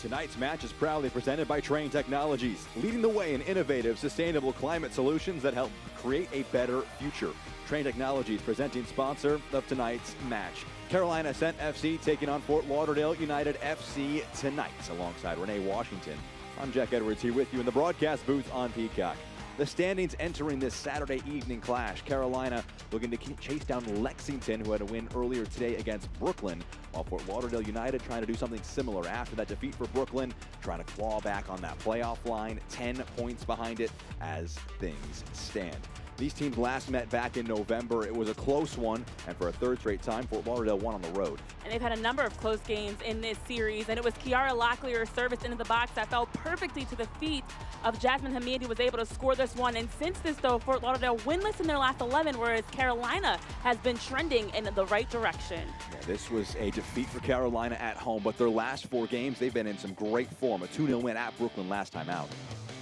Tonight's match is proudly presented by Trane Technologies, leading the way in innovative, sustainable climate solutions that help create a better future. Trane Technologies, presenting sponsor of tonight's match. Carolina Ascent FC taking on Fort Lauderdale United FC tonight, alongside Renee Washington. I'm Jack Edwards here with you in the broadcast booth on Peacock. The standings entering this Saturday evening clash. Carolina looking to chase down Lexington, who had a win earlier today against Brooklyn, while Fort Lauderdale United trying to do something similar after that defeat for Brooklyn, trying to claw back on that playoff line, 10 points behind it as things stand. These teams last met back in November. It was a close one, and for a third straight time, Fort Lauderdale won on the road. And they've had a number of close games in this series, and it was Kiara Locklear's service into the box that fell perfectly to the feet of Jasmine Hamid, who was able to score this one. And since this, though, Fort Lauderdale winless in their last 11, whereas Carolina has been trending in the right direction. Yeah, this was a defeat for Carolina at home, but their last 4 games, they've been in some great form. A 2-0 win at Brooklyn last time out.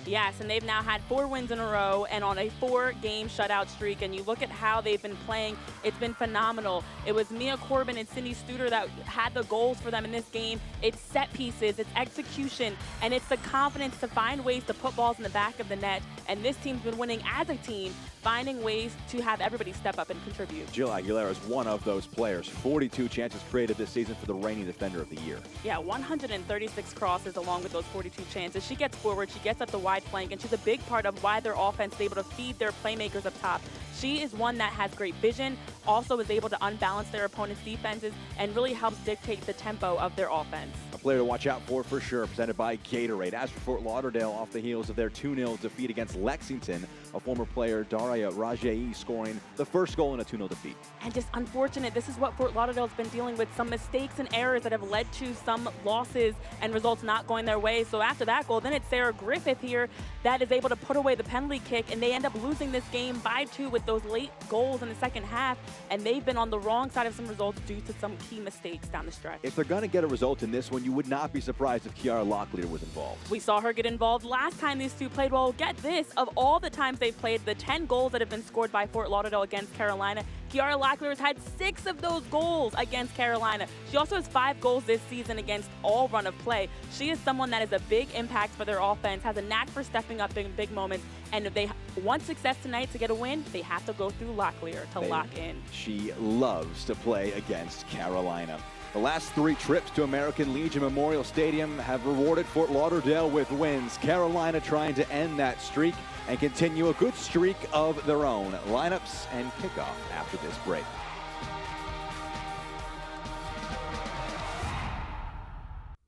Yes, and they've now had 4 wins in a row and on a 4-game shutout streak. And you look at how they've been playing, it's been phenomenal. It was Mia Corbin and Cindy Studer that had the goals for them in this game. It's set pieces, it's execution, and it's the confidence to find ways to put balls in the back of the net. And this team's been winning as a team, finding ways to have everybody step up and contribute. Jill Aguilera is one of those players. 42 chances created this season for the reigning defender of the year. Yeah, 136 crosses along with those 42 chances. She gets forward, she gets up the wide flank, and she's a big part of why their offense is able to feed their playmakers up top. She is one that has great vision, also is able to unbalance their opponent's defenses, and really helps dictate the tempo of their offense. A player to watch out for sure, presented by Gatorade. As for Fort Lauderdale, off the heels of their 2-0 defeat against Lexington, a former player, Daria Rajai, scoring the first goal in a 2-0 defeat. And just unfortunate, this is what Fort Lauderdale's been dealing with, some mistakes and errors that have led to some losses and results not going their way. So after that goal, then it's Sarah Griffith here that is able to put away the penalty kick, and they end up losing this game by 2 with those late goals in the second half, and they've been on the wrong side of some results due to some key mistakes down the stretch. If they're going to get a result in this one, you would not be surprised if Kiara Locklear was involved. We saw her get involved last time these two played. Well, get this, of all the times they've played, the 10 goals that have been scored by Fort Lauderdale against Carolina, Kiara Locklear has had 6 of those goals against Carolina. She also has 5 goals this season against all run of play. She is someone that is a big impact for their offense, has a knack for stepping up in big moments, and if they want success tonight to get a win, they have to go through Locklear to lock in. She loves to play against Carolina. The last 3 trips to American Legion Memorial Stadium have rewarded Fort Lauderdale with wins. Carolina trying to end that streak and continue a good streak of their own. Lineups and kickoff after this break.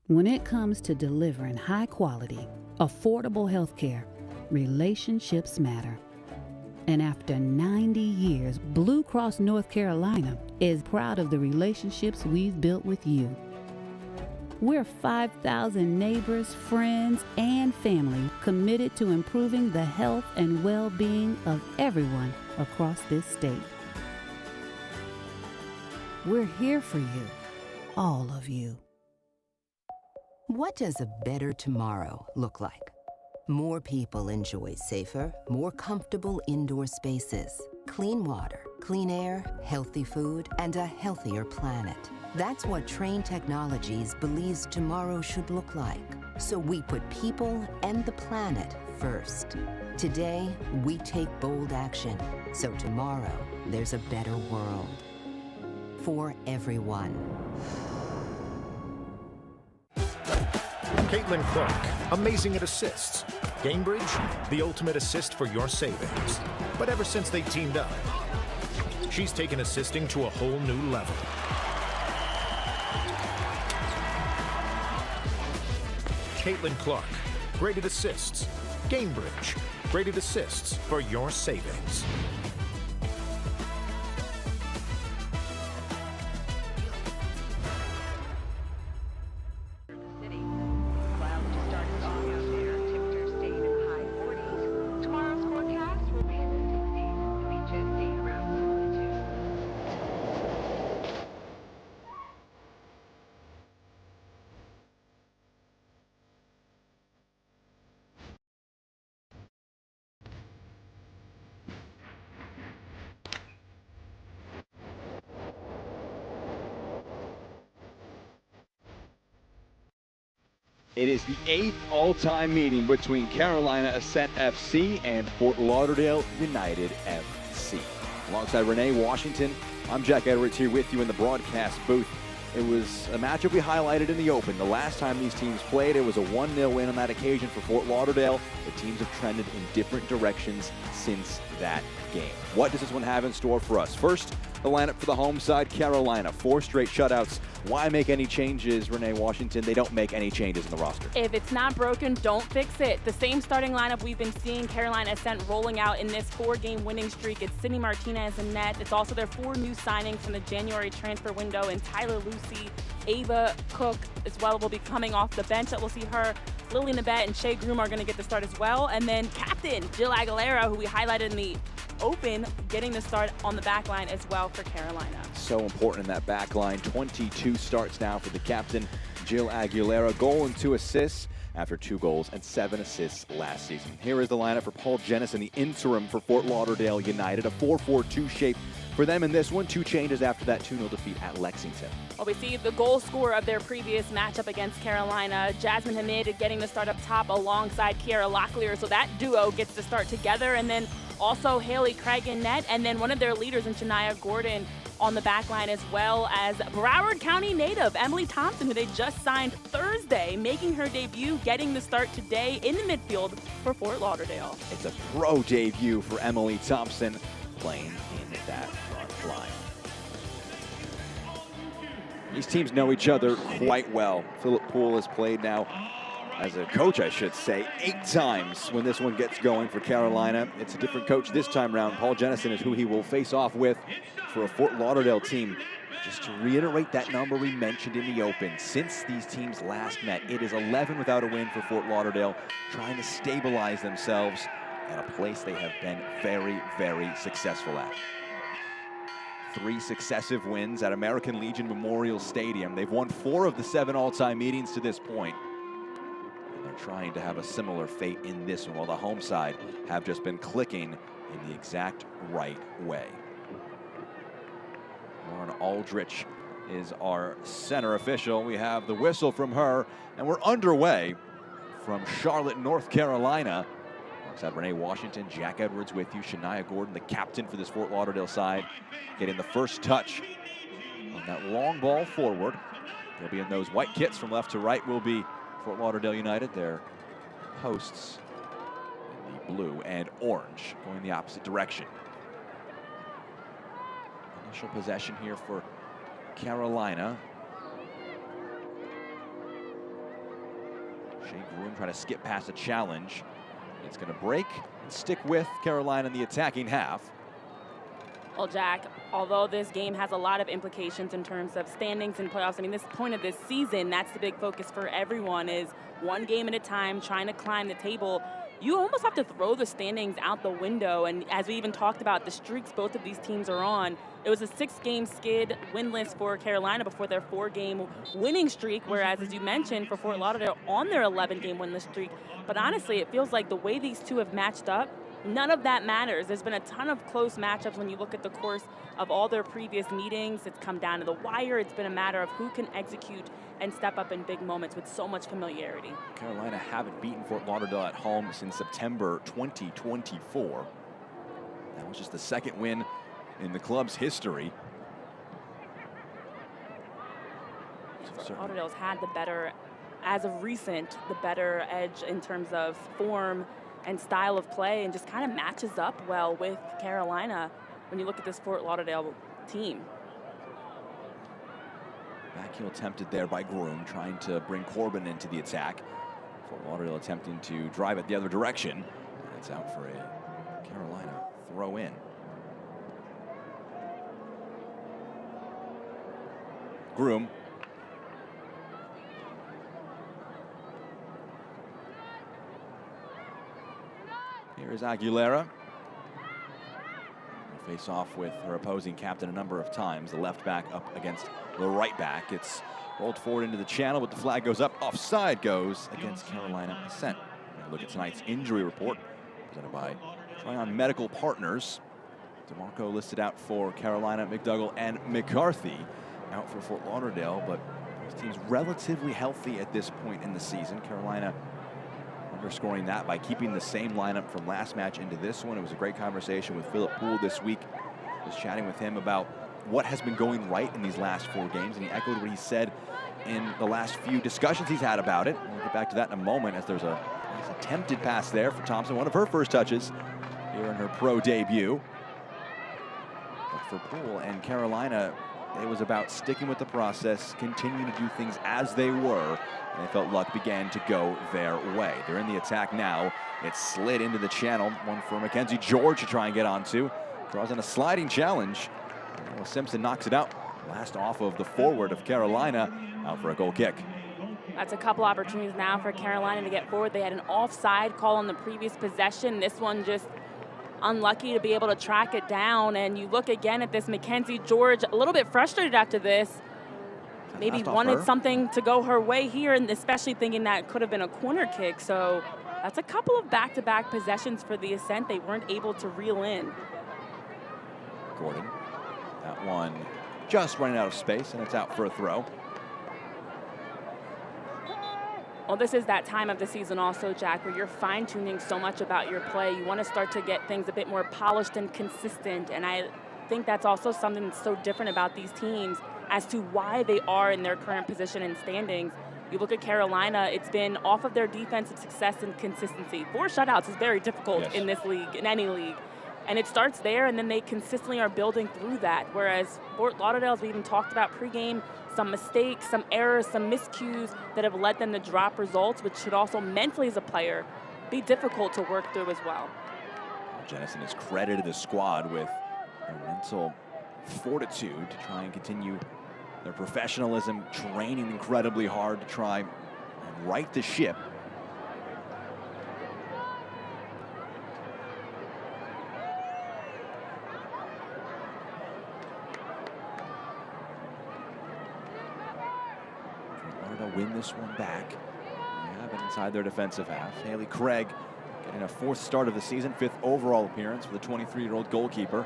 When it comes to delivering high quality, affordable health care, relationships matter. And after 90 years, Blue Cross North Carolina is proud of the relationships we've built with you. We're 5,000 neighbors, friends, and family committed to improving the health and well-being of everyone across this state. We're here for you, all of you. What does a better tomorrow look like? More people enjoy safer, more comfortable indoor spaces, clean water, clean air, healthy food, and a healthier planet. That's what Trane Technologies believes tomorrow should look like. So we put people and the planet first. Today, we take bold action. So tomorrow, there's a better world. For everyone. Caitlin Clark, amazing at assists. Gainbridge, the ultimate assist for your savings. But ever since they teamed up, she's taken assisting to a whole new level. Caitlin Clark, graded assists. Gainbridge, graded assists for your savings. It is the 8th all-time meeting between Carolina Ascent FC and Fort Lauderdale United FC. Alongside Renee Washington, I'm Jack Edwards here with you in the broadcast booth. It was a matchup we highlighted in the Open. The last time these teams played, it was a 1-0 win on that occasion for Fort Lauderdale. The teams have trended in different directions since that game. What does this one have in store for us? First, the lineup for the home side, Carolina. 4 straight shutouts. Why make any changes, Renee Washington? They don't make any changes in the roster. If it's not broken, don't fix it. The same starting lineup we've been seeing Carolina Ascent rolling out in this 4-game winning streak. It's Sydney Martinez in net. It's also their 4 new signings from the January transfer window, and Tyler Lucy, Ava Cook as well will be coming off the bench. That we'll see her. Lily Nabet and Shea Groom are going to get the start as well. And then captain Jill Aguilera, who we highlighted in the Open, getting the start on the back line as well for Carolina. So important in that back line. 22 starts now for the captain, Jill Aguilera. Goal and 2 assists after 2 goals and 7 assists last season. Here is the lineup for Paul Jennison, the interim for Fort Lauderdale United. A 4-4-2 shape for them in this one. 2 changes after that 2-0 defeat at Lexington. Well, we see the goal scorer of their previous matchup against Carolina, Jasmine Hamid, getting the start up top alongside Kiara Locklear. So that duo gets to start together. And then also Haley Craig in net, and then one of their leaders in Shania Gordon on the back line, as well as Broward County native Emily Thompson, who they just signed Thursday, making her debut, getting the start today in the midfield for Fort Lauderdale. It's a pro debut for Emily Thompson, playing in that front line. These teams know each other quite well. Philip Poole has played now as a coach, I should say, 8 times when this one gets going for Carolina. It's a different coach this time around. Paul Jennison is who he will face off with for a Fort Lauderdale team. Just to reiterate that number we mentioned in the Open, since these teams last met, it is 11 without a win for Fort Lauderdale, trying to stabilize themselves at a place they have been very, very successful at. 3 successive wins at American Legion Memorial Stadium. They've won 4 of the 7 all-time meetings to this point. They're trying to have a similar fate in this one, while the home side have just been clicking in the exact right way. Lauren Aldrich is our center official. We have the whistle from her, and we're underway from Charlotte, North Carolina. Alongside Renee Washington, Jack Edwards with you, Shania Gordon, the captain for this Fort Lauderdale side, getting the first touch on that long ball forward. They'll be in those white kits from left to right will be Fort Lauderdale United, their hosts in the blue and orange, going the opposite direction. Initial possession here for Carolina. Shea Groom trying to skip past a challenge. It's going to break and stick with Carolina in the attacking half. Well, Jack, although this game has a lot of implications in terms of standings and playoffs, I mean, this point of this season, that's the big focus for everyone, is one game at a time, trying to climb the table. You almost have to throw the standings out the window. And as we even talked about, the streaks both of these teams are on, it was a 6-game skid winless for Carolina before their 4-game winning streak, whereas, as you mentioned, for Fort Lauderdale on their 11-game winless streak. But honestly, it feels like the way these two have matched up, none of that matters. There's been a ton of close matchups when you look at the course of all their previous meetings. It's come down to the wire. It's been a matter of who can execute and step up in big moments with so much familiarity. Carolina haven't beaten Fort Lauderdale at home since September 2024. That was just the 2nd win in the club's history. Fort Lauderdale's had the better, as of recent, the better edge in terms of form and style of play, and just kind of matches up well with Carolina when you look at this Fort Lauderdale team. Backheel attempted there by Groom, trying to bring Corbin into the attack. Fort Lauderdale attempting to drive it the other direction. And it's out for a Carolina throw in. Groom. Here is Aguilera. Face off with her opposing captain a number of times. The left back up against the right back. It's rolled forward into the channel, but the flag goes up. Offside goes against Carolina Ascent. Look at tonight's injury report presented by Tryon Medical Partners. DeMarco listed out for Carolina, McDougall, and McCarthy out for Fort Lauderdale, but This team's relatively healthy at this point in the season. Carolina underscoring that by keeping the same lineup from last match into this one. It was a great conversation with Philip Poole this week. Just chatting with him about what has been going right in these last 4 games, and he echoed what he said in the last few discussions he's had about it. We'll get back to that in a moment, as there's a nice attempted pass there for Thompson, one of her first touches here in her pro debut. But for Poole and Carolina, it was about sticking with the process, continuing to do things as they were, and they felt luck began to go their way. They're in the attack now. It slid into the channel, one for Mackenzie George to try and get onto. Draws in a sliding challenge. Well, Simpson knocks it out. Last off of the forward of Carolina, out for a goal kick. That's a couple opportunities now for Carolina to get forward. They had an offside call on the previous possession. This one just unlucky to be able to track it down. And you look again at this Mackenzie George, a little bit frustrated after this. Maybe wanted something to go her way here, and especially thinking that could have been a corner kick. So that's a couple of back-to-back possessions for the Ascent they weren't able to reel in. Gordon, that one just running out of space, and it's out for a throw. Well, this is that time of the season also, Jack, where you're fine-tuning so much about your play. You want to start to get things a bit more polished and consistent, and I think that's also something that's so different about these teams as to why they are in their current position and standings. You look at Carolina, it's been off of their defensive success and consistency. 4 shutouts is very difficult in this league, in any league. And it starts there, and then they consistently are building through that. Whereas Fort Lauderdale, as we even talked about pregame, some mistakes, some errors, some miscues that have led them to drop results, which should also mentally as a player be difficult to work through as well. Jennison has credited the squad with their mental fortitude to try and continue their professionalism, training incredibly hard to try and right the ship. Win this one back. They have it inside their defensive half. Haley Craig getting a 4th start of the season, 5th overall appearance for the 23-year-old goalkeeper.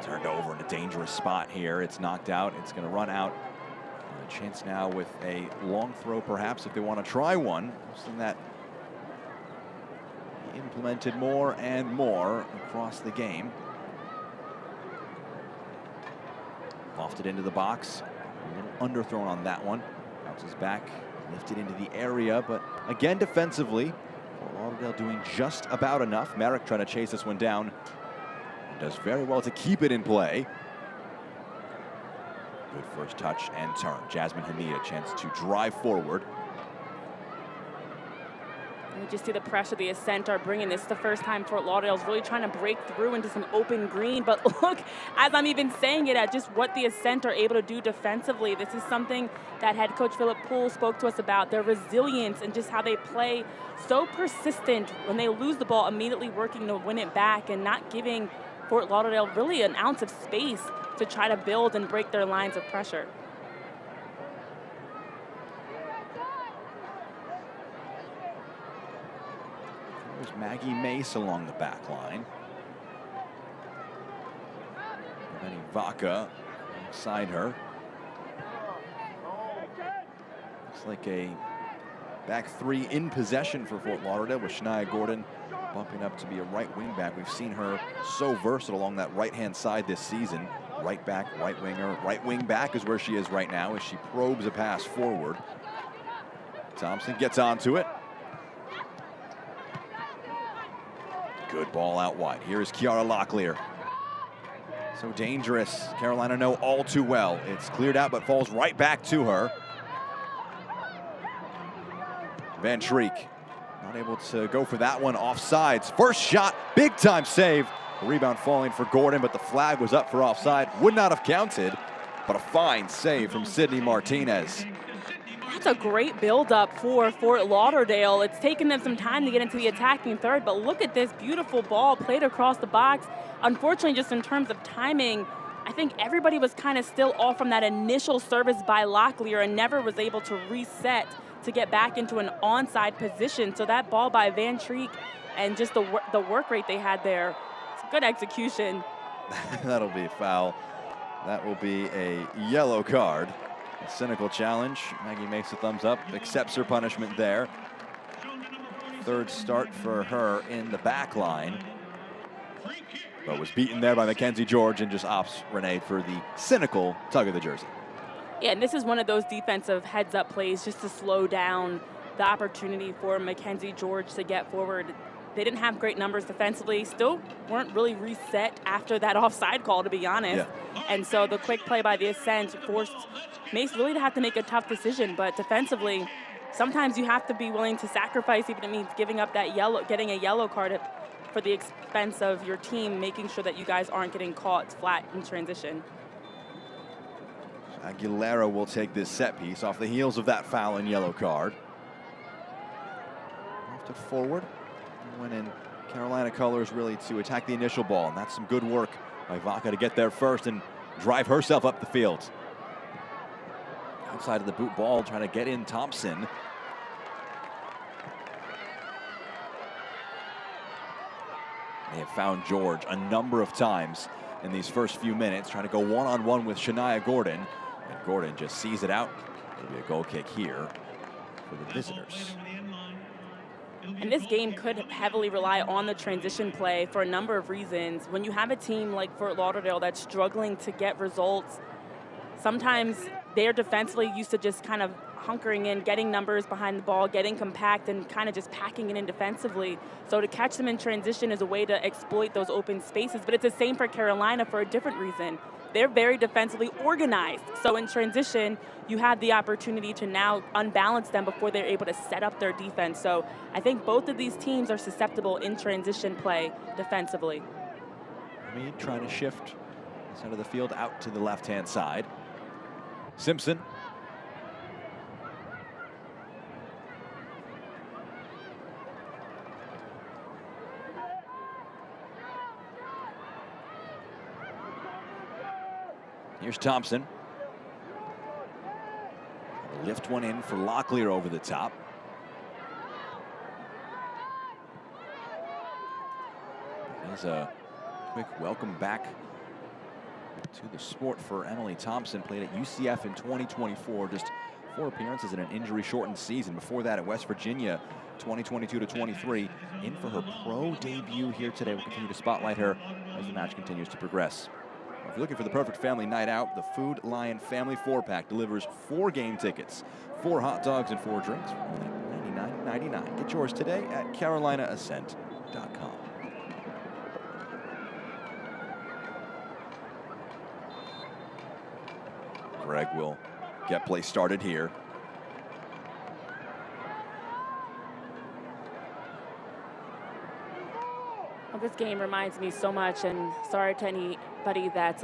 Turned over in a dangerous spot here. It's knocked out. It's going to run out. A chance now with a long throw, perhaps, if they want to try one. We've seen that implemented more and more across the game. Lofted into the box. A little underthrown on that one. Bounces back, lifted into the area, but again defensively, Fort Lauderdale doing just about enough. Merrick trying to chase this one down. Does very well to keep it in play. Good first touch and turn. Jasmine Hamid a chance to drive forward. You just see the pressure the Ascent are bringing. This is the first time Fort Lauderdale's really trying to break through into some open green. But look, as I'm even saying it, at just what the Ascent are able to do defensively. This is something that head coach Philip Poole spoke to us about, their resilience and just how they play so persistent. When they lose the ball, immediately working to win it back and not giving Fort Lauderdale really an ounce of space to try to build and break their lines of pressure. There's Maggie Mace along the back line. Benny Vaca alongside her. Looks like a back 3 in possession for Fort Lauderdale, with Shania Gordon bumping up to be a right wing back. We've seen her so versatile along that right-hand side this season. Right back, right winger, right wing back is where she is right now as she probes a pass forward. Thompson gets onto it. Good ball out wide. Here is Kiara Locklear. So dangerous. Carolina know all too well. It's cleared out, but falls right back to her. Van Schreek not able to go for that one. Offsides. First shot, big time save. The rebound falling for Gordon, but the flag was up for offside. Would not have counted, but a fine save from Sydney Martinez. That's a great build-up for Fort Lauderdale. It's taken them some time to get into the attacking third, but look at this beautiful ball played across the box. Unfortunately, just in terms of timing, I think everybody was kind of still off from that initial service by Locklear and never was able to reset to get back into an onside position. So that ball by Van Schreek and just the work rate they had there, it's good execution. That'll be a foul. That will be a yellow card. A cynical challenge. Maggie makes a thumbs up, accepts her punishment there. Third start for her in the back line. But was beaten there by Mackenzie George and just opts Renee for the cynical tug of the jersey. Yeah, and this is one of those defensive heads-up plays just to slow down the opportunity for Mackenzie George to get forward. They didn't have great numbers defensively, still weren't really reset after that offside call, to be honest. Yeah. And so the quick play by the Ascent forced Mace really to have to make a tough decision, but defensively, sometimes you have to be willing to sacrifice, even if it means giving up that getting a yellow card for the expense of your team, making sure that you guys aren't getting caught flat in transition. Aguilera will take this set piece off the heels of that foul and yellow card. Left it forward. Went in Carolina colors really to attack the initial ball, and that's some good work by Vaca to get there first and drive herself up the field. Outside of the boot ball, trying to get in Thompson. They have found George a number of times in these first few minutes, trying to go one-on-one with Shania Gordon. And Gordon just sees it out. It'll be a goal kick here for the visitors. And this game could heavily rely on the transition play for a number of reasons. When you have a team like Fort Lauderdale that's struggling to get results, sometimes they're defensively used to just kind of hunkering in, getting numbers behind the ball, getting compact, and kind of just packing it in defensively. So to catch them in transition is a way to exploit those open spaces. But it's the same for Carolina for a different reason. They're very defensively organized. So in transition, you have the opportunity to now unbalance them before they're able to set up their defense. So I think both of these teams are susceptible in transition play defensively. Hamid trying to shift the center of the field out to the left-hand side. Simpson. Here's Thompson. Lift one in for Locklear over the top. There's a quick welcome back to the sport for Emily Thompson. Played at UCF in 2024, just 4 appearances in an injury-shortened season. Before that at West Virginia, 2022 to 23. In for her pro debut here today. We'll continue to spotlight her as the match continues to progress. If you're looking for the perfect family night out, the Food Lion Family 4-Pack delivers 4 game tickets, 4 hot dogs, and 4 drinks for only $99.99. Get yours today at CarolinaAscent.com. Greg will get play started here. Well, this game reminds me so much, and sorry to anybody that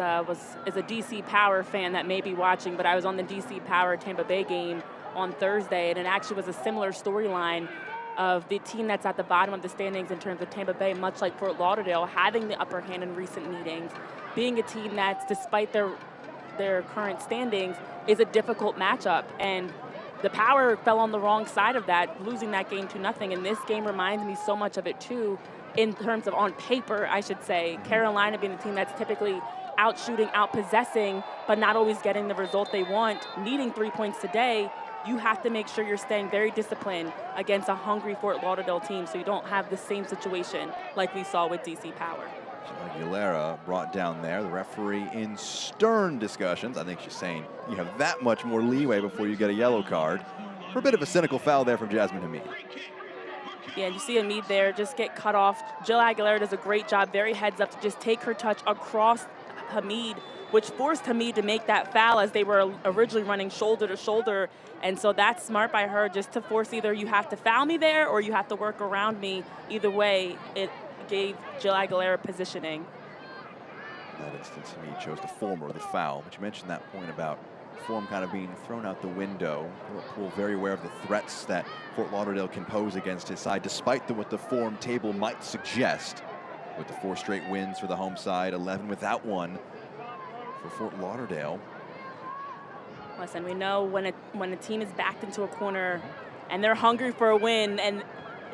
is a DC Power fan that may be watching, but I was on the DC Power Tampa Bay game on Thursday, and it actually was a similar storyline of the team that's at the bottom of the standings in terms of Tampa Bay, much like Fort Lauderdale, having the upper hand in recent meetings, being a team that's, despite their current standings, is a difficult matchup. And the Power fell on the wrong side of that, losing that game 2-0. And this game reminds me so much of it too, in terms of on paper, I should say. Carolina being a team that's typically out shooting, out possessing, but not always getting the result they want, needing 3 points today. You have to make sure you're staying very disciplined against a hungry Fort Lauderdale team so you don't have the same situation like we saw with DC Power. Aguilera brought down there. The referee in stern discussions. I think she's saying you have that much more leeway before you get a yellow card. For a bit of a cynical foul there from Jasmine Hamid. Yeah, you see Hamid there just get cut off. Jill Aguilera does a great job, very heads up, to just take her touch across Hamid, which forced Hamid to make that foul as they were originally running shoulder to shoulder. And so that's smart by her, just to force either you have to foul me there or you have to work around me. Either way, it gave Jill Aguilera positioning. In that instance, Hamid chose the former, the foul. But you mentioned that point about form kind of being thrown out the window. Liverpool very aware of the threats that Fort Lauderdale can pose against his side, despite what the form table might suggest. With the 4 straight wins for the home side, 11 without one for Fort Lauderdale. Listen, we know when a team is backed into a corner and they're hungry for a win and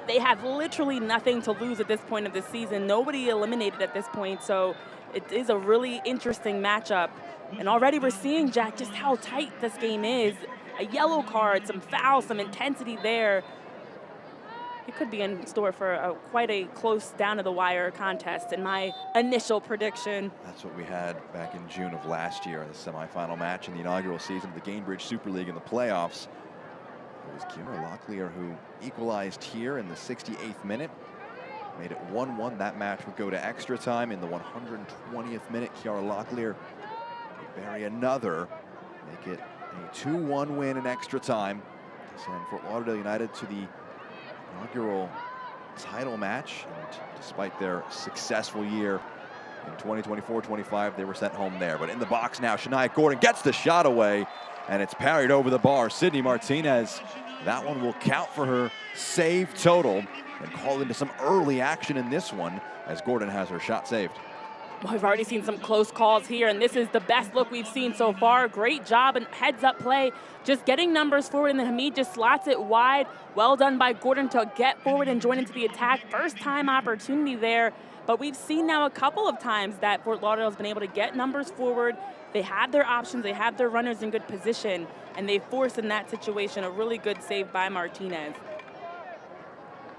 they have literally nothing to lose at this point of the season. Nobody eliminated at this point, so It is a really interesting matchup. And already we're seeing, Jack, just how tight this game is. A yellow card, some fouls, some intensity there. It could be in store for quite a close down-to-the-wire contest in my initial prediction. That's what we had back in June of last year in the semifinal match in the inaugural season of the Gainbridge Super League in the playoffs. It was Kiara Locklear who equalized here in the 68th minute. Made it 1-1. That match would go to extra time in the 120th minute. Kiara Locklear would bury another, make it a 2-1 win in extra time. Send Fort Lauderdale United to the inaugural title match. And despite their successful year in 2024-25, they were sent home there. But in the box now, Shania Gordon gets the shot away, and it's parried over the bar. Sydney Martinez, that one will count for her save total and call into some early action in this one as Gordon has her shot saved. Well, we've already seen some close calls here, and this is the best look we've seen so far. Great job and heads-up play, just getting numbers forward, and then Hamid just slots it wide. Well done by Gordon to get forward and join into the attack. First-time opportunity there, but we've seen now a couple of times that Fort Lauderdale's been able to get numbers forward. They have their options, they have their runners in good position, and they force in that situation a really good save by Martinez.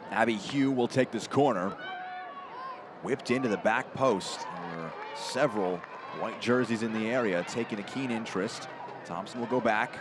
Abby Hugh will take this corner. Whipped into the back post. There were several white jerseys in the area taking a keen interest. Thompson will go back.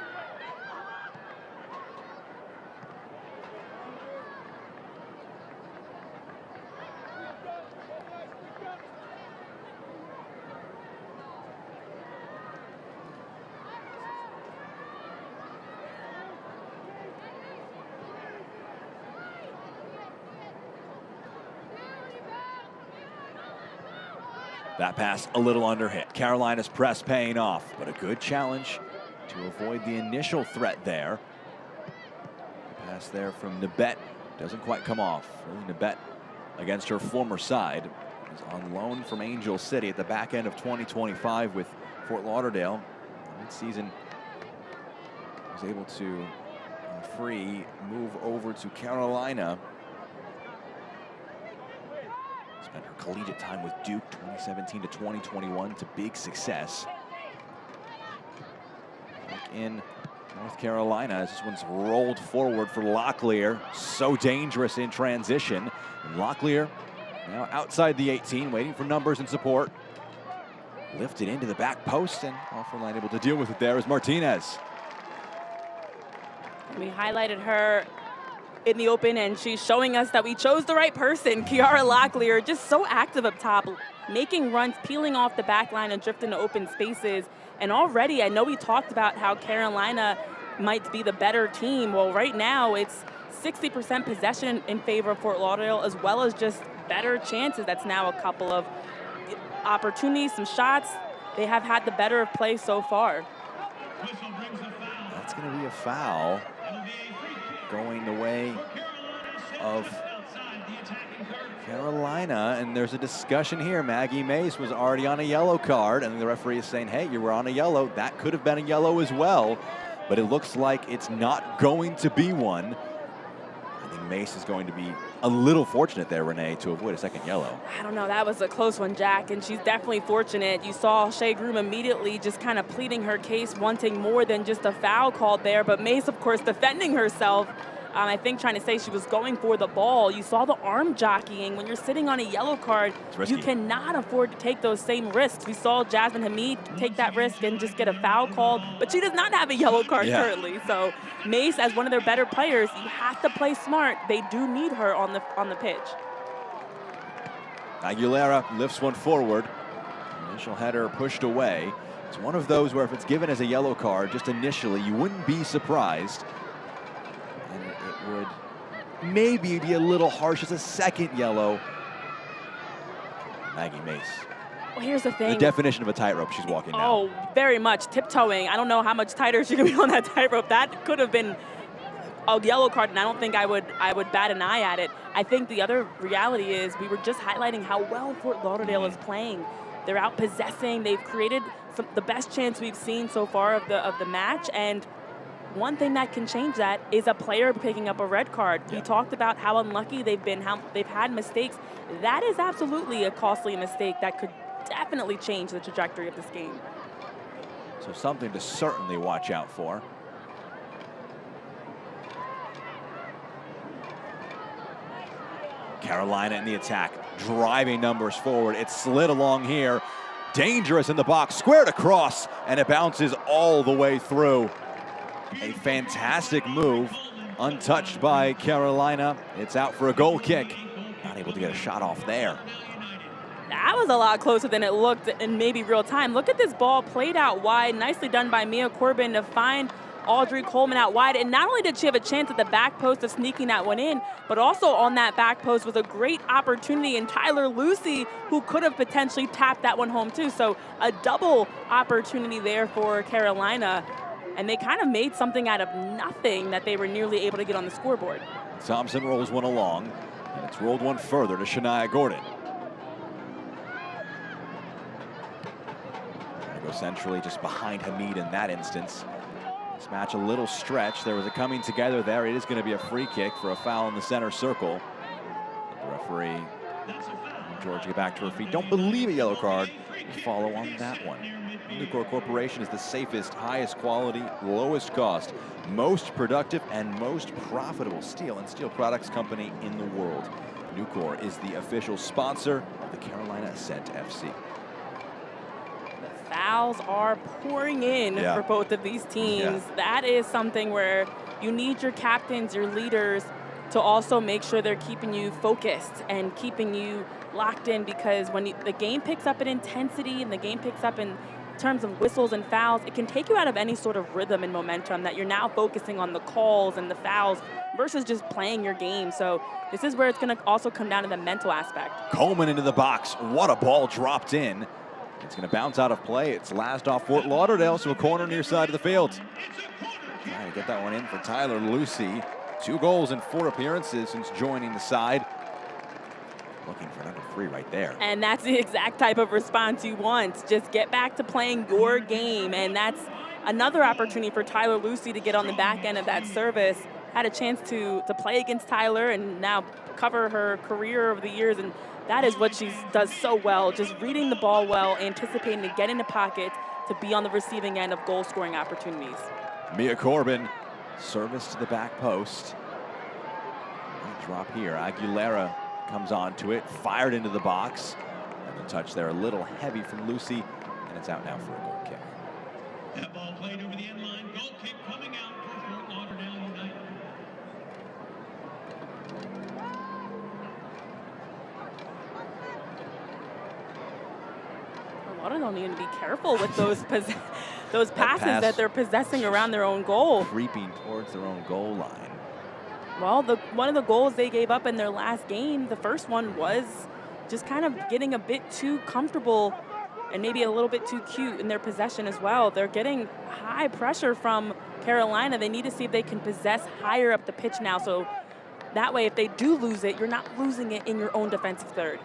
That pass a little under hit. Carolina's press paying off, but a good challenge to avoid the initial threat there. Pass there from Nabet doesn't quite come off. Really, Nabet, against her former side, is on loan from Angel City at the back end of 2025 with Fort Lauderdale. Mid-season was able to free move over to Carolina. Spent her collegiate time with Duke 2017 to 2021 to big success. Back in North Carolina as this one's rolled forward for Locklear. So dangerous in transition. And Locklear now outside the 18, waiting for numbers and support. Lifted into the back post, and offline line able to deal with it there is Martinez. We highlighted her in the open, and she's showing us that we chose the right person. Kiara Locklear, just so active up top, making runs, peeling off the back line and drifting to open spaces. And already, I know we talked about how Carolina might be the better team. Well, right now, it's 60% possession in favor of Fort Lauderdale, as well as just better chances. That's now a couple of opportunities, some shots. They have had the better of play so far. That's going to be a foul going the way of Carolina, and there's a discussion here. Maggie Mace was already on a yellow card, and the referee is saying, hey, you were on a yellow. That could have been a yellow as well, but it looks like it's not going to be one. I think Mace is going to be a little fortunate there, Renee, to avoid a second yellow. I don't know, that was a close one, Jack, and she's definitely fortunate. You saw Shea Groom immediately just kind of pleading her case, wanting more than just a foul called there, but Mace, of course, defending herself. I think trying to say she was going for the ball. You saw the arm jockeying. When you're sitting on a yellow card, you cannot afford to take those same risks. We saw Jasmine Hamid take that risk and just get a foul called, but she does not have a yellow card currently. So Mace, as one of their better players, you have to play smart. They do need her on the pitch. Aguilera lifts one forward. Initial header pushed away. It's one of those where if it's given as a yellow card, just initially, you wouldn't be surprised. And it would maybe be a little harsh as a second yellow. Maggie Mace. Well, here's the thing. The definition of a tightrope she's walking now. Oh, very much. Tiptoeing. I don't know how much tighter she could be on that tightrope. That could have been a yellow card, and I don't think I would bat an eye at it. I think the other reality is we were just highlighting how well Fort Lauderdale is playing. They're out possessing. They've created the best chance we've seen so far of the match, and one thing that can change that is a player picking up a red card. We talked about how unlucky they've been, how they've had mistakes. That is absolutely a costly mistake that could definitely change the trajectory of this game. So something to certainly watch out for. Carolina in the attack, driving numbers forward. It slid along here. Dangerous in the box, squared across, and it bounces all the way through. A fantastic move, untouched by Carolina. It's out for a goal kick. Not able to get a shot off there. That was a lot closer than it looked in maybe real time. Look at this ball played out wide. Nicely done by Mia Corbin to find Audrey Coleman out wide. And not only did she have a chance at the back post of sneaking that one in, but also on that back post was a great opportunity in Tyler Lucy, who could have potentially tapped that one home too. So a double opportunity there for Carolina. And they kind of made something out of nothing that they were nearly able to get on the scoreboard. Thompson rolls one along, and it's rolled one further to Shania Gordon. Trying to go centrally just behind Hamid in that instance. This match a little stretch. There was a coming together there. It is going to be a free kick for a foul in the center circle. The referee, George, get back to her feet. Don't believe a yellow card. Follow on that one. Nucor Corporation is the safest, highest quality, lowest cost, most productive, and most profitable steel and steel products company in the world. Nucor is the official sponsor of the Carolina Ascent FC. The fouls are pouring in for both of these teams. That is something where you need your captains, your leaders, to also make sure they're keeping you focused and keeping you locked in, because when the game picks up in intensity and the game picks up in terms of whistles and fouls, it can take you out of any sort of rhythm and momentum that you're now focusing on the calls and the fouls versus just playing your game. So this is where it's going to also come down to the mental aspect. Coleman into the box. What a ball dropped in. It's going to bounce out of play. It's last off Fort Lauderdale, so a corner near side of the field. Trying to get that one in for Tyler Lucy. 2 goals in 4 appearances since joining the side. Looking for number 3 right there. And that's the exact type of response you want. Just get back to playing your game. And that's another opportunity for Tyler Lucy to get on the back end of that service. Had a chance to play against Tyler and now cover her career over the years. And that is what she does so well. Just reading the ball well, anticipating to get into pockets, to be on the receiving end of goal scoring opportunities. Mia Corbin, service to the back post. Drop here. Aguilera comes onto it, fired into the box. And the touch there a little heavy from Lucy, and it's out now for a goal kick. That ball played over the end line. Goal kick coming out for Fort Lauderdale United. Lauderdale need to be careful with those passes that they're possessing around their own goal. Creeping towards their own goal line. Well, one of the goals they gave up in their last game, the first one, was just kind of getting a bit too comfortable and maybe a little bit too cute in their possession as well. They're getting high pressure from Carolina. They need to see if they can possess higher up the pitch now, so that way if they do lose it, you're not losing it in your own defensive third.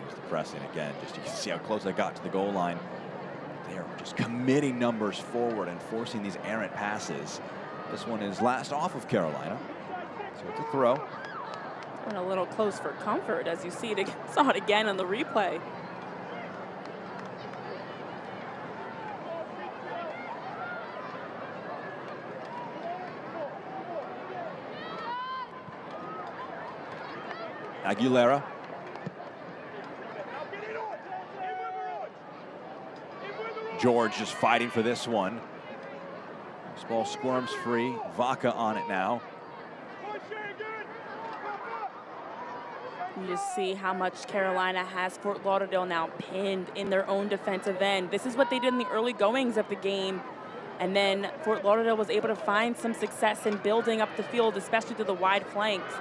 Here's the pressing again, just you can see how close they got to the goal line. They're just committing numbers forward and forcing these errant passes. This one is last off of Carolina, so it's a throw. Went a little close for comfort, as you saw it again on the replay. Aguilera. George just fighting for this one. This ball squirms free. Vaca on it now. You just see how much Carolina has Fort Lauderdale now pinned in their own defensive end. This is what they did in the early goings of the game. And then Fort Lauderdale was able to find some success in building up the field, especially to the wide flanks.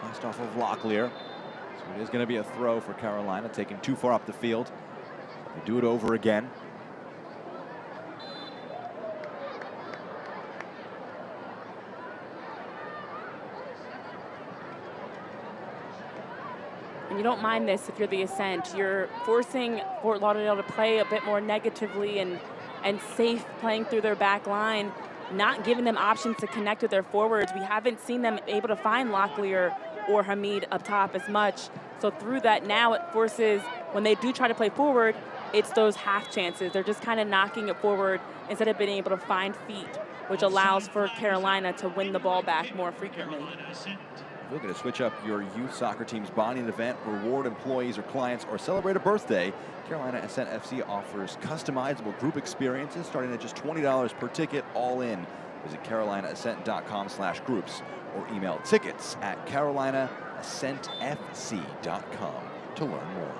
Last off of Locklear. So it is going to be a throw for Carolina, taking too far up the field. They do it over again. And you don't mind this if you're the Ascent. You're forcing Fort Lauderdale to play a bit more negatively and safe, playing through their back line. not giving them options to connect with their forwards. We haven't seen them able to find Locklear or Hamid up top as much. So through that, now it forces, when they do try to play forward, it's those half chances. They're just kind of knocking it forward instead of being able to find feet, which allows for Carolina to win the ball back more frequently. If you're looking to switch up your youth soccer team's bonding event, reward employees or clients, or celebrate a birthday, Carolina Ascent FC offers customizable group experiences starting at just $20 per ticket, all in. Visit carolinaascent.com/groups or email tickets@carolinaascentfc.com to learn more.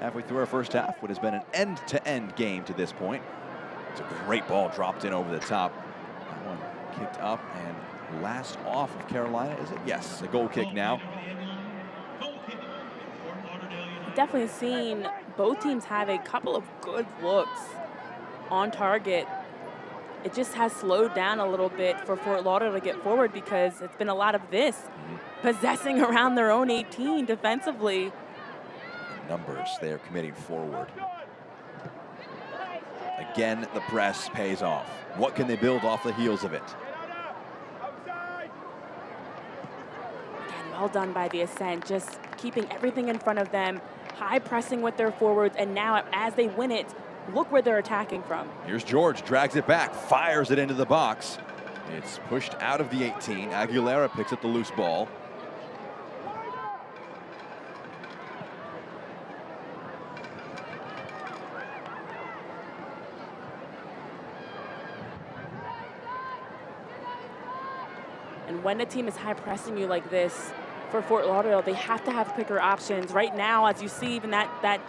Halfway through our first half, what has been an end-to-end game to this point. It's a great ball dropped in over the top. That one kicked up and last off of Carolina. Is it? Yes, a goal kick now. Definitely seen both teams have a couple of good looks on target. It just has slowed down a little bit for Fort Lauderdale to get forward because it's been a lot of this, possessing around their own 18 defensively. Numbers they're committing forward. Again, the press pays off. What can they build off the heels of it? Again, well done by the Ascent, just keeping everything in front of them, high pressing with their forwards, and now as they win it, look where they're attacking from. Here's George, drags it back, fires it into the box. It's pushed out of the 18. Aguilera picks up the loose ball. And when a team is high pressing you like this, for Fort Lauderdale, they have to have quicker options. Right now, as you see, even that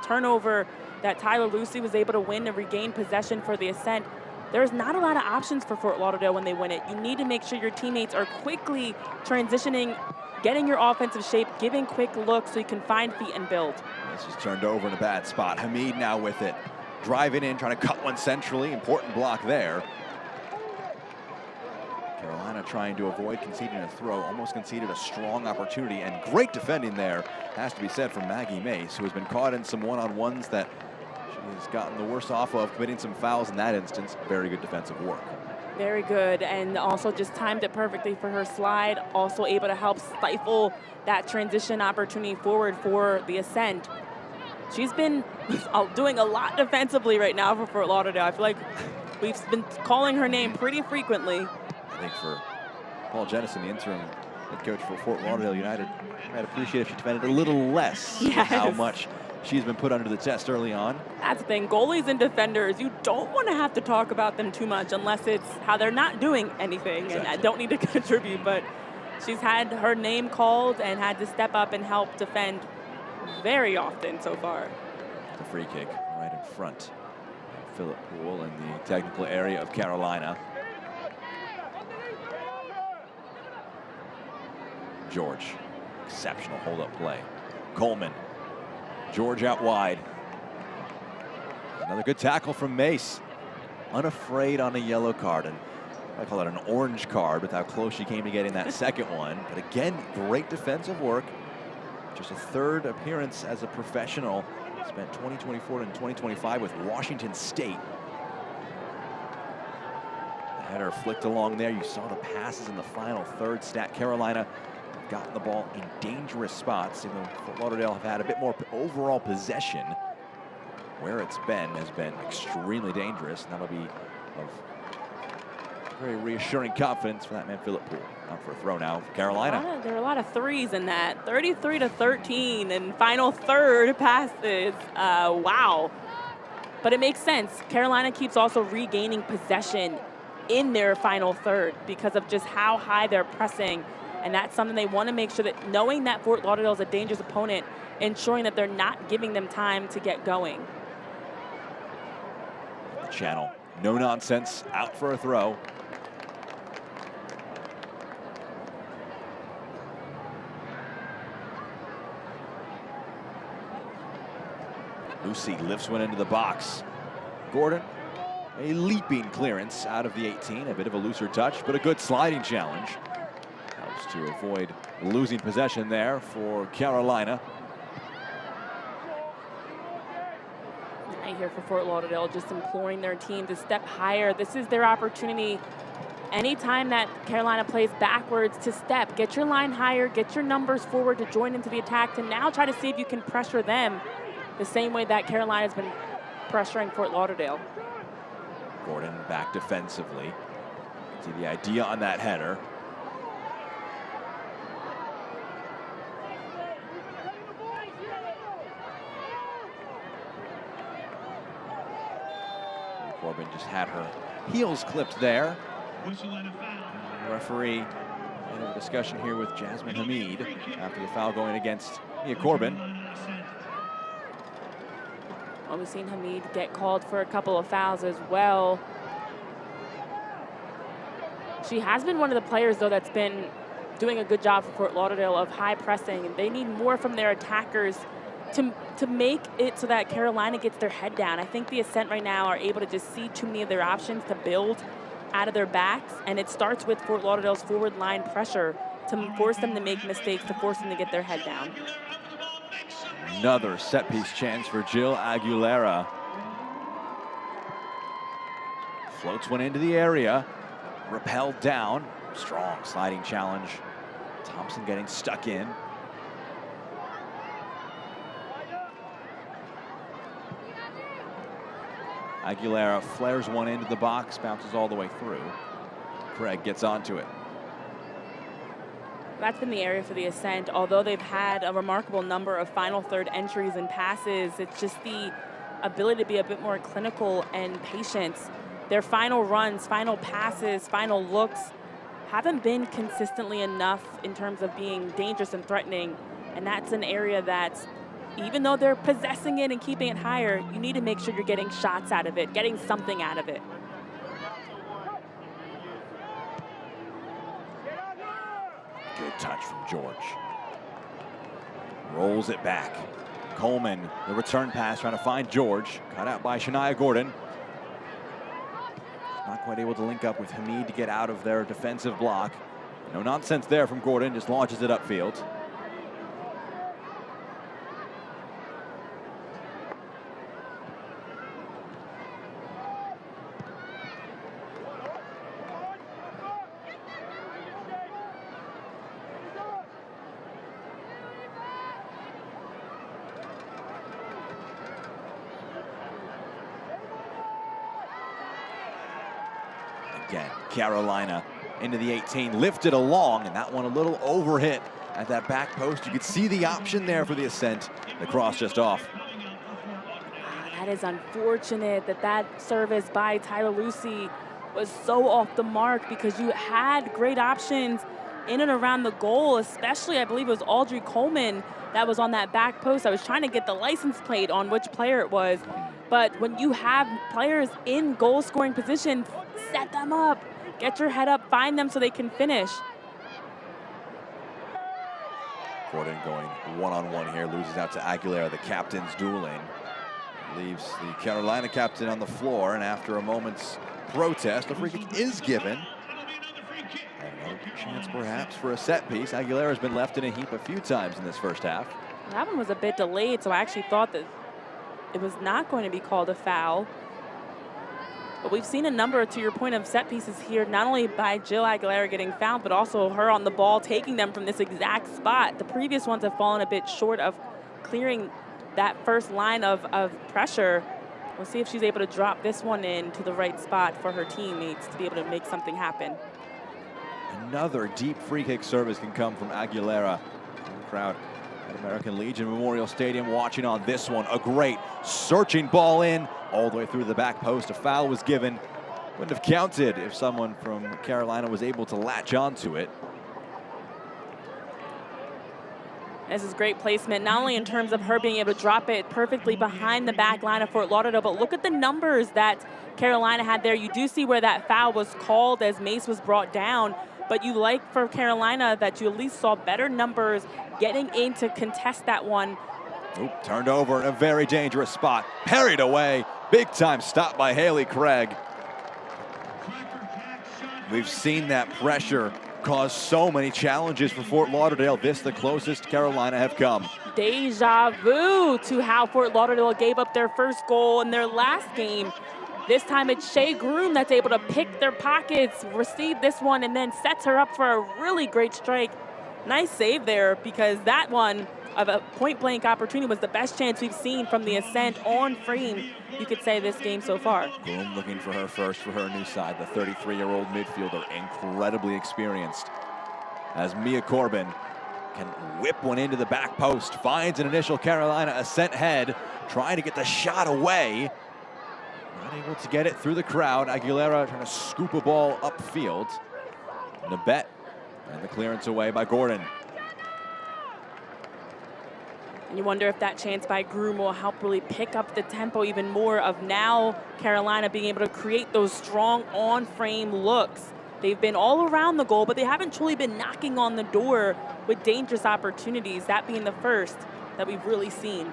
turnover that Tyler Lucy was able to win and regain possession for the Ascent, there's not a lot of options for Fort Lauderdale when they win it. You need to make sure your teammates are quickly transitioning, getting your offensive shape, giving quick looks so you can find feet and build. This is turned over in a bad spot. Hamid now with it. Driving in, trying to cut one centrally. Important block there. Carolina trying to avoid conceding a throw, almost conceded a strong opportunity, and great defending there, has to be said, from Maggie Mace, who has been caught in some one-on-ones that she has gotten the worst off of, committing some fouls in that instance. Very good defensive work. Very good, and also just timed it perfectly for her slide, also able to help stifle that transition opportunity forward for the Ascent. She's been doing a lot defensively right now for Fort Lauderdale. I feel like we've been calling her name pretty frequently. I think for Paul Jennison, the interim head coach for Fort Lauderdale United, I'd appreciate if she defended a little less. Yes. How much she's been put under the test early on. That's the thing. Goalies and defenders, you don't want to have to talk about them too much unless it's how they're not doing anything. Exactly. And don't need to contribute. But she's had her name called and had to step up and help defend very often so far. The free kick right in front of Philip Poole in the technical area of Carolina. George, exceptional hold-up play. Coleman, George out wide. Another good tackle from Mace. Unafraid on a yellow card, and I call it an orange card with how close she came to getting that second one. But again, great defensive work. Just a third appearance as a professional. Spent 2024 and 2025 with Washington State. The header flicked along there. You saw the passes in the final third. Carolina gotten the ball in dangerous spots. Even though Fort Lauderdale have had a bit more overall possession, where it's been has been extremely dangerous. And that'll be of very reassuring confidence for that man, Philip Poole. Out for a throw now for Carolina. There are a lot of threes in that. 33-13 and final third passes. Wow. But it makes sense. Carolina keeps also regaining possession in their final third because of just how high they're pressing. And that's something they want to make sure that, knowing that Fort Lauderdale is a dangerous opponent, ensuring that they're not giving them time to get going. The channel, no nonsense, out for a throw. Lucy lifts one into the box. Gordon, a leaping clearance out of the 18, a bit of a looser touch, but a good sliding challenge. Helps to avoid losing possession there for Carolina. here for Fort Lauderdale, just imploring their team to step higher. This is their opportunity. Anytime that Carolina plays backwards, to step, get your line higher, get your numbers forward to join into the attack, to now try to see if you can pressure them the same way that Carolina's been pressuring Fort Lauderdale. Gordon back defensively. See the idea on that header. Corbin just had her heels clipped there. Whistle and a foul. The referee had a discussion here with Jasmine Hamid after the foul going against Mia Corbin. Well, we've seen Hamid get called for a couple of fouls as well. She has been one of the players, though, that's been doing a good job for Fort Lauderdale of high pressing. And they need more from their attackers to make it so that Carolina gets their head down. I think the Ascent right now are able to just see too many of their options to build out of their backs, and it starts with Fort Lauderdale's forward line pressure to force them to make mistakes, to force them to get their head down. Another set-piece chance for Jill Aguilera. Floats one into the area, repelled down. Strong sliding challenge. Thompson getting stuck in. Aguilera flares one into the box, bounces all the way through. Craig gets onto it. That's been the area for the Ascent. Although they've had a remarkable number of final third entries and passes, it's just the ability to be a bit more clinical and patient. Their final runs, final passes, final looks haven't been consistently enough in terms of being dangerous and threatening. And that's an area that, even though they're possessing it and keeping it higher, you need to make sure you're getting shots out of it, getting something out of it. Good touch from George. Rolls it back. Coleman, the return pass, trying to find George. Cut out by Shania Gordon. Not quite able to link up with Hamid to get out of their defensive block. No nonsense there from Gordon, just launches it upfield. Again, Carolina into the 18, lifted along, and that one a little overhit at that back post. You could see the option there for the Ascent. The cross just off. That is unfortunate that that service by Tyler Lucy was so off the mark, because you had great options in and around the goal, especially I believe it was Audrey Coleman that was on that back post. I was trying to get the license plate on which player it was. But when you have players in goal scoring position, set them up, get your head up, find them so they can finish. Gordon going one-on-one here, loses out to Aguilera. The captains dueling. Leaves the Carolina captain on the floor, and after a moment's protest, a free kick is given. And another chance perhaps for a set piece. Aguilera's been left in a heap a few times in this first half. That one was a bit delayed, so I actually thought that it was not going to be called a foul. But we've seen a number, to your point, of set pieces here, not only by Jill Aguilera getting fouled, but also her on the ball, taking them from this exact spot. The previous ones have fallen a bit short of clearing that first line of pressure. We'll see if she's able to drop this one in to the right spot for her teammates to be able to make something happen. Another deep free kick service can come from Aguilera. The crowd at American Legion Memorial Stadium watching on this one. A great searching ball in all the way through the back post. A foul was given. Wouldn't have counted if someone from Carolina was able to latch onto it. This is great placement, not only in terms of her being able to drop it perfectly behind the back line of Fort Lauderdale, but look at the numbers that Carolina had there. You do see where that foul was called as Mace was brought down, but you like for Carolina that you at least saw better numbers getting in to contest that one. Oop, turned over in a very dangerous spot. Parried away. Big time stop by Haley Craig. We've seen that pressure caused so many challenges for Fort Lauderdale. This the closest Carolina have come. Deja vu to how Fort Lauderdale gave up their first goal in their last game. This time it's Shea Groom that's able to pick their pockets, receive this one, and then sets her up for a really great strike. Nice save there, because that one of a point-blank opportunity was the best chance we've seen from the Ascent on frame, you could say, this game so far. Groom looking for her first for her new side. The 33-year-old midfielder, incredibly experienced, as Mia Corbin can whip one into the back post, finds an initial Carolina Ascent head, trying to get the shot away. Not able to get it through the crowd. Aguilera trying to scoop a ball upfield. Nabet and the clearance away by Gordon. And you wonder if that chance by Groom will help really pick up the tempo even more of now Carolina being able to create those strong on-frame looks. They've been all around the goal, but they haven't truly been knocking on the door with dangerous opportunities, that being the first that we've really seen.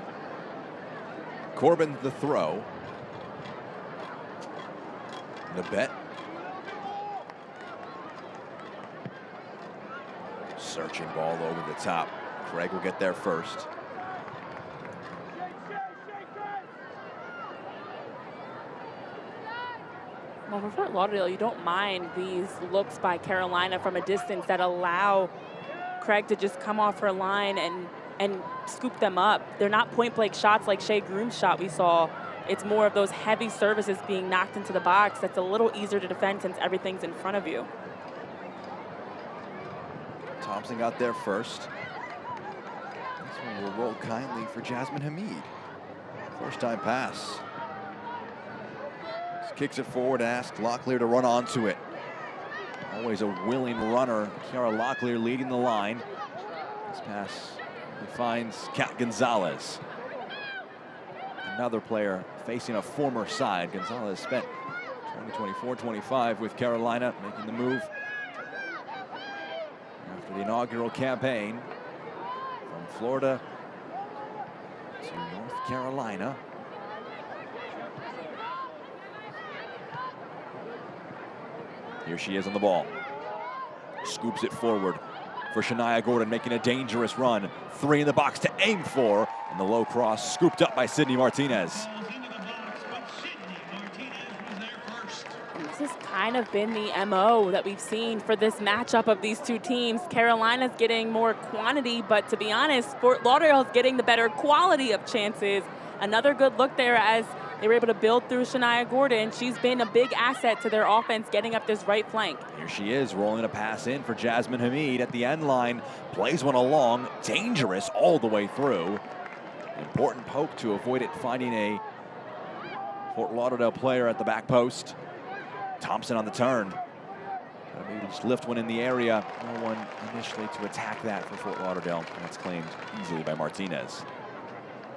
Corbin the throw. Nabet. Searching ball over the top. Craig will get there first. Well, for Fort Lauderdale, you don't mind these looks by Carolina from a distance that allow Craig to just come off her line and scoop them up. They're not point-blank shots like Shea Groom's shot we saw. It's more of those heavy services being knocked into the box that's a little easier to defend since everything's in front of you. Thompson got there first. This one will roll kindly for Jasmine Hamid. First time pass. Just kicks it forward, asks Locklear to run onto it. Always a willing runner. Kiara Locklear leading the line. This pass finds Kat Gonzalez. Another player facing a former side. Gonzalez spent 2024-25 with Carolina, making the move after the inaugural campaign from Florida to North Carolina. Here she is on the ball. Scoops it forward for Shania Gordon, making a dangerous run. 3 in the box to aim for, and the low cross scooped up by Sydney Martinez. This has kind of been the MO that we've seen for this matchup of these two teams. Carolina's getting more quantity, but to be honest, Fort Lauderdale's getting the better quality of chances. Another good look there as they were able to build through Shania Gordon. She's been a big asset to their offense, getting up this right flank. Here she is, rolling a pass in for Jasmine Hamid at the end line. Plays one along, dangerous all the way through. Important poke to avoid it finding a Fort Lauderdale player at the back post. Thompson on the turn. Maybe just lift one in the area. No one initially to attack that for Fort Lauderdale. And it's claimed easily by Martinez.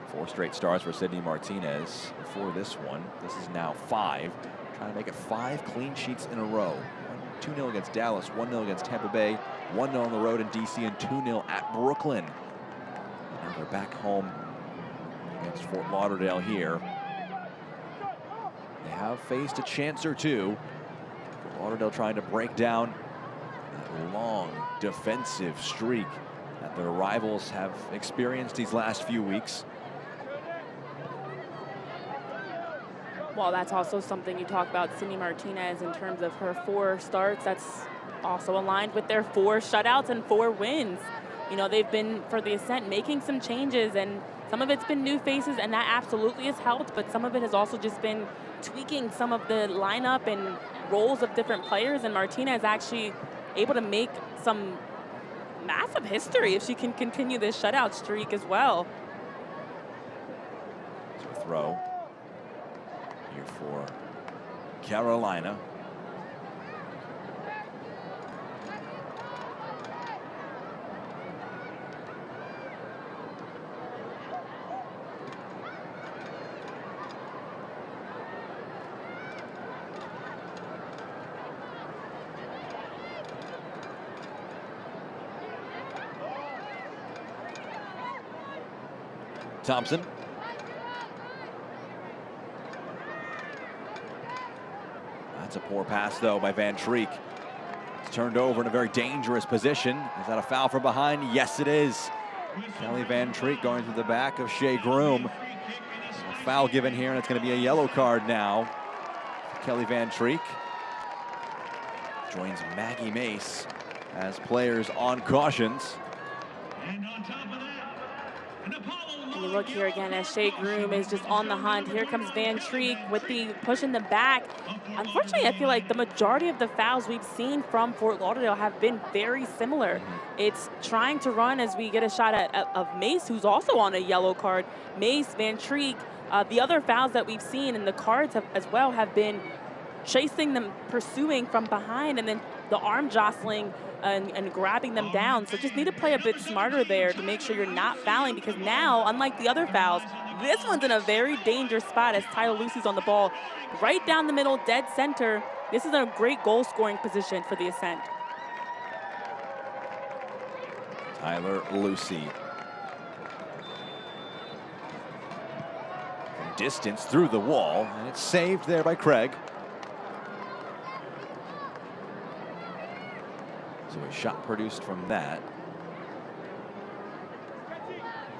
4 straight stars for Sydney Martinez. Before this one, this is now 5. Trying to make it 5 clean sheets in a row. 2-0 against Dallas, 1-0 against Tampa Bay, 1-0 on the road in DC, and 2-0 at Brooklyn. Now they're back home against Fort Lauderdale here. They have faced a chance or two. Fort Lauderdale trying to break down that long defensive streak that their rivals have experienced these last few weeks. Well, that's also something you talk about Sydney Martinez in terms of her 4 starts. That's also aligned with their 4 shutouts and 4 wins. You know, they've been, for the Ascent, making some changes, and some of it's been new faces, and that absolutely has helped, but some of it has also just been tweaking some of the lineup and roles of different players, and Martinez actually able to make some massive history if she can continue this shutout streak as well. So throw here for Carolina. Thompson. That's a poor pass, though, by Van Treek. It's turned over in a very dangerous position. Is that a foul from behind? Yes, it is. Kelly Van Treek going through the back of Shea Groom. A foul given here, and it's going to be a yellow card now. Kelly Van Treek joins Maggie Mace as players on cautions. And on top of that, an Apollo. And you look here again as Shea Groom is just on the hunt. Here comes Van Treek with the push in the back. Unfortunately, I feel like the majority of the fouls we've seen from Fort Lauderdale have been very similar. It's trying to run as we get a shot of Mace, who's also on a yellow card. Mace, Van Treek, the other fouls that we've seen in the cards as well have been chasing them, pursuing from behind, and then the arm jostling and grabbing them down. So just need to play a bit smarter there to make sure you're not fouling, because now, unlike the other fouls, this one's in a very dangerous spot as Tyler Lucy's on the ball. Right down the middle, dead center. This is a great goal scoring position for the Ascent. Tyler Lucy. From distance through the wall, and it's saved there by Craig. So a shot produced from that.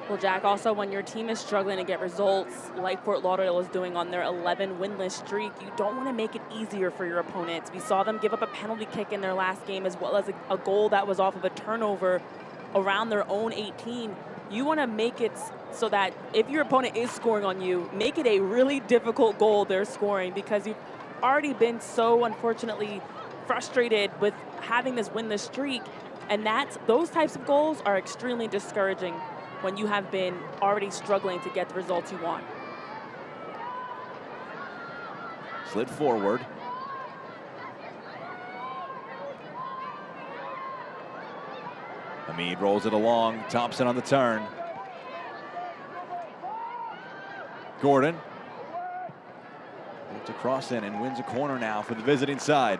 Well, Jack, also when your team is struggling to get results like Fort Lauderdale is doing on their 11 winless streak, you don't want to make it easier for your opponents. We saw them give up a penalty kick in their last game, as well as a goal that was off of a turnover around their own 18. You want to make it so that if your opponent is scoring on you, make it a really difficult goal they're scoring, because you've already been so, unfortunately, frustrated with having this winless streak, and those types of goals are extremely discouraging when you have been already struggling to get the results you want. Slid forward. Hamid rolls it along. Thompson on the turn. Gordon to cross in and wins a corner now for the visiting side.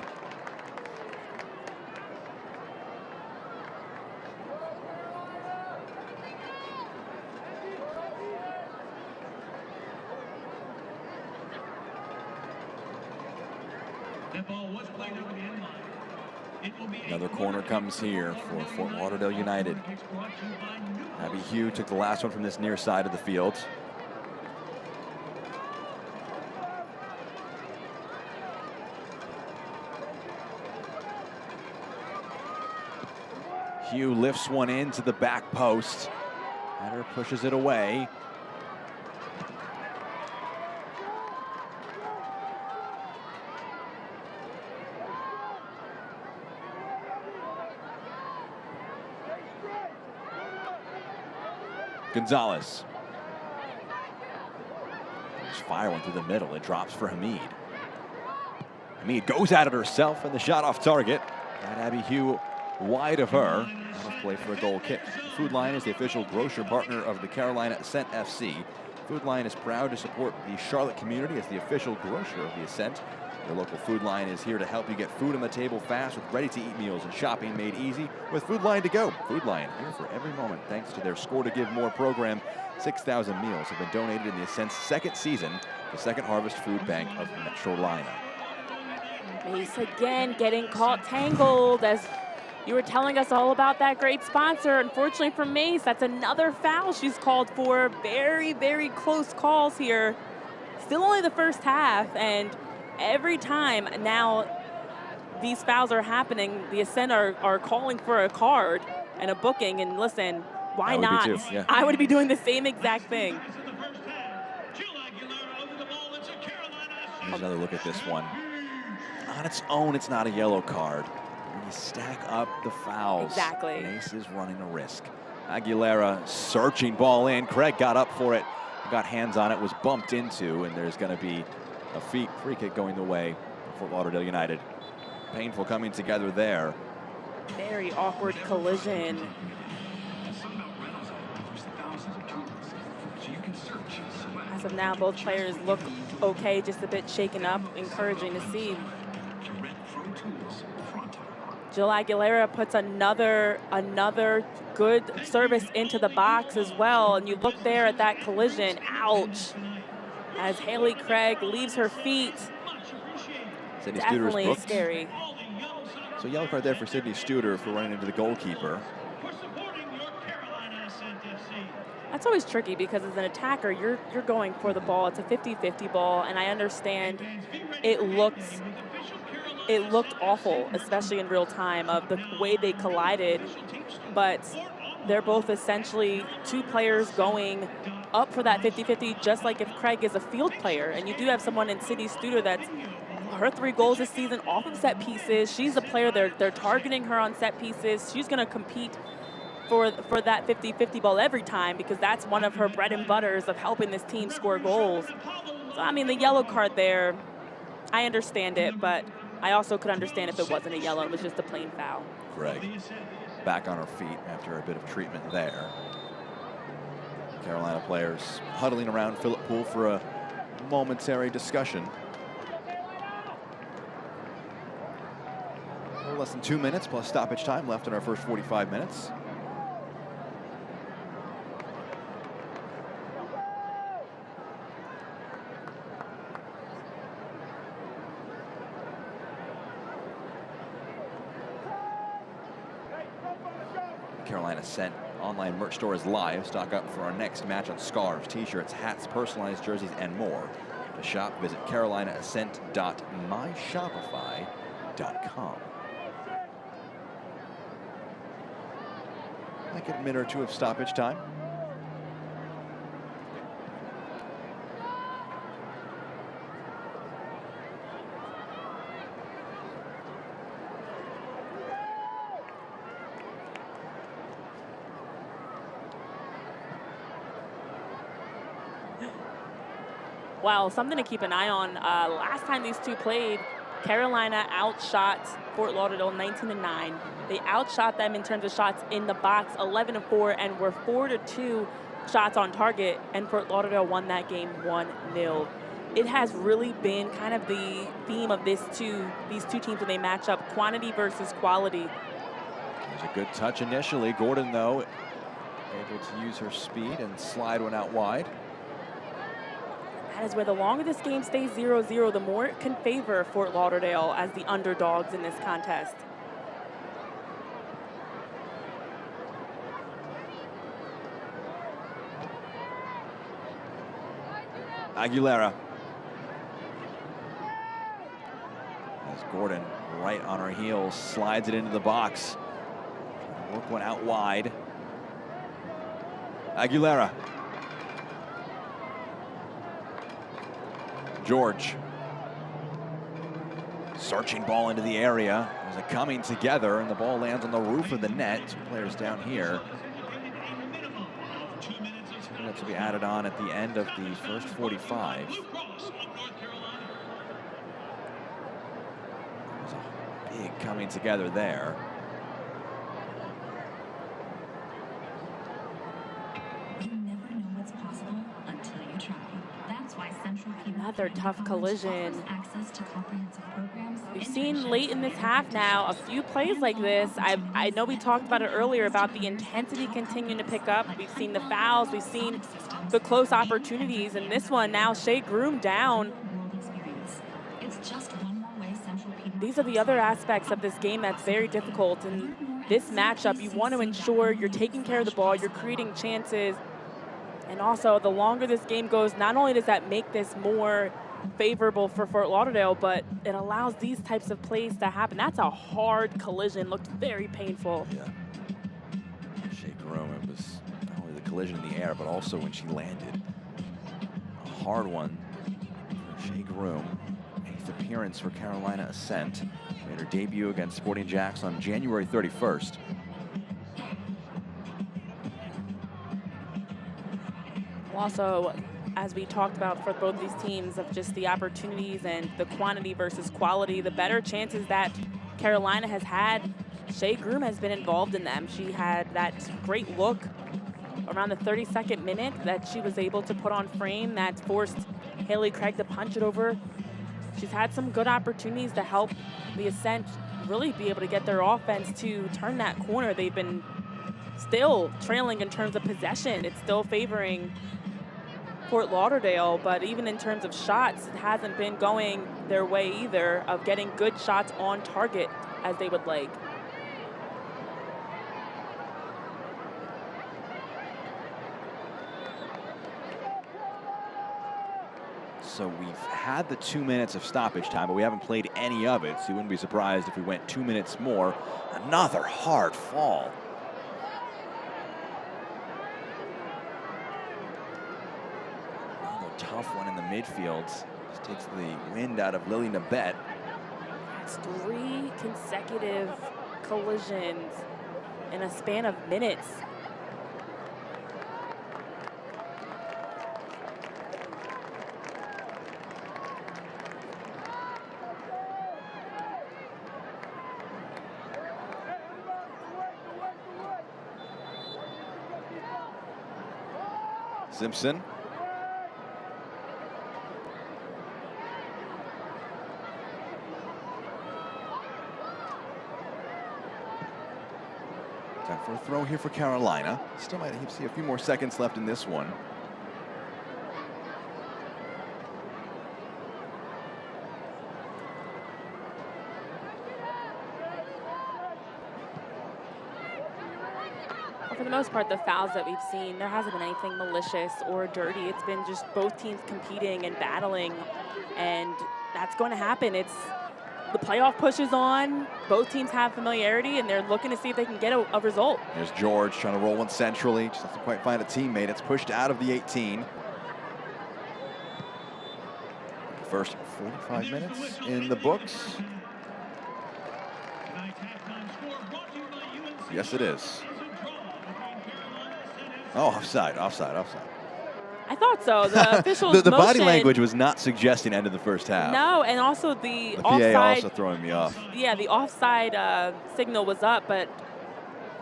That ball was played over the end line. It will be Another corner comes here for Fort Lauderdale United. Abby Hugh took the last one from this near side of the field. Hugh lifts one into the back post. Hatter pushes it away. Gonzalez. There's fire one through the middle. It drops for Hamid. Hamid goes at it herself, and the shot off target. And Abby Hugh wide of her. Out of play for a goal kick. Food Lion is the official grocer partner of the Carolina Ascent FC. Food Lion is proud to support the Charlotte community as the official grocer of the Ascent. Your local Food Lion is here to help you get food on the table fast with ready-to-eat meals and shopping made easy with Food Lion to go. Food Lion, here for every moment thanks to their Score to Give More program. 6,000 meals have been donated in the Ascent's second season, the Second Harvest Food Bank of Metrolina. Mace again getting caught tangled, as you were telling us all about that great sponsor. Unfortunately for Mace, that's another foul she's called for. Very, very close calls here. Still only the first half, and every time now these fouls are happening, the Ascent are calling for a card and a booking, and listen, why not? Yeah. I would be doing the same exact thing. Here's another look at this one. On its own, it's not a yellow card. When you stack up the fouls, Exactly. Mace is running a risk. Aguilera searching ball in. Craig got up for it, got hands on it, was bumped into, and there's going to be a free kick going the way of Fort Lauderdale United. Painful coming together there. Very awkward collision. As of now, both players look okay, just a bit shaken up, encouraging to see. Jill Aguilera puts another good service into the box as well, and you look there at that collision, ouch. As Haley Craig leaves her feet, definitely scary. So yellow card there for Sydney Studer for running into the goalkeeper. For supporting your Carolina Ascent FC. That's always tricky because as an attacker, you're going for the ball. It's a 50-50 ball, and I understand it looked awful, especially in real time, of the way they collided. But they're both essentially two players going up for that 50-50, just like if Craig is a field player. And you do have someone in Sydney Studer that's her 3 goals this season off of set pieces. She's a player, they're targeting her on set pieces. She's going to compete for that 50-50 ball every time because that's one of her bread and butters of helping this team score goals. So, I mean, the yellow card there, I understand it, but I also could understand if it wasn't a yellow. It was just a plain foul. Greg back on her feet after a bit of treatment there. Carolina players huddling around Phillip Poole for a momentary discussion. A little less than 2 minutes plus stoppage time left in our first 45 minutes. Carolina Ascent online merch store is live. Stock up for our next match on scarves, t-shirts, hats, personalized jerseys, and more. To shop, visit carolinaascent.myshopify.com. Like a minute or two of stoppage time. Wow, something to keep an eye on. Last time these two played, Carolina outshot Fort Lauderdale 19-9. They outshot them in terms of shots in the box 11-4 and were 4-2 shots on target, and Fort Lauderdale won that game 1-0. It has really been kind of the theme of these two teams when they match up, quantity versus quality. There's a good touch initially. Gordon, though, able to use her speed and slide one out wide. That is where the longer this game stays 0-0, the more it can favor Fort Lauderdale as the underdogs in this contest. Aguilera. As Gordon, right on her heels, slides it into the box. Work one out wide. Aguilera. George. Searching ball into the area. There's a coming together, and the ball lands on the roof of the net. 2 players down here. 2 minutes will be added on at the end of the first 45. There's a big coming together there. Another tough collision. We've seen late in this half now a few plays like this. I know we talked about it earlier about the intensity continuing to pick up. We've seen the fouls, we've seen the close opportunities, and this one now, Shea Groom down. These are the other aspects of this game that's very difficult. In this matchup, you want to ensure you're taking care of the ball, you're creating chances. And also, the longer this game goes, not only does that make this more favorable for Fort Lauderdale, but it allows these types of plays to happen. That's a hard collision, looked very painful. Yeah. Shea Groom, it was not only the collision in the air, but also when she landed. A hard one for Shea Groom. 8th appearance for Carolina Ascent. Made her debut against Sporting Jacks on January 31st. Also, as we talked about for both these teams, of just the opportunities and the quantity versus quality, the better chances that Carolina has had, Shea Groom has been involved in them. She had that great look around the 32nd minute that she was able to put on frame that forced Haley Craig to punch it over. She's had some good opportunities to help the Ascent really be able to get their offense to turn that corner. They've been still trailing in terms of possession. It's still favoring Fort Lauderdale, but even in terms of shots, it hasn't been going their way either of getting good shots on target as they would like. So we've had the 2 minutes of stoppage time, but we haven't played any of it, so you wouldn't be surprised if we went 2 minutes more. Another hard fall. Another tough one in the midfield. Just takes the wind out of Lily Nabet. It's 3 consecutive collisions in a span of minutes. Simpson. Time for a throw here for Carolina. Still might see a few more seconds left in this one. For the most part, the fouls that we've seen, there hasn't been anything malicious or dirty. It's been just both teams competing and battling, and that's going to happen. It's the playoff push is on. Both teams have familiarity, and they're looking to see if they can get a result. There's George trying to roll one centrally. Just doesn't quite find a teammate. It's pushed out of the 18. First 45 minutes in the books. Yes, it is. Oh, offside. I thought so. The official's the body motion, language was not suggesting end of the first half. No, and also the PA offside. also throwing me off. Yeah, the offside signal was up, but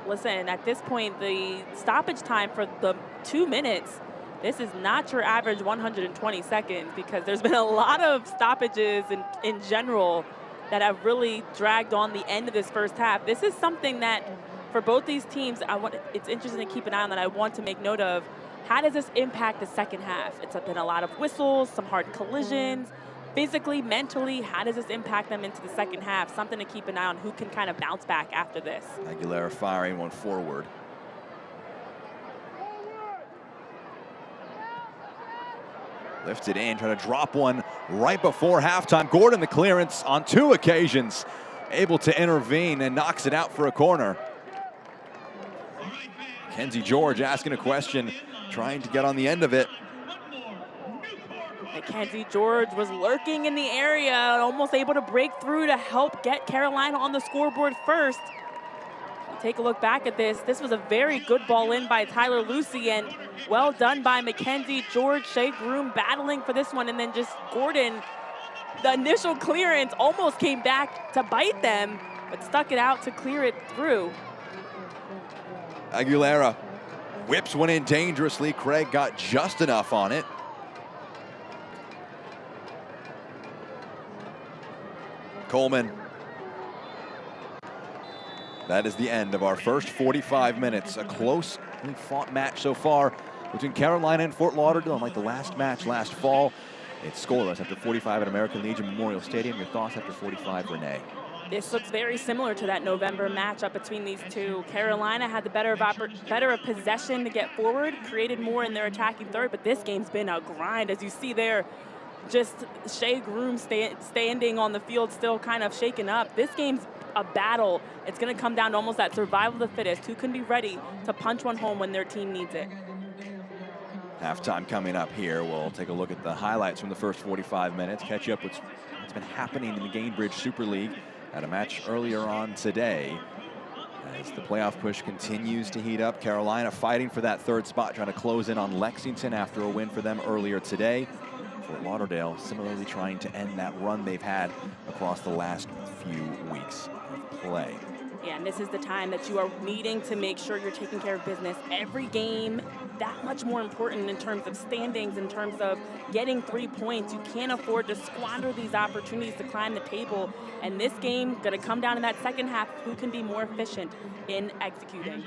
listen, at this point, the stoppage time for the 2 minutes, this is not your average 120 seconds because there's been a lot of stoppages in general that have really dragged on the end of this first half. This is something that, for both these teams, it's interesting to keep an eye on that I want to make note of. How does this impact the second half? It's been a lot of whistles, some hard collisions. Physically, mentally, how does this impact them into the second half? Something to keep an eye on who can kind of bounce back after this. Aguilera firing one forward. Lifted in, trying to drop one right before halftime. Gordon, the clearance on 2 occasions, able to intervene and knocks it out for a corner. Kenzie George asking a question, trying to get on the end of it. Mackenzie George was lurking in the area, almost able to break through to help get Carolina on the scoreboard first. Take a look back at this. This was a very good ball in by Tyler Lucy, and well done by Mackenzie George. Shea Groom battling for this one, and then just Gordon, the initial clearance almost came back to bite them, but stuck it out to clear it through. Aguilera whips one in dangerously. Craig got just enough on it. Coleman. That is the end of our first 45 minutes. A closely fought match so far between Carolina and Fort Lauderdale. Like the last match last fall, it's scoreless after 45 at American Legion Memorial Stadium. Your thoughts after 45, Renee? This looks very similar to that November matchup between these two. Carolina had the better of possession to get forward, created more in their attacking third, but this game's been a grind. As you see there, just Shea Groom standing on the field, still kind of shaken up. This game's a battle. It's going to come down to almost that survival of the fittest. Who can be ready to punch one home when their team needs it? Halftime coming up here. We'll take a look at the highlights from the first 45 minutes, catch up with what's been happening in the Gainbridge Super League. Had a match earlier on today. As the playoff push continues to heat up, Carolina fighting for that third spot, trying to close in on Lexington after a win for them earlier today. Fort Lauderdale similarly trying to end that run they've had across the last few weeks of play. Yeah, and this is the time that you are needing to make sure you're taking care of business. Every game that much more important in terms of standings, in terms of getting 3 points. You can't afford to squander these opportunities to climb the table. And this game going to come down in that second half, who can be more efficient in executing.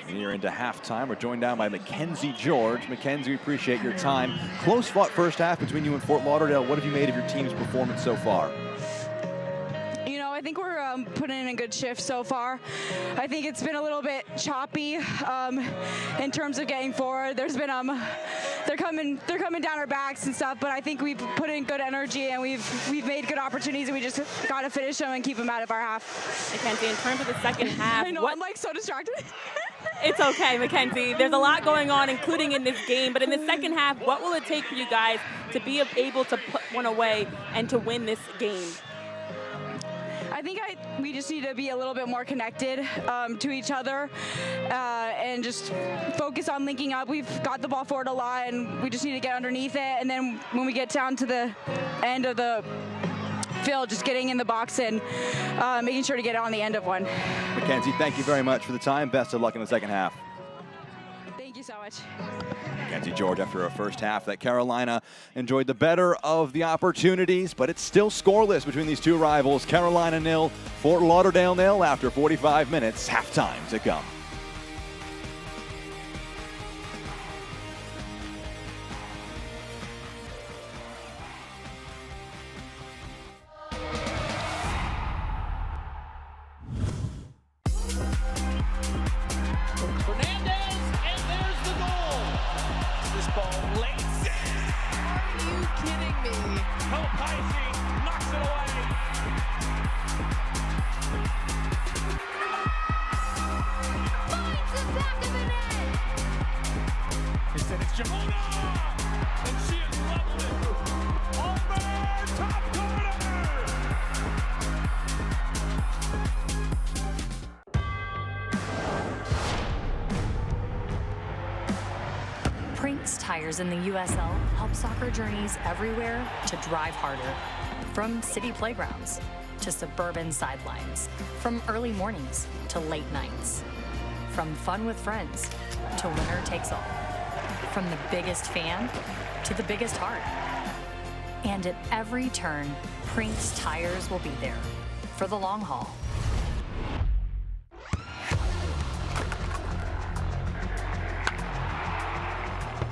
Here into halftime, we're joined now by Mackenzie George. Mackenzie, we appreciate your time. Close fought first half between you and Fort Lauderdale. What have you made of your team's performance so far? You know, I think we're putting in a good shift so far. I think it's been a little bit choppy in terms of getting forward. There's been they're coming down our backs and stuff, but I think we've put in good energy and we've made good opportunities, and we just got to finish them and keep them out of our half. Mackenzie, in terms of the second half, I know, I'm like so distracted. It's okay, Mackenzie. There's a lot going on, including in this game. But in the second half, what will it take for you guys to be able to put one away and to win this game? I think we just need to be a little bit more connected to each other and just focus on linking up. We've got the ball forward a lot, and we just need to get underneath it. And then when we get down to the end of the field, just getting in the box and making sure to get on the end of one. Mackenzie, thank you very much for the time. Best of luck in the second half. Thank you so much. Mackenzie George, after a first half that Carolina enjoyed the better of the opportunities, but it's still scoreless between these two rivals. Carolina 0, Fort Lauderdale 0 after 45 minutes. Halftime to come. Prinks tires in the USL help soccer journeys everywhere to drive harder. From city playgrounds to suburban sidelines, from early mornings to late nights, from fun with friends to winner takes all, from the biggest fan to the biggest heart. And at every turn, Prinks tires will be there for the long haul.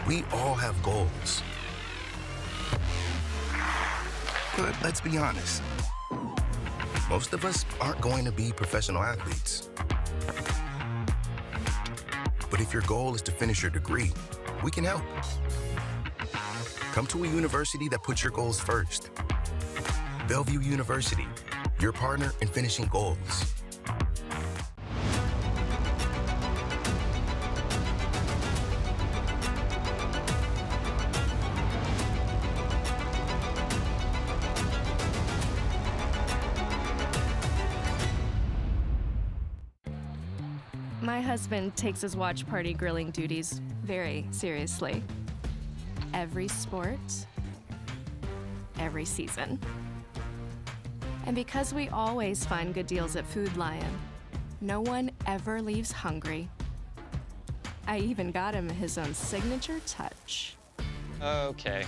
We all have goals. But let's be honest, most of us aren't going to be professional athletes. But if your goal is to finish your degree, we can help. Come to a university that puts your goals first. Bellevue University, your partner in finishing goals. My husband takes his watch party grilling duties very seriously. Every sport, every season. And because we always find good deals at Food Lion, no one ever leaves hungry. I even got him his own signature touch. Okay,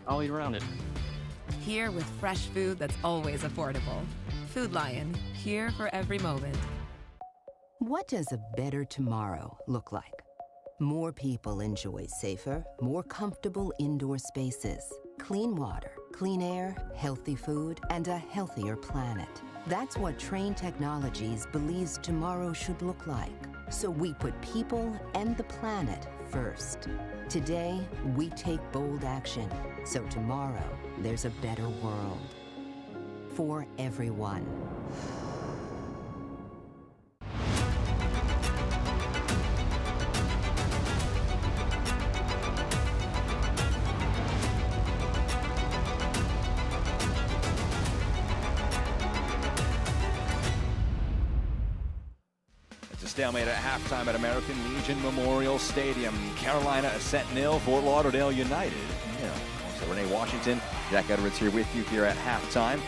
I'll eat around it. Here with fresh food that's always affordable. Food Lion, here for every moment. What does a better tomorrow look like? More people enjoy safer, more comfortable indoor spaces, clean water, clean air, healthy food, and a healthier planet. That's what Trane Technologies believes tomorrow should look like. So we put people and the planet first. Today, we take bold action. So tomorrow, there's a better world. For everyone. Stalemate at halftime at American Legion Memorial Stadium. Carolina Ascent 0, Fort Lauderdale United 0. So Renee Washington, Jack Edwards here with you here at halftime.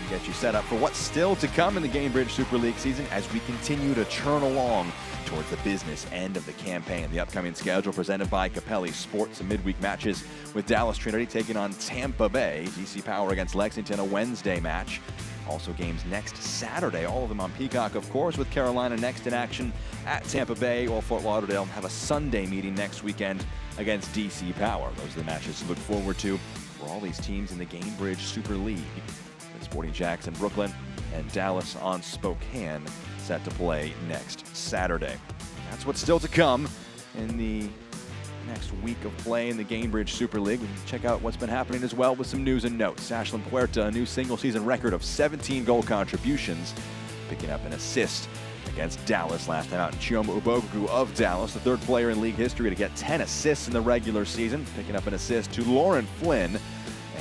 We get you set up for what's still to come in the Gainbridge Super League season as we continue to churn along towards the business end of the campaign. The upcoming schedule presented by Capelli Sports, some midweek matches with Dallas Trinity taking on Tampa Bay. DC Power against Lexington, a Wednesday match. Also games next Saturday, all of them on Peacock, of course, with Carolina next in action at Tampa Bay, while Fort Lauderdale have a Sunday meeting next weekend against DC Power. Those are the matches to look forward to for all these teams in the Gainbridge Super League. The Sporting Jacks in Brooklyn and Dallas on Spokane set to play next Saturday. That's what's still to come in the next week of play in the Gainbridge Super League. We can check out what's been happening as well with some news and notes. Ashlyn Puerta, a new single-season record of 17 goal contributions, picking up an assist against Dallas last time out. And Chioma Ubogu of Dallas, the third player in league history to get 10 assists in the regular season, picking up an assist to Lauren Flynn.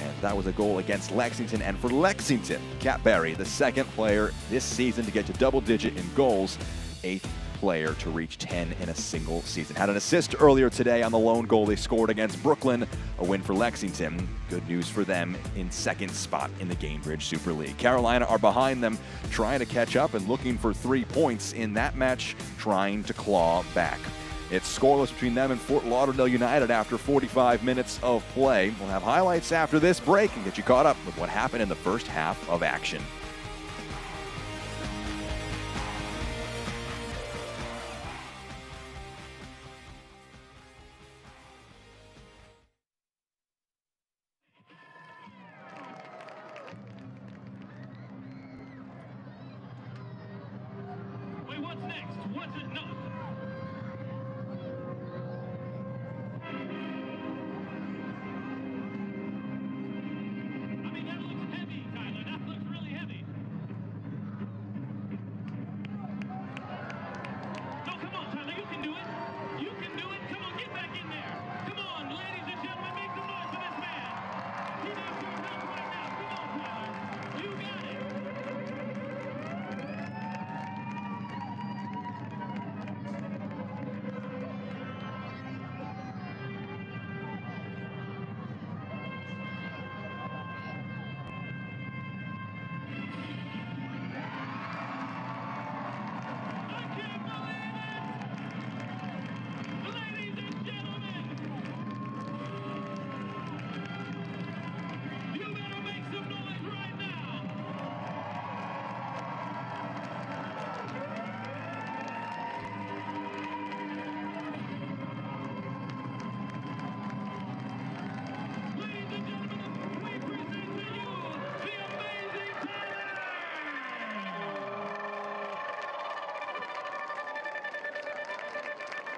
And that was a goal against Lexington. And for Lexington, Kat Berry, the second player this season to get to double-digit in goals, 8th player to reach 10 in a single season. Had an assist earlier today on the lone goal they scored against Brooklyn, a win for Lexington. Good news for them in second spot in the Gainbridge Super League. Carolina are behind them, trying to catch up and looking for 3 points in that match, trying to claw back. It's scoreless between them and Fort Lauderdale United after 45 minutes of play. We'll have highlights after this break and get you caught up with what happened in the first half of action. Wait, what's next? What's it? No. I mean, that looks heavy, Tyler. That looks really heavy. No, come on, Tyler. You can do it. You can do it. Come on, get back in there. Come on, ladies and gentlemen, make some noise for this man. He needs your help right now. Come on, Tyler. You got it.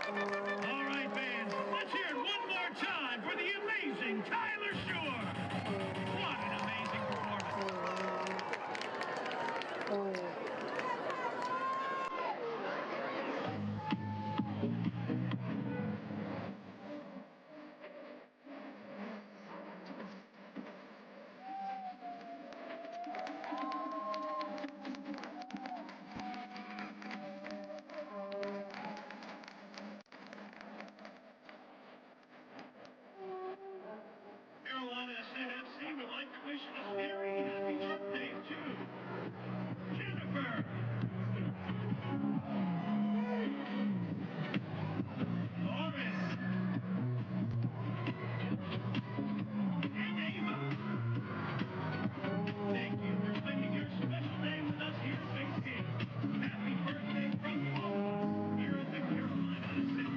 All right, fans, let's hear it one more time for the amazing Tyler Shore. What an amazing performance. Carolina SNFC would like to wish a very happy birthday to Jennifer. Lauren. And Ava. Thank you for spending your special day with us here at Big King. Happy birthday from you all here at the Carolina Ascent.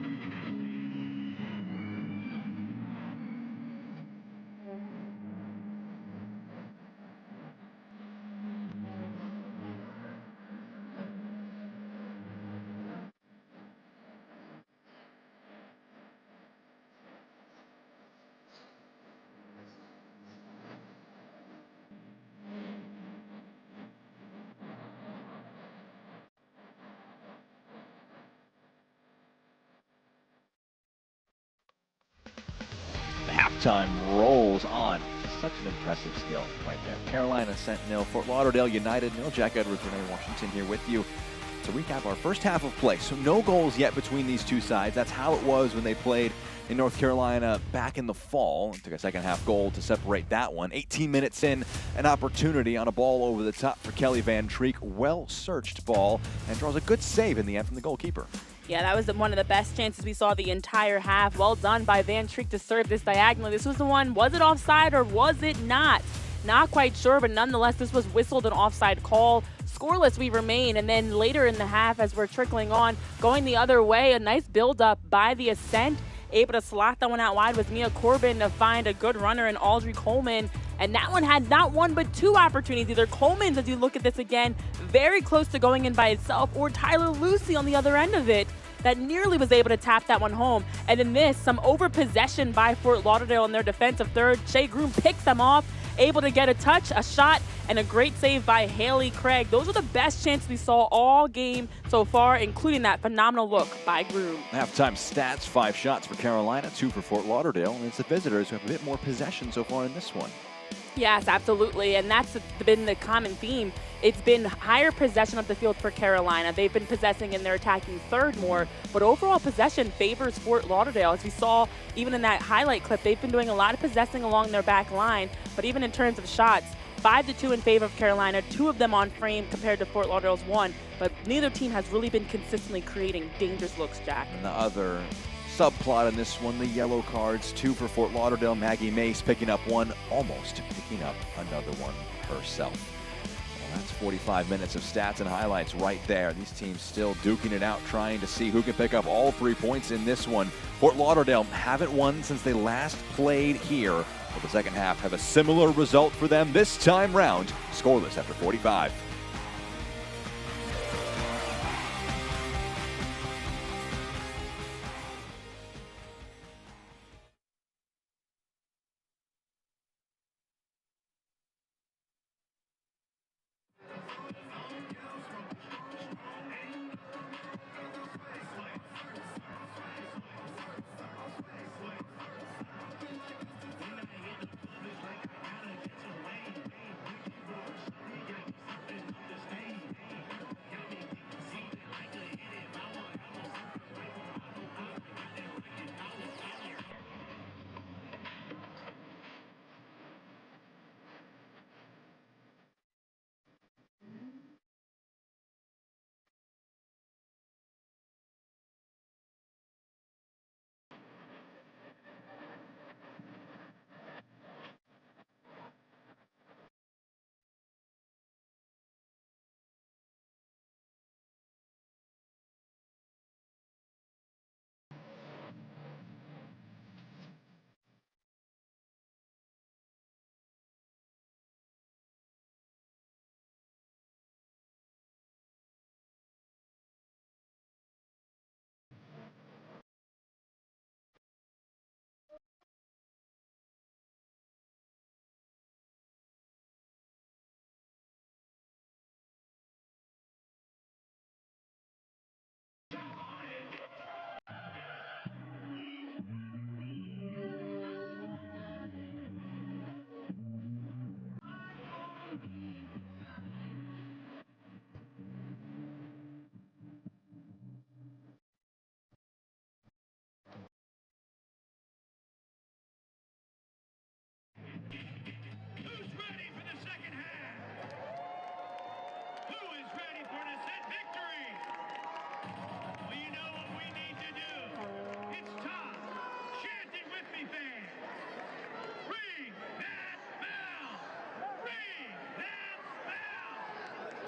The halftime rolls on. Such an impressive skill right there. Carolina Ascent 0, Fort Lauderdale United 0. Jack Edwards, Renee Washington here with you to recap our first half of play. So no goals yet between these two sides. That's how it was when they played in North Carolina back in the fall. It took a second half goal to separate that one. 18 minutes in, an opportunity on a ball over the top for Kelly Van Treek. Well-searched ball, and draws a good save in the end from the goalkeeper. Yeah, that was one of the best chances we saw the entire half. Well done by Van Treek to serve this diagonally. This was the one, was it offside or was it not? Not quite sure, but nonetheless, this was whistled an offside call. Scoreless we remain, and then later in the half, as we're trickling on, going the other way, a nice build-up by the Ascent. Able to slot that one out wide with Mia Corbin to find a good runner in Audrey Coleman. And that one had not one but two opportunities. Either Coleman's, as you look at this again, very close to going in by itself, or Tyler Lucy on the other end of it that nearly was able to tap that one home. And in this, some over-possession by Fort Lauderdale in their defensive third. Shea Groom picks them off, able to get a touch, a shot, and a great save by Haley Craig. Those are the best chances we saw all game so far, including that phenomenal look by Groom. Halftime stats, 5 shots for Carolina, 2 for Fort Lauderdale, and it's the visitors who have a bit more possession so far in this one. Yes, absolutely, and that's been the common theme. It's been higher possession of the field for Carolina. They've been possessing in their attacking third more, but overall possession favors Fort Lauderdale. As we saw even in that highlight clip, they've been doing a lot of possessing along their back line, but even in terms of shots, 5-2 in favor of Carolina, 2 of them on frame compared to Fort Lauderdale's 1, but neither team has really been consistently creating dangerous looks, Jack. And the other subplot in this one, the yellow cards, 2 for Fort Lauderdale. Maggie Mace picking up one, almost picking up another one herself. Well, that's 45 minutes of stats and highlights right there. These teams still duking it out, trying to see who can pick up all 3 points in this one. Fort Lauderdale haven't won since they last played here. Well, the second half have a similar result for them this time round, scoreless after 45. Who's ready for the second half? Who is ready for an Ascent victory? Well, you know what we need to do. It's time. Chant it with me, fans. Ring that bell. Ring that bell.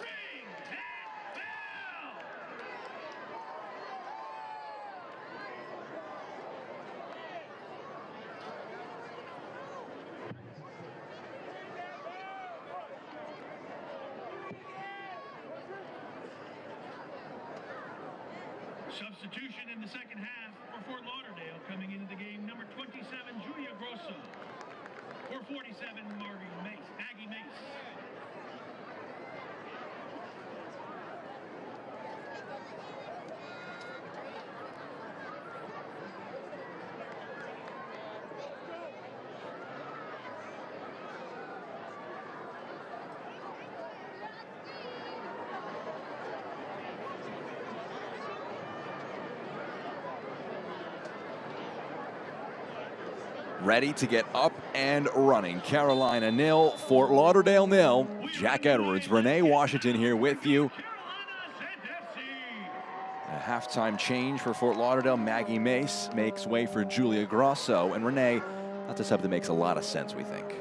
Ring that bell. Substitution in the second half for Fort Lauderdale, coming into the game, number 27, Julia Grosso. For 47, Maggie Mace. Ready to get up and running. Carolina 0, Fort Lauderdale 0. Jack Edwards, Renee Washington here with you. A halftime change for Fort Lauderdale. Maggie Mace makes way for Julia Grosso. And Renee, that's a sub that makes a lot of sense, we think.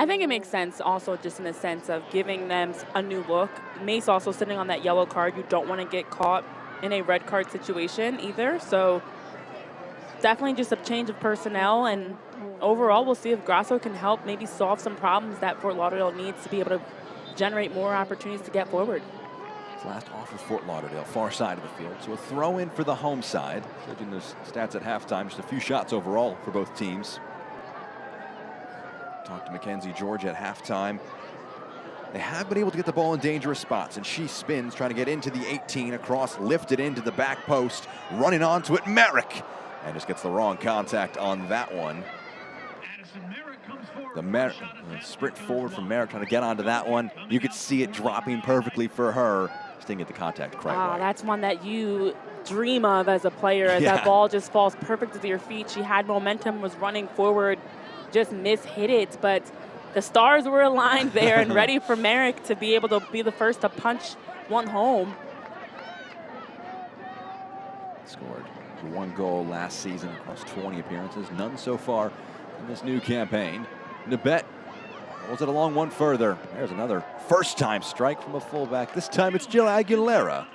I think it makes sense also just in the sense of giving them a new look. Mace also sitting on that yellow card. You don't want to get caught in a red card situation either. So definitely just a change of personnel, and overall we'll see if Grasso can help maybe solve some problems that Fort Lauderdale needs to be able to generate more opportunities to get forward. Last off of Fort Lauderdale, far side of the field. So a throw in for the home side. Judging those stats at halftime, just a few shots overall for both teams. Talked to Mackenzie George at halftime. They have been able to get the ball in dangerous spots, and she spins, trying to get into the 18 across, lifted into the back post, running onto it, Merrick, and just gets the wrong contact on that one. The sprint forward from Merrick, trying to get onto that one. You could see it dropping perfectly for her. Just didn't get the contact quite right. That's one that you dream of as a player, as that ball just falls perfect to your feet. She had momentum, was running forward, just mishit it, but the stars were aligned there and ready for Merrick to be able to be the first to punch one home. Scored 1 goal last season across 20 appearances, none so far in this new campaign. Nabet rolls it along one further. There's another first-time strike from a fullback. This time it's Jill Aguilera.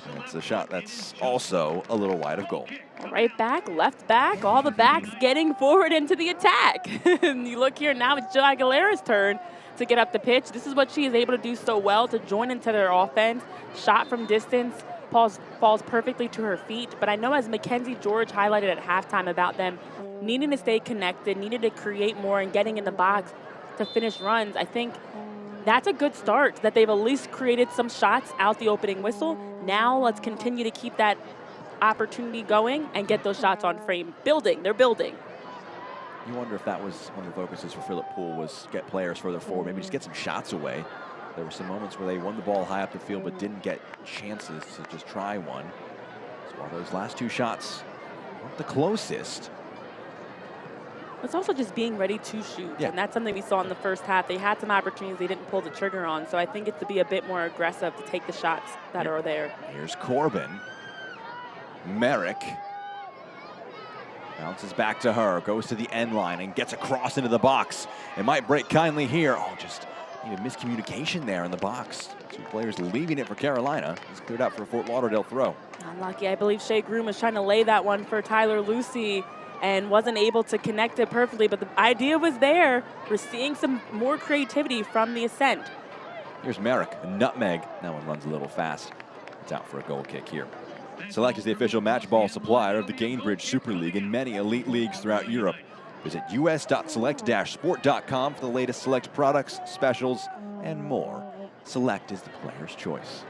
And it's a shot that's also a little wide of goal. Right back, left back, all the backs getting forward into the attack. And you look here now, it's Jill Aguilera's turn to get up the pitch. This is what she is able to do so well, to join into their offense. Shot from distance, falls perfectly to her feet. But I know, as Mackenzie George highlighted at halftime about them needing to stay connected, needed to create more and getting in the box to finish runs, I think that's a good start, that they've at least created some shots out the opening whistle. Now let's continue to keep that opportunity going and get those shots on frame. They're building. You wonder if that was one of the focuses for Philip Poole, was get players further forward, maybe just get some shots away. There were some moments where they won the ball high up the field but didn't get chances to just try one. So while those last 2 shots weren't the closest, it's also just being ready to shoot, and that's something we saw in the first half. They had some opportunities they didn't pull the trigger on, so I think it's to be a bit more aggressive to take the shots that are there. Here's Corbin. Merrick bounces back to her, goes to the end line and gets across into the box. It might break kindly here. Oh, just a miscommunication there in the box. 2 players leaving it for Carolina. It's cleared out for a Fort Lauderdale throw. Unlucky. I believe Shea Groom was trying to lay that one for Tyler Lucy and wasn't able to connect it perfectly, but the idea was there. We're seeing some more creativity from the Ascent. Here's Merrick, a nutmeg. That one runs a little fast. It's out for a goal kick here. Select is the official match ball supplier of the Gainbridge Super League and many elite leagues throughout Europe. Visit us.select-sport.com for the latest Select products, specials, and more. Select is the player's choice.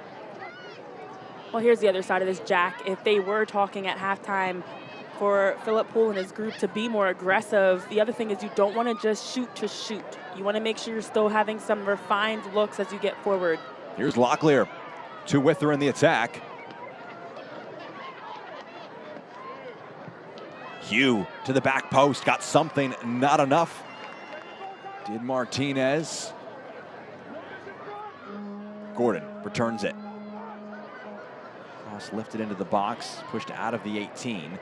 Well, here's the other side of this, Jack. If they were talking at halftime for Philip Poole and his group to be more aggressive, the other thing is you don't want to just shoot to shoot. You want to make sure you're still having some refined looks as you get forward. Here's Locklear to Wither in the attack. Hugh to the back post, got something, not enough. Did Martinez. Gordon returns it. Cross lifted into the box, pushed out of the 18.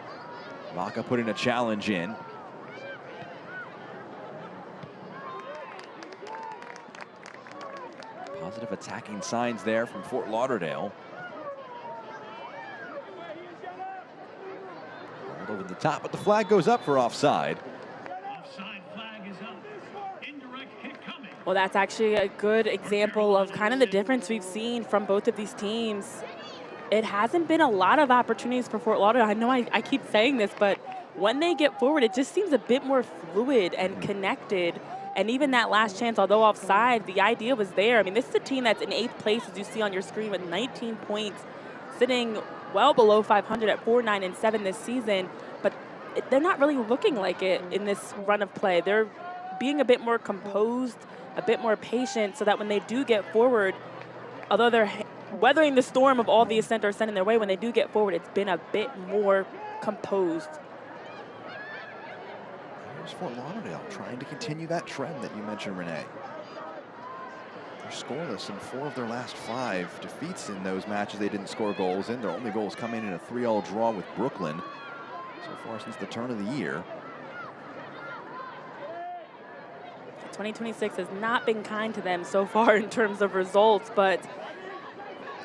Vaca putting a challenge in. Positive attacking signs there from Fort Lauderdale. Rolled over the top, but the flag goes up for offside. Offside flag is up. Indirect hit coming. Well, that's actually a good example of kind of the difference we've seen from both of these teams. It hasn't been a lot of opportunities for Fort Lauderdale. I know I keep saying this, but when they get forward, it just seems a bit more fluid and connected. And even that last chance, although offside, the idea was there. I mean, this is a team that's in 8th place, as you see on your screen, with 19 points, sitting well below 500 at 4-9-7 this season. But they're not really looking like it in this run of play. They're being a bit more composed, a bit more patient, so that when they do get forward, although they're weathering the storm of all the Ascent are sending their way, when they do get forward, it's been a bit more composed. Here's Fort Lauderdale trying to continue that trend that you mentioned, Renee. They're scoreless in 4 of their last 5 defeats in those matches they didn't score goals in. Their only goals come in a 3-all draw with Brooklyn so far since the turn of the year. 2026 has not been kind to them so far in terms of results, but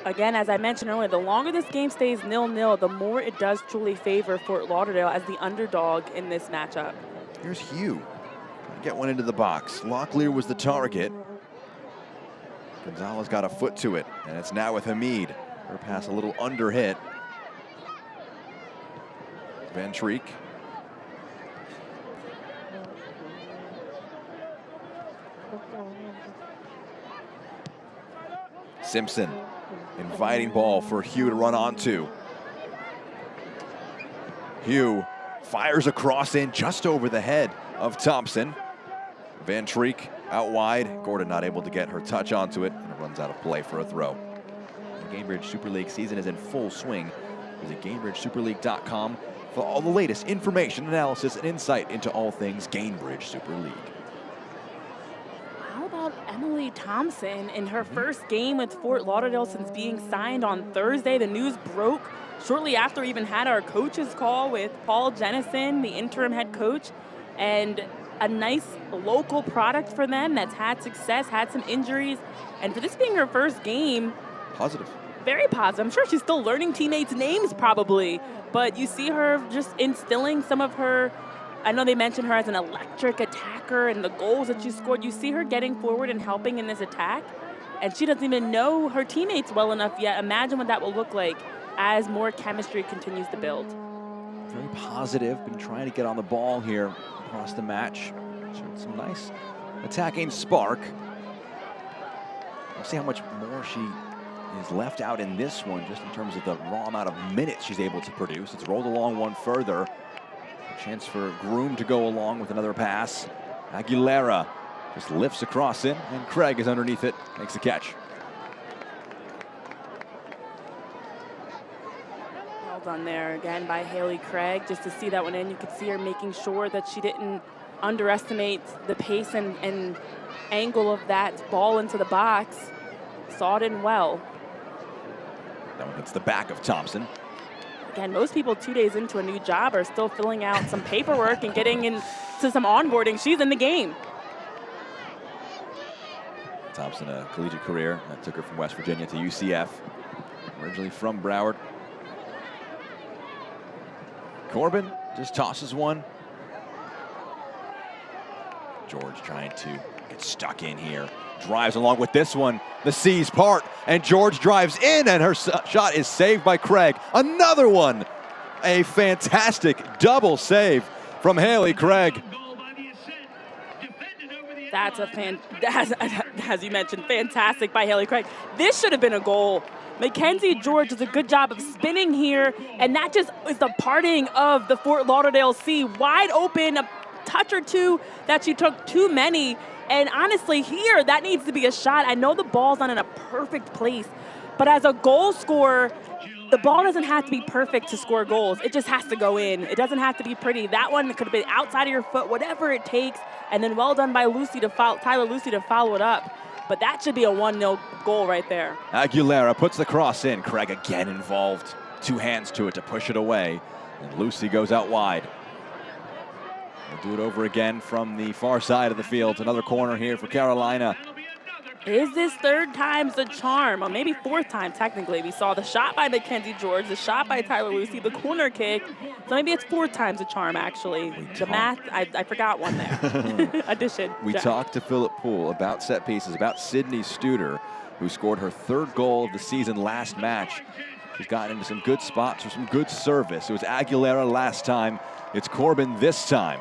again, as I mentioned earlier, the longer this game stays 0-0, the more it does truly favor Fort Lauderdale as the underdog in this matchup. Here's Hugh. Trying to get one into the box. Locklear was the target. Gonzalez got a foot to it, and it's now with Hamid. Her pass a little under hit. Van Treek. Simpson, inviting ball for Hugh to run onto. Hugh fires a cross in just over the head of Thompson. Van Treek out wide. Gordon not able to get her touch onto it, and it runs out of play for a throw. The Gainbridge Super League season is in full swing. Visit GainbridgeSuperLeague.com for all the latest information, analysis, and insight into all things Gainbridge Super League. How about Emily Thompson in her first game with Fort Lauderdale since being signed on Thursday? The news broke shortly after we even had our coaches call with Paul Jennison, the interim head coach, and a nice local product for them that's had success, had some injuries, and for this being her first game, positive. Very positive. I'm sure she's still learning teammates' names probably, but you see her just instilling some of her, I know they mentioned her as an electric attacker and the goals that she scored. You see her getting forward and helping in this attack, and she doesn't even know her teammates well enough yet. Imagine what that will look like as more chemistry continues to build. Very positive, been trying to get on the ball here across the match. Showed some nice attacking spark. We'll see how much more she is left out in this one, just in terms of the raw amount of minutes she's able to produce. It's rolled along one further. A chance for Groom to go along with another pass. Aguilera just lifts across in, and Craig is underneath it, makes the catch. Well done there again by Haley Craig, just to see that one in. You could see her making sure that she didn't underestimate the pace and angle of that ball into the box. Saw it in well. That one hits the back of Thompson. Again, most people 2 days into a new job are still filling out some paperwork and getting into some onboarding. She's in the game. Thompson, a collegiate career that took her from West Virginia to UCF. Originally from Broward. Corbin just tosses one. George trying to get stuck in here. Drives along with this one. The seas part, and George drives in, and her shot is saved by Craig. Another one. A fantastic double save from Haley Craig. That's as you mentioned, fantastic by Haley Craig. This should have been a goal. Mackenzie George does a good job of spinning here, and that just is the parting of the Fort Lauderdale Sea. Wide open, a touch or two that she took too many. And honestly, here, that needs to be a shot. I know the ball's not in a perfect place, but as a goal scorer, the ball doesn't have to be perfect to score goals. It just has to go in. It doesn't have to be pretty. That one could have been outside of your foot, whatever it takes, and then well done by Tyler Lucy to follow it up. But that should be a 1-0 goal right there. Aguilera puts the cross in. Craig again involved. Two hands to it to push it away. And Lucy goes out wide. We'll do it over again from the far side of the field. Another corner here for Carolina. Is this third time's the charm? Or maybe fourth time, technically. We saw the shot by Mackenzie George, the shot by Tyler Lucy, the corner kick. So maybe it's fourth time's the charm, actually. The math, I forgot one there. Addition. We talked to Philip Poole about set pieces, about Sydney Studer, who scored her third goal of the season last match. She's gotten into some good spots or some good service. It was Aguilera last time. It's Corbin this time.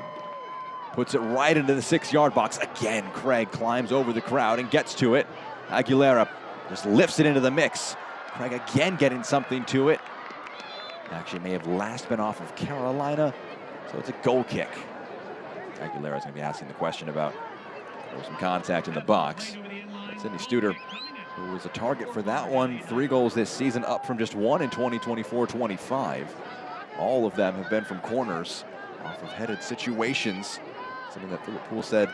Puts it right into the 6-yard box. Again, Craig climbs over the crowd and gets to it. Aguilera just lifts it into the mix. Craig again getting something to it. Actually may have last been off of Carolina, so it's a goal kick. Aguilera's going to be asking the question about there was some contact in the box. But Sydney Studer, who was a target for that one, 3 goals this season, up from just 1 in 2024-25. All of them have been from corners, off of headed situations. Something that Philip Poole said,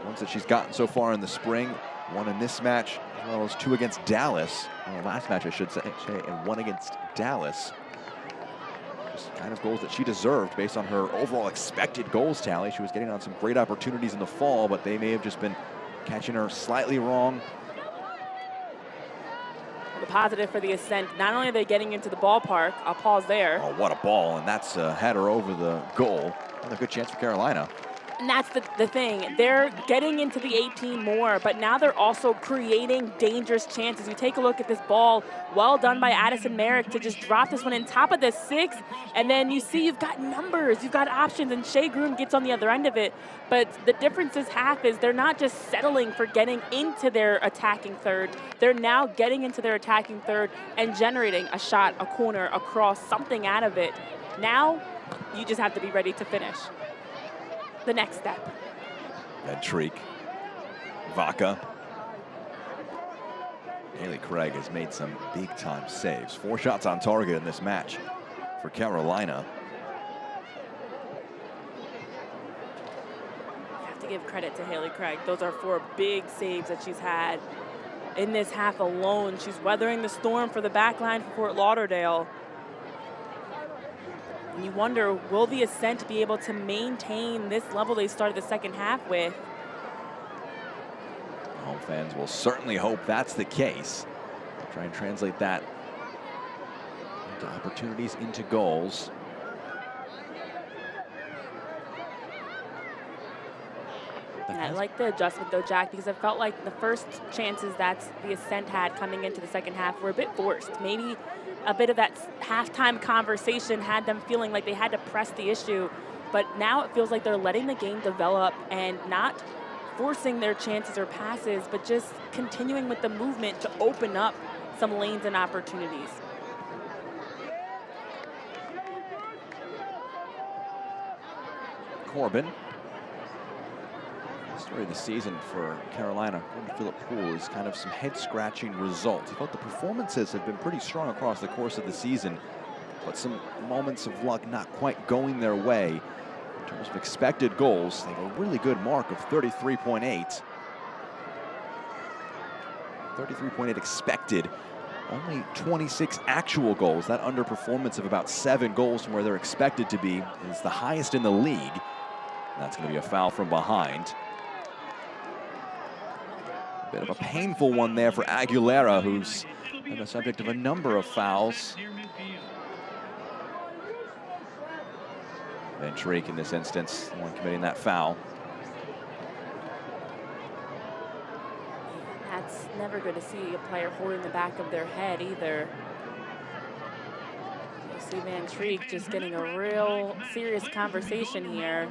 ones that she's gotten so far in the spring, 1 in this match, as well as 2 against Dallas. Well, last match, I should say, and 1 against Dallas. Just kind of goals that she deserved based on her overall expected goals tally. She was getting on some great opportunities in the fall, but they may have just been catching her slightly wrong. The positive for the Ascent, not only are they getting into the ballpark, I'll pause there. Oh, what a ball, and that's had her over the goal. Another good chance for Carolina. And that's the thing. They're getting into the 18 more, but now they're also creating dangerous chances. You take a look at this ball, well done by Addison Merrick to just drop this one in top of the 6, and then you see you've got numbers, you've got options, and Shea Groom gets on the other end of it. But the difference is half is they're not just settling for getting into their attacking third. They're now getting into their attacking third and generating a shot, a corner, a cross, something out of it. Now, you just have to be ready to finish. The next step. Van Treek, Vaca. Haley Craig has made some big-time saves. 4 shots on target in this match for Carolina. You have to give credit to Haley Craig. Those are 4 big saves that she's had in this half alone. She's weathering the storm for the back line for Fort Lauderdale. And you wonder, will the Ascent be able to maintain this level they started the second half with? Home fans will certainly hope that's the case. Try and translate that into opportunities, into goals. And I like the adjustment though, Jack, because I felt like the first chances that the Ascent had coming into the second half were a bit forced. Maybe a bit of that halftime conversation had them feeling like they had to press the issue, but now it feels like they're letting the game develop and not forcing their chances or passes, but just continuing with the movement to open up some lanes and opportunities. Corbin. The story of the season for Carolina, according to Philip Poole, is kind of some head-scratching results. I felt the performances have been pretty strong across the course of the season, but some moments of luck not quite going their way. In terms of expected goals, they have a really good mark of 33.8. 33.8 expected. Only 26 actual goals. That underperformance of about 7 goals from where they're expected to be is the highest in the league. And that's going to be a foul from behind. A bit of a painful one there for Aguilera, who's been the subject of a number of fouls. Van Treek in this instance, the one committing that foul. That's never good to see a player holding the back of their head either. You see Van Treek just getting a real serious conversation here.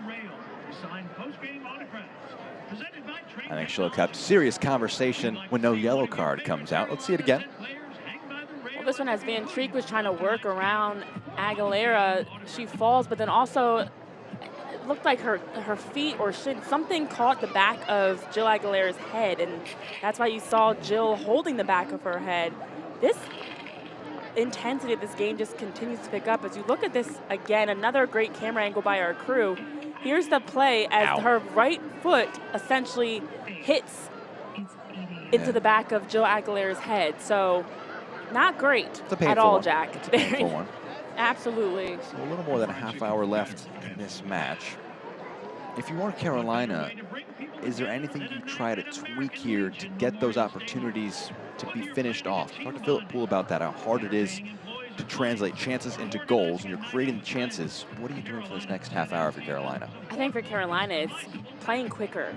I think she'll have kept serious conversation when no yellow card comes out. Let's see it again. Well, this one, as Van Treek was trying to work around Aguilera, she falls, but then also it looked like her feet or shin, something caught the back of Jill Aguilera's head, and that's why you saw Jill holding the back of her head. This intensity of this game just continues to pick up. As you look at this again, another great camera angle by our crew. Here's the play as her right foot essentially hits into the back of Jill Aguilera's head. So not great at all, Jack. It's a painful one. Absolutely. So a little more than a half hour left in this match. If you are Carolina, is there anything you try to tweak here to get those opportunities to be finished off? Talk to Philip Poole about that, how hard it is to translate chances into goals, and you're creating chances. What are you doing for this next half hour for Carolina? I think for Carolina, it's playing quicker.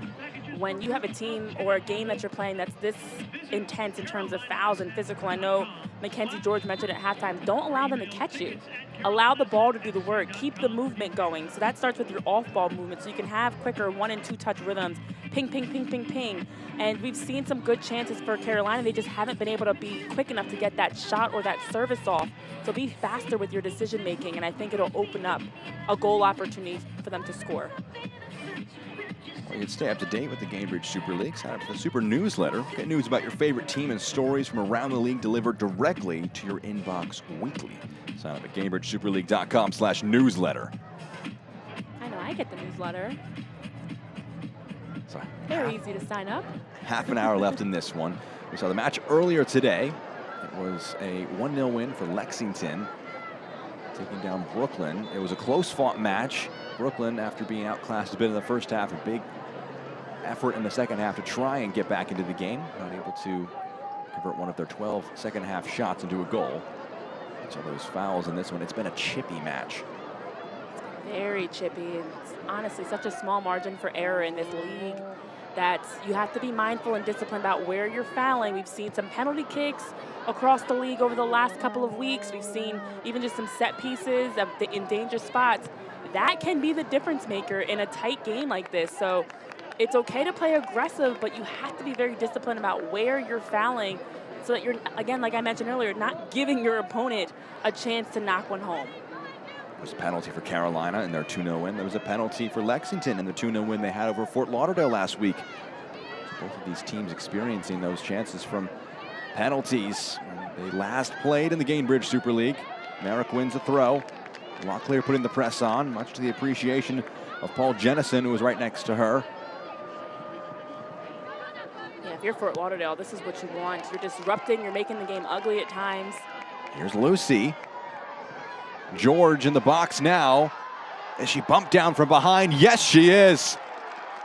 When you have a team or a game that you're playing that's this intense in terms of fouls and physical, I know Mackenzie George mentioned at halftime, don't allow them to catch you. Allow the ball to do the work. Keep the movement going. So that starts with your off-ball movement, so you can have quicker 1- and 2-touch rhythms. Ping, ping, ping, ping, ping. And we've seen some good chances for Carolina. They just haven't been able to be quick enough to get that shot or that service off. So be faster with your decision-making, and I think it'll open up a goal opportunity for them to score. Well, you can stay up to date with the Gainbridge Super League. Sign up for the Super Newsletter. Get news about your favorite team and stories from around the league delivered directly to your inbox weekly. Sign up at GainbridgeSuperLeague.com/newsletter. I know, I get the newsletter. So Very easy to sign up. half an hour left in this one. We saw the match earlier today. It was a 1-0 win for Lexington taking down Brooklyn. It was a close-fought match. Brooklyn, after being outclassed a bit in the first half, a big effort in the second half to try and get back into the game. Not able to convert one of their 12 second-half shots into a goal. So those fouls in this one, it's been a chippy match. Very chippy. It's honestly such a small margin for error in this league that you have to be mindful and disciplined about where you're fouling. We've seen some penalty kicks across the league over the last couple of weeks. We've seen even just some set pieces in dangerous spots. That can be the difference maker in a tight game like this. So it's okay to play aggressive, but you have to be very disciplined about where you're fouling so that you're, again, like I mentioned earlier, not giving your opponent a chance to knock one home. There was a penalty for Carolina in their 2-0 win. There was a penalty for Lexington in the 2-0 win they had over Fort Lauderdale last week. So both of these teams experiencing those chances from penalties. When they last played in the Gainbridge Super League. Merrick wins a throw. Locklear putting the press on, much to the appreciation of Paul Jennison, who was right next to her. Yeah, if you're Fort Lauderdale, this is what you want. You're disrupting, you're making the game ugly at times. Here's Lucy. George in the box now. Is she bumped down from behind? Yes, she is.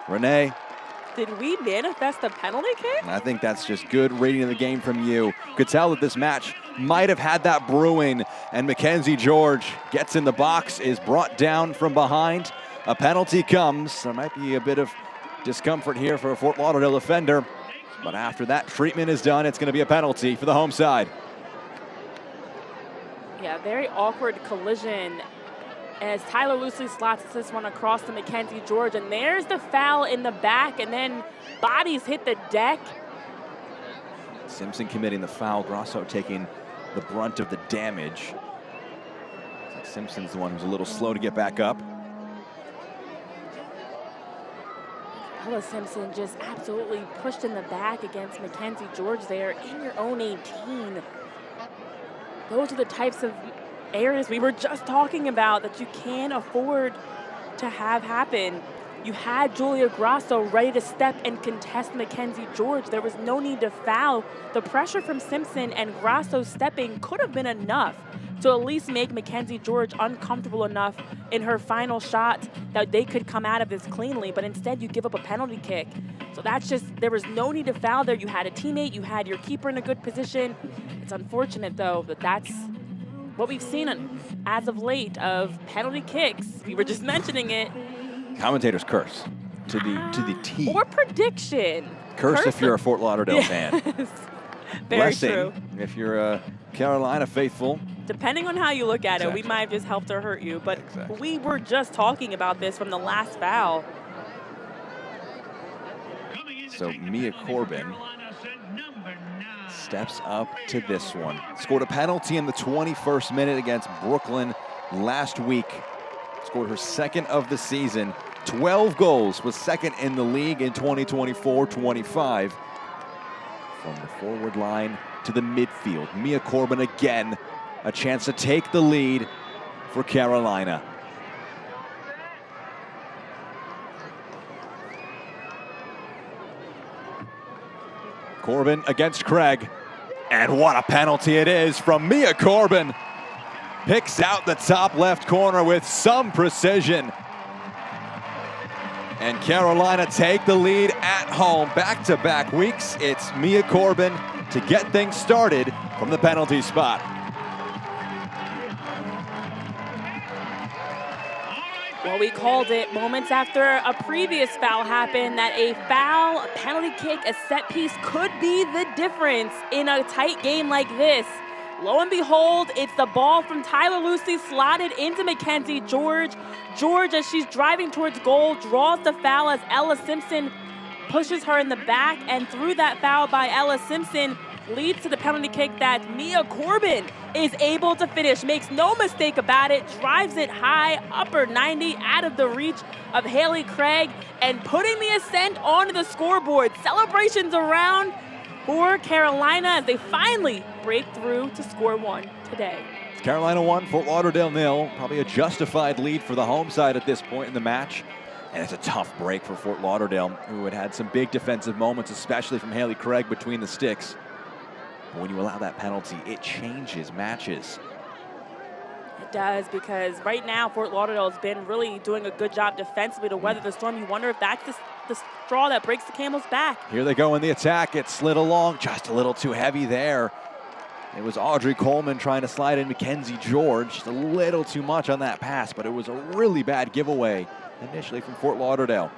Renee. Did we manifest a penalty kick? I think that's just good reading of the game from you. Could tell that this match might have had that brewing, and Mackenzie George gets in the box, is brought down from behind. A penalty comes. There might be a bit of discomfort here for a Fort Lauderdale defender, but after that treatment is done, it's going to be a penalty for the home side. Yeah, very awkward collision as Tyler loosely slots this one across to Mackenzie George, and there's the foul in the back, and then bodies hit the deck. Simpson committing the foul, Grosso taking the brunt of the damage. Looks like Simpson's the one who's a little slow to get back up. Ella Simpson just absolutely pushed in the back against Mackenzie George there in your own 18. Those are the types of areas we were just talking about that you can't afford to have happen. You had Julia Grosso ready to step and contest Mackenzie George. There was no need to foul. The pressure from Simpson and Grosso stepping could have been enough to at least make Mackenzie George uncomfortable enough in her final shot that they could come out of this cleanly, but instead you give up a penalty kick. So that's just, there was no need to foul there. You had a teammate, you had your keeper in a good position. It's unfortunate though that that's what we've seen as of late of penalty kicks. We were just mentioning it. Commentators curse to the T. Or prediction. Curse if you're a Fort Lauderdale fan. Very Blessing true. if you're a Carolina faithful. Depending on how you look at Exactly. it, we might have just helped or hurt you. But Exactly. we were just talking about this from the last foul. So Mia Corbin steps up to this one. Scored a penalty in the 21st minute against Brooklyn last week. Scored her second of the season. 12 goals, was second in the league in 2024-25. From the forward line to the midfield. Mia Corbin again, a chance to take the lead for Carolina. Corbin against Craig. And what a penalty it is from Mia Corbin. Picks out the top left corner with some precision. And Carolina take the lead at home. Back-to-back weeks, it's Mia Corbin to get things started from the penalty spot. Well, we called it moments after a previous foul happened that a foul, a penalty kick, a set piece could be the difference in a tight game like this. Lo and behold, it's the ball from Tyler Lucy slotted into Mackenzie George. George, as she's driving towards goal, draws the foul as Ella Simpson pushes her in the back, and through that foul by Ella Simpson leads to the penalty kick that Mia Corbin is able to finish. Makes no mistake about it, drives it high, upper 90, out of the reach of Haley Craig, and putting the Ascent onto the scoreboard. Celebrations around for Carolina as they finally break through to score one today. Carolina 1, Fort Lauderdale 0. Probably a justified lead for the home side at this point in the match. And it's a tough break for Fort Lauderdale, who had some big defensive moments, especially from Haley Craig between the sticks. But when you allow that penalty, it changes matches. It does, because right now Fort Lauderdale has been really doing a good job defensively to weather the storm. You wonder if that's the straw that breaks the camel's back. Here they go in the attack. It slid along just a little too heavy there. It was Audrey Coleman trying to slide in Mackenzie George. Just a little too much on that pass, but it was a really bad giveaway initially from Fort Lauderdale.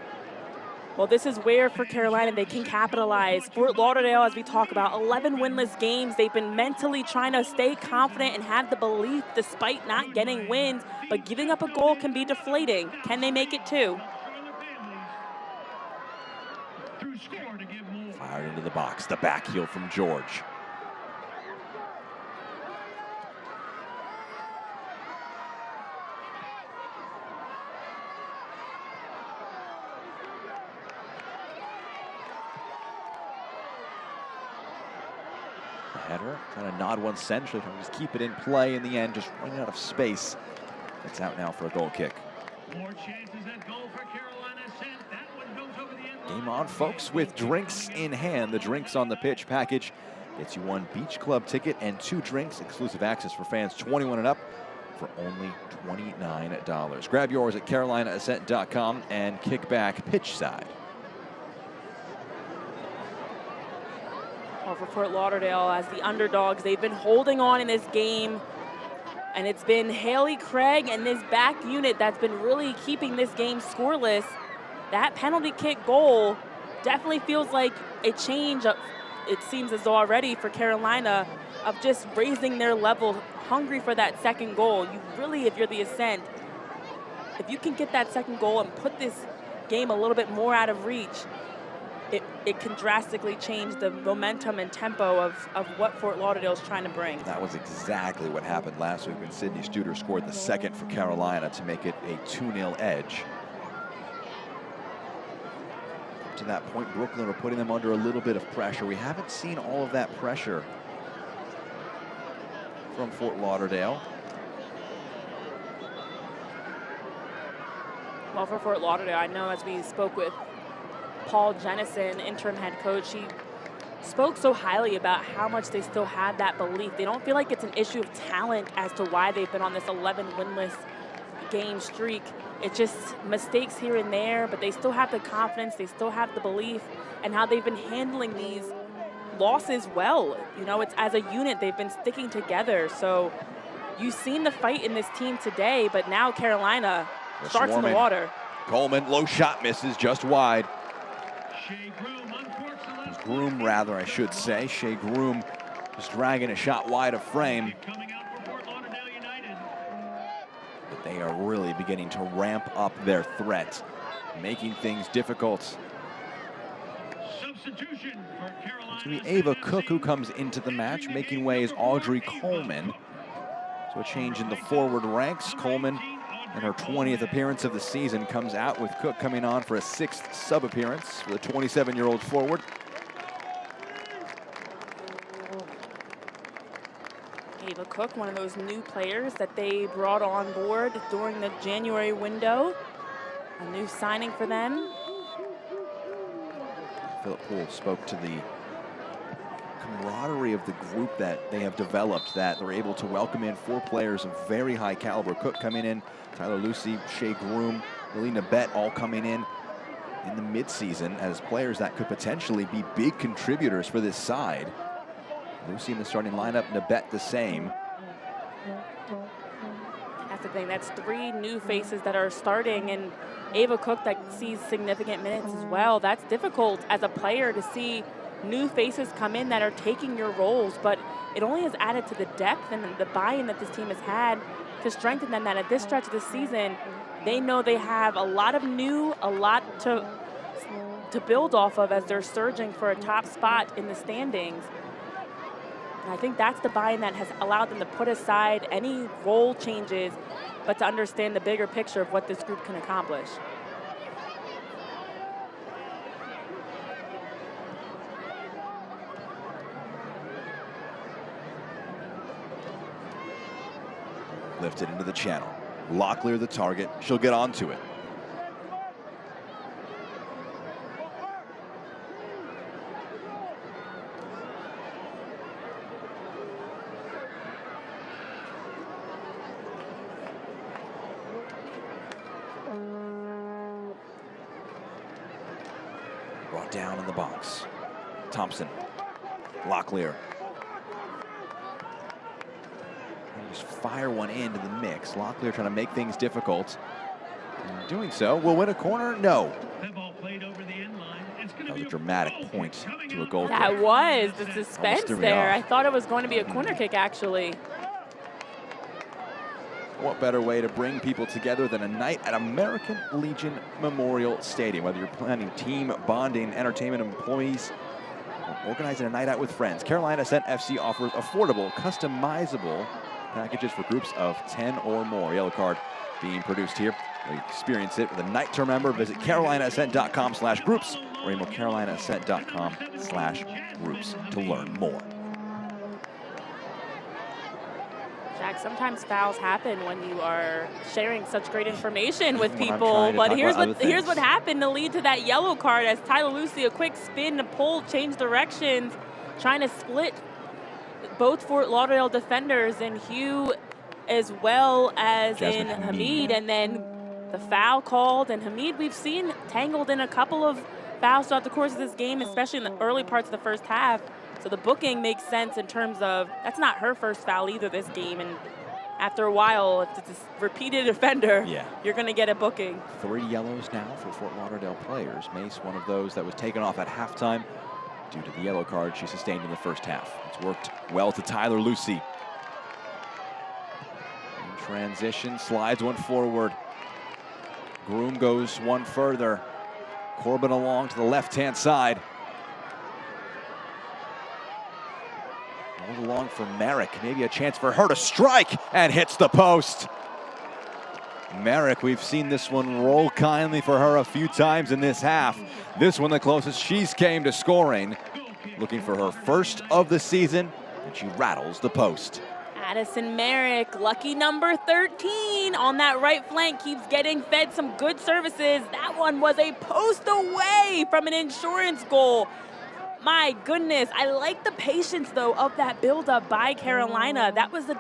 Well, this is where, for Carolina, they can capitalize. Fort Lauderdale, as we talk about, 11 winless games. They've been mentally trying to stay confident and have the belief despite not getting wins, but giving up a goal can be deflating. Can they make it two? Fired into the box, the back heel from George. Header, trying to nod one centrally, trying to just keep it in play in the end, just running out of space. It's out now for a goal kick. More chances at goal for Carolina. Ascent. That one goes over the end. Game on, folks, with drinks in hand. The Drinks on the Pitch package gets you one beach club ticket and 2 drinks, exclusive access for fans 21 and up for only $29. Grab yours at carolinaascent.com and kick back pitch side. Well, for Fort Lauderdale, as the underdogs, they've been holding on in this game, and it's been Haley Craig and this back unit that's been really keeping this game scoreless. That penalty kick goal definitely feels like a change, it seems as though already, for Carolina, of just raising their level, hungry for that second goal. You really, if you're the Ascent, if you can get that second goal and put this game a little bit more out of reach, it can drastically change the momentum and tempo of what Fort Lauderdale is trying to bring. That was exactly what happened last week when Sydney Studer scored the second for Carolina to make it a 2-0 edge. Up to that point, Brooklyn are putting them under a little bit of pressure. We haven't seen all of that pressure from Fort Lauderdale. Well, for Fort Lauderdale, I know as we spoke with Paul Jennison, interim head coach, he spoke so highly about how much they still have that belief. They don't feel like it's an issue of talent as to why they've been on this 11 winless game streak. It's just mistakes here and there, but they still have the confidence, they still have the belief, and how they've been handling these losses well. You know, it's as a unit, they've been sticking together. So you've seen the fight in this team today, but now Carolina starts in the water. Coleman, low shot, misses just wide. Groom, rather, I should say. Shea Groom just dragging a shot wide of frame. But they are really beginning to ramp up their threat, making things difficult. It's going to be Ava Cook who comes into the match. Making way is Audrey Coleman. So a change in the forward ranks. Coleman, in her 20th appearance of the season, comes out with Cook coming on for a 6th sub appearance for the 27-year-old forward. Ava Cook, one of those new players that they brought on board during the January window. A new signing for them. Philip Poole spoke to the camaraderie of the group that they have developed, that they're able to welcome in 4 players of very high caliber. Cook coming in, Tyler Lucy, Shea Groom, Lily Nabet all coming in the midseason as players that could potentially be big contributors for this side. Lucy in the starting lineup, Nabet the same. That's the thing, that's 3 new faces that are starting, and Ava Cook that sees significant minutes as well. That's difficult as a player to see new faces come in that are taking your roles, but it only has added to the depth and the buy-in that this team has had to strengthen them, that at this stretch of the season, they know they have a lot of new, a lot to build off of as they're surging for a top spot in the standings. And I think that's the buy-in that has allowed them to put aside any role changes, but to understand the bigger picture of what this group can accomplish. Lifted into the channel. Locklear the target. She'll get onto it. down in the box. Thompson, Locklear. Just fire one into the mix. Locklear trying to make things difficult. And doing so, will win a corner? No. That was a dramatic point to a goal. That was the suspense threw me there. off. I thought it was going to be a corner kick, actually. What better way to bring people together than a night at American Legion Memorial Stadium? Whether you're planning team bonding, entertainment employees, or organizing a night out with friends, Carolina Ascent FC offers affordable, customizable packages for groups of 10 or more. Yellow card being produced here. We experience it with a night to remember. Visit carolinaascent.com/groups or email carolinaascent.com/groups to learn more. Jack, sometimes fouls happen when you are sharing such great information with When I'm people. trying to But talk here's about what other things. happened to lead to that yellow card as Tyler Lucy, a quick spin to pull, change directions, trying to split both Fort Lauderdale defenders in Hugh as well as Jasmine in Hamid. Hamid. And then the foul called. And Hamid, we've seen tangled in a couple of fouls throughout the course of this game, especially in the early parts of the first half. So the booking makes sense in terms of that's not her first foul either this game. And after a while, if it's a repeated offender, you're going to get a booking. 3 yellows now for Fort Lauderdale players. Mace, one of those that was taken off at halftime due to the yellow card she sustained in the first half. It's worked well to Tyler Lucy. In transition, slides one forward. Groom goes one further. Corbin along to the left-hand side. Rolled along for Merrick. Maybe a chance for her to strike, and hits the post. Merrick, we've seen this one roll kindly for her a few times in this half. This one the closest she's came to scoring. Looking for her first of the season, and she rattles the post. Addison Merrick, lucky number 13 on that right flank, keeps getting fed some good services. That one was a post away from an insurance goal. My goodness, I like the patience, though, of that buildup by Carolina. That was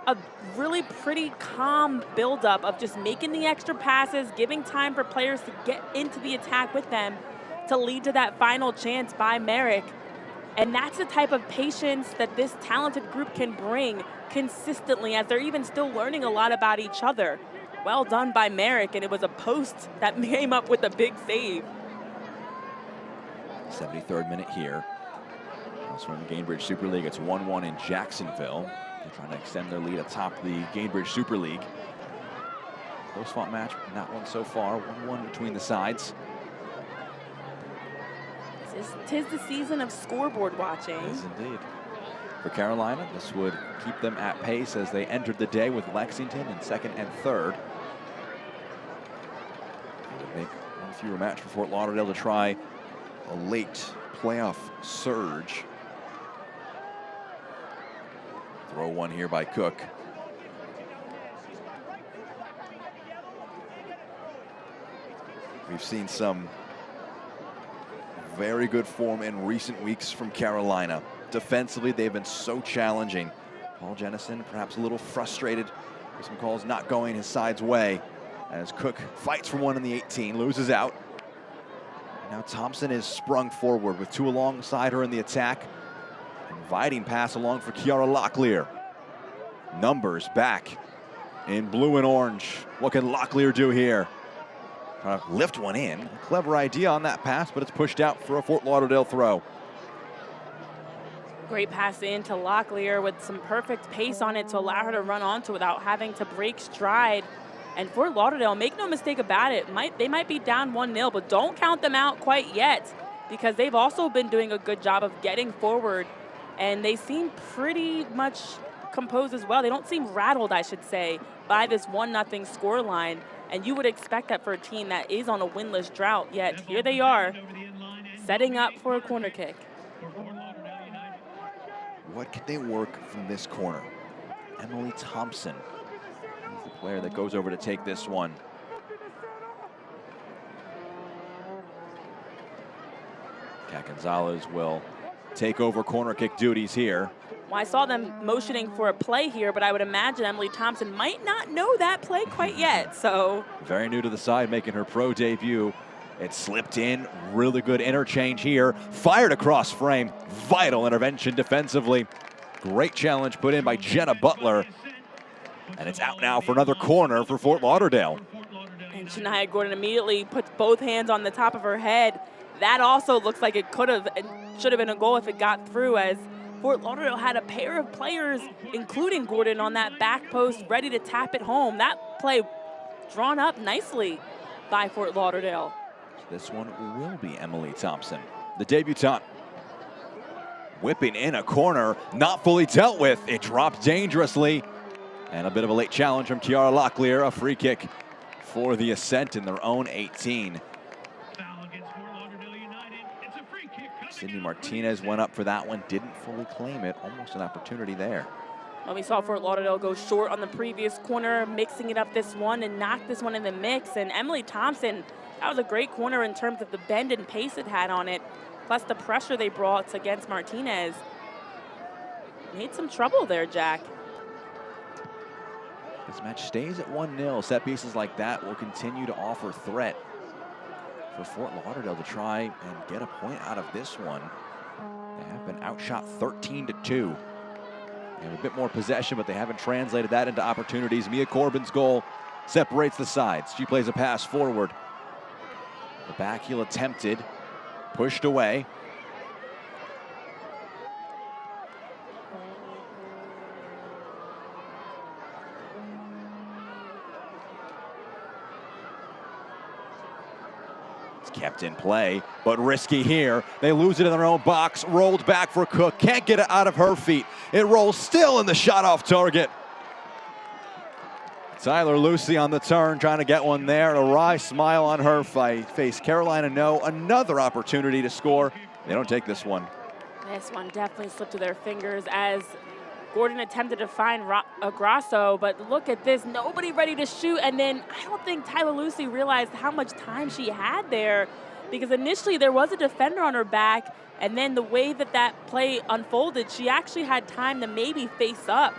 a really pretty calm buildup of just making the extra passes, giving time for players to get into the attack with them to lead to that final chance by Merrick. And that's the type of patience that this talented group can bring consistently as they're even still learning a lot about each other. Well done by Merrick, and it was a post that came up with a big save. 73rd minute here. Also in the Gainbridge Super League, it's 1-1 in Jacksonville. They're trying to extend their lead atop the Gainbridge Super League. Close fought match, not one so far. 1-1 between the sides. Tis the season of scoreboard watching. It is indeed. For Carolina, this would keep them at pace as they entered the day with Lexington in second and third. It would make one fewer match for Fort Lauderdale to try a late playoff surge. Throw one here by Cook. We've seen some very good form in recent weeks from Carolina. Defensively, they've been so challenging. Paul Jennison perhaps a little frustrated with some calls not going his side's way as Cook fights for one in the 18, loses out. Now Thompson is sprung forward with 2 alongside her in the attack. Inviting pass along for Kiara Locklear. Numbers back in blue and orange. What can Locklear do here? Trying to lift one in. Clever idea on that pass, but it's pushed out for a Fort Lauderdale throw. Great pass in to Locklear with some perfect pace on it to allow her to run onto without having to break stride. And Fort Lauderdale, make no mistake about it, they might be down 1-0, but don't count them out quite yet because they've also been doing a good job of getting forward. And they seem pretty much composed as well. They don't seem rattled, I should say, by this 1-0 scoreline. And you would expect that for a team that is on a winless drought, yet here they are, setting up for a corner kick. What can they work from this corner? Emily Thompson is the player that goes over to take this one. Kat Gonzalez will take over corner kick duties here. Well, I saw them motioning for a play here, but I would imagine Emily Thompson might not know that play quite yet, so. Very new to the side, making her pro debut It slipped in. Really good interchange here. Fired across frame. Vital intervention defensively. Great challenge put in by Jenna Butler. And it's out now for another corner for Fort Lauderdale. And Shania Gordon immediately puts both hands on the top of her head. That also looks like it could have and should have been a goal if it got through, as Fort Lauderdale had a pair of players, including Gordon, on that back post ready to tap it home. That play drawn up nicely by Fort Lauderdale. This one will be Emily Thompson, the debutante. Whipping in a corner, not fully dealt with. It dropped dangerously. And a bit of a late challenge from Kiara Locklear, a free kick for the Ascent in their own 18. Sydney Martinez went up for that one, didn't fully claim it. Almost an opportunity there. Well, we saw Fort Lauderdale go short on the previous corner, mixing it up this one and knock this one in the mix. And Emily Thompson, that was a great corner in terms of the bend and pace it had on it, plus the pressure they brought against Martinez. Made some trouble there, Jack. This match stays at 1-0. Set pieces like that will continue to offer threat for Fort Lauderdale to try and get a point out of this one. They have been outshot 13-2. They have a bit more possession, but they haven't translated that into opportunities. Mia Corbin's goal separates the sides. She plays a pass forward. The back heel attempted, pushed away. Kept in play, but risky here. They lose it in their own box. Rolled back for Cook. Can't get it out of her feet. It rolls still in the shot off target. Tyler Lucy on the turn, trying to get one there. A wry smile on her face. Carolina know another opportunity to score. They don't take this one. This one definitely slipped through their fingers as Gordon attempted to find Grasso, but look at this, nobody ready to shoot. And then I don't think Tyler Lucy realized how much time she had there, because initially there was a defender on her back, and then the way that that play unfolded, she actually had time to maybe face up.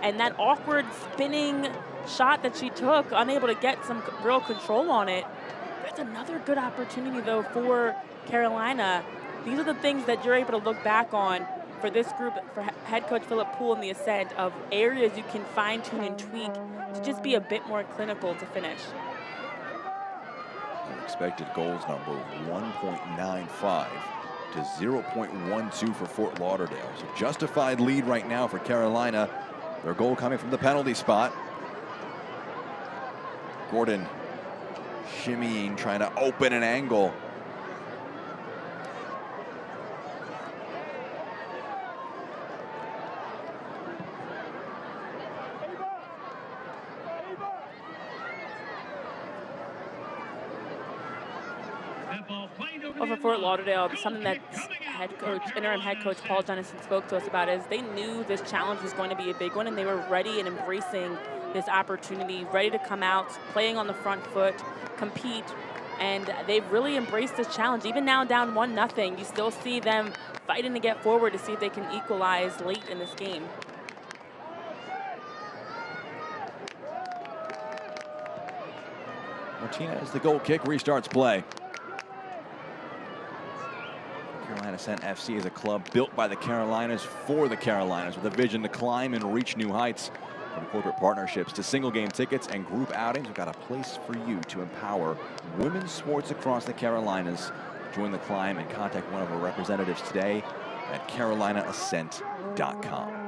And that awkward spinning shot that she took, unable to get some real control on it. That's another good opportunity though for Carolina. These are the things that you're able to look back on for this group, for head coach Philip Poole and the Ascent, of areas you can fine tune and tweak to just be a bit more clinical to finish. Expected goals number 1.95 to 0.12 for Fort Lauderdale. So justified lead right now for Carolina. Their goal coming from the penalty spot. Gordon shimmying, trying to open an angle. Well, for Fort Lauderdale, something that interim head coach Paul Jennison spoke to us about is they knew this challenge was going to be a big one, and they were ready and embracing this opportunity, ready to come out, playing on the front foot, compete, and they've really embraced this challenge. Even now down 1-0, you still see them fighting to get forward to see if they can equalize late in this game. Martinez, the goal kick, restarts play. Carolina Ascent FC is a club built by the Carolinas for the Carolinas, with a vision to climb and reach new heights. From corporate partnerships to single game tickets and group outings, we've got a place for you to empower women's sports across the Carolinas. Join the climb and contact one of our representatives today at carolinaascent.com.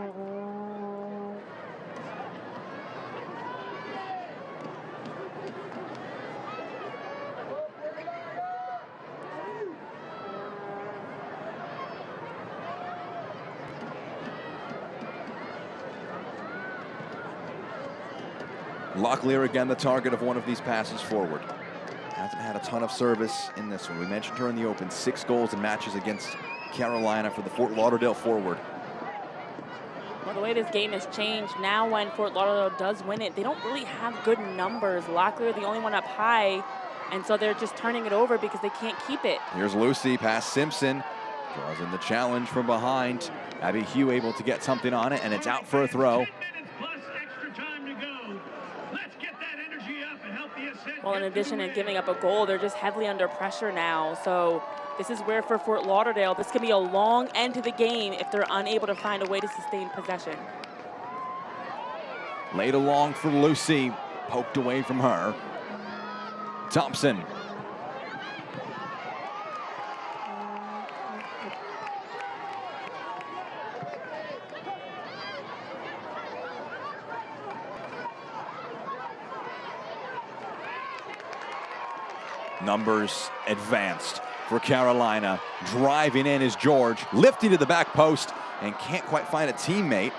Locklear again the target of one of these passes forward. Hasn't had a ton of service in this one. We mentioned her in the open, 6 goals in matches against Carolina for the Fort Lauderdale forward. Well, the way this game has changed, now when Fort Lauderdale does win it, they don't really have good numbers. Locklear the only one up high, and so they're just turning it over because they can't keep it. Here's Lucy past Simpson. Draws in the challenge from behind. Abby Hugh able to get something on it, and it's out for a throw. Plus extra time to go. Let's get that energy up and help the Ascent Well, in addition to giving up a goal, they're just heavily under pressure now. So this is where for Fort Lauderdale, this can be a long end to the game if they're unable to find a way to sustain possession. Laid along for Lucy, poked away from her. Thompson. Numbers advanced for Carolina. Driving in is George, lifting to the back post and can't quite find a teammate.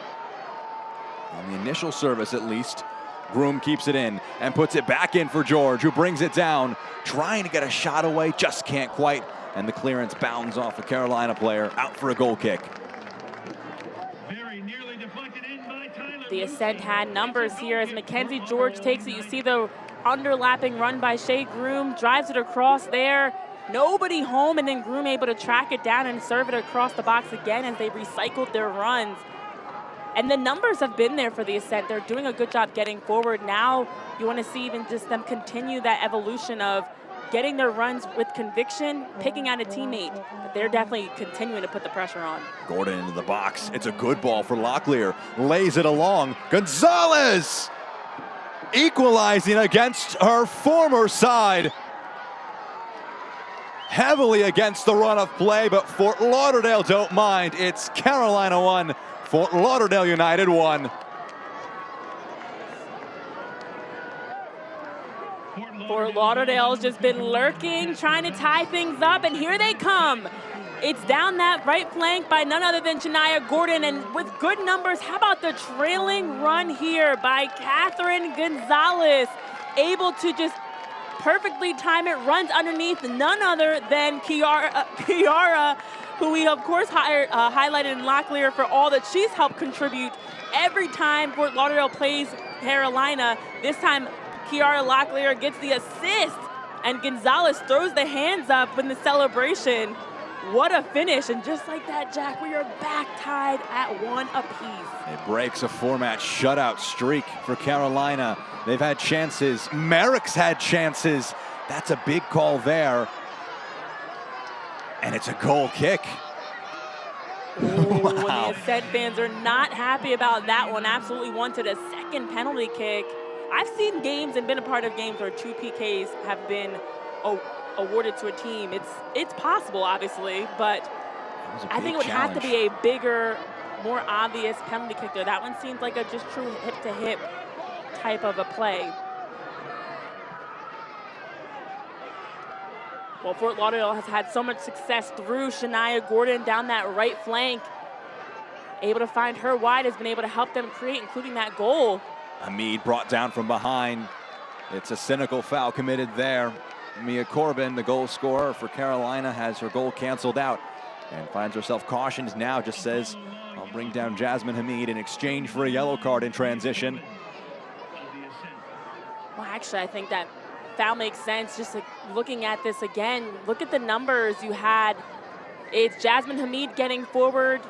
On the initial service at least. Groom keeps it in and puts it back in for George, who brings it down, trying to get a shot away, just can't quite. And the clearance bounds off a Carolina player, out for a goal kick. Very nearly deflected in by Tyler. The Ascent had numbers here as Mackenzie George takes it. You see the underlapping run by Shea Groom, drives it across there. Nobody home, and then Groom able to track it down and serve it across the box again as they recycled their runs. And the numbers have been there for the Ascent. They're doing a good job getting forward. Now you want to see even just them continue that evolution of getting their runs with conviction, picking out a teammate. But they're definitely continuing to put the pressure on. Gordon into the box. It's a good ball for Locklear. Lays it along. Gonzalez equalizing against her former side. Heavily against the run of play, but Fort Lauderdale don't mind. It's Carolina 1, Fort Lauderdale United 1. Fort Lauderdale's just been lurking, trying to tie things up, and here they come. It's down that right flank by none other than Shania Gordon, and with good numbers, how about the trailing run here by Catherine Gonzalez, able to just perfectly time it, runs underneath none other than Kiara, who we of course highlighted in Locklear for all that she's helped contribute every time Fort Lauderdale plays Carolina. This time Kiara Locklear gets the assist, and Gonzalez throws the hands up in the celebration. What a finish, and just like that, Jack, we are back tied at 1 apiece. It breaks a 4-match shutout streak for Carolina. They've had chances. Merrick's had chances. That's a big call there. And it's a goal kick. Wow. The Ascent fans are not happy about that one. Absolutely wanted a second penalty kick. I've seen games and been a part of games where 2 PKs have been awarded to a team. It's possible, obviously, but I think it would have to be a bigger, more obvious penalty kick there. That one seems like a just true hip-to-hip type of a play. Well, Fort Lauderdale has had so much success through Shania Gordon down that right flank. Able to find her wide, has been able to help them create, including that goal. Hamid brought down from behind. It's a cynical foul committed there. Mia Corbin, the goal scorer for Carolina, has her goal canceled out and finds herself cautioned now. Just says, I'll bring down Jasmine Hamid in exchange for a yellow card in transition. Well, actually, I think that foul makes sense. Just like looking at this again, look at the numbers you had. It's Jasmine Hamid getting forward.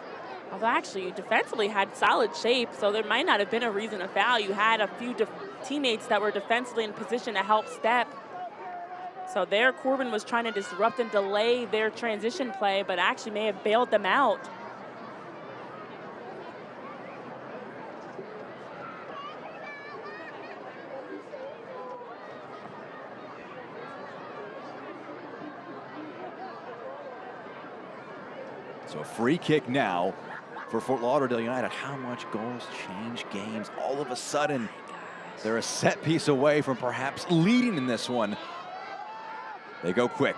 Although actually, you defensively had solid shape, so there might not have been a reason to foul. You had a few teammates that were defensively in position to help step. So there, Corbin was trying to disrupt and delay their transition play, but actually may have bailed them out. So a free kick now for Fort Lauderdale United. How much goals change games? All of a sudden, they're a set piece away from perhaps leading in this one. They go quick.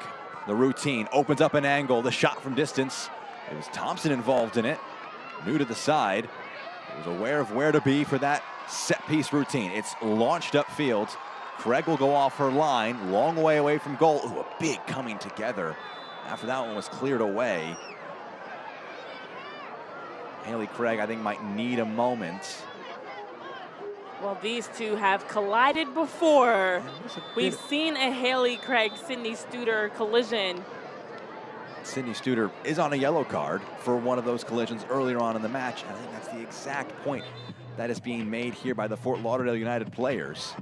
The routine opens up an angle. The shot from distance. It was Thompson involved in it. New to the side. Was aware of where to be for that set piece routine. It's launched upfield. Craig will go off her line. Long way away from goal. Ooh, a big coming together after that one was cleared away. Haley Craig, I think, might need a moment. Well, these two have collided before. We've seen a Haley Craig, Sydney Studer collision. Sydney Studer is on a yellow card for one of those collisions earlier on in the match. I think that's the exact point that is being made here by the Fort Lauderdale United players.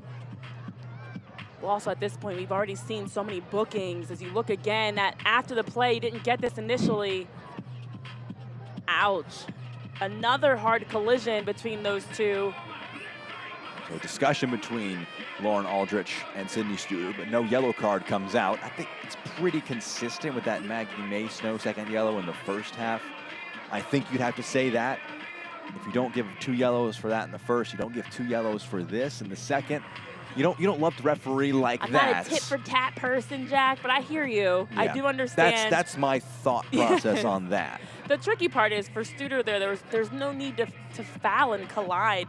Well, also at this point, we've already seen so many bookings. As you look again at after the play, didn't get this initially. Ouch. Another hard collision between those two. So discussion between Lauren Aldrich and Sydney Studer, but no yellow card comes out. I think it's pretty consistent with that Maggie Mace no second yellow in the first half. I think you'd have to say that. If you don't give 2 yellows for that in the first, you don't give 2 yellows for this in the second. You don't love the referee like I'm that. I'm not a tit for tat person, Jack, but I hear you. Yeah, I do understand. That's my thought process on that. The tricky part is for Studer there's no need to foul and collide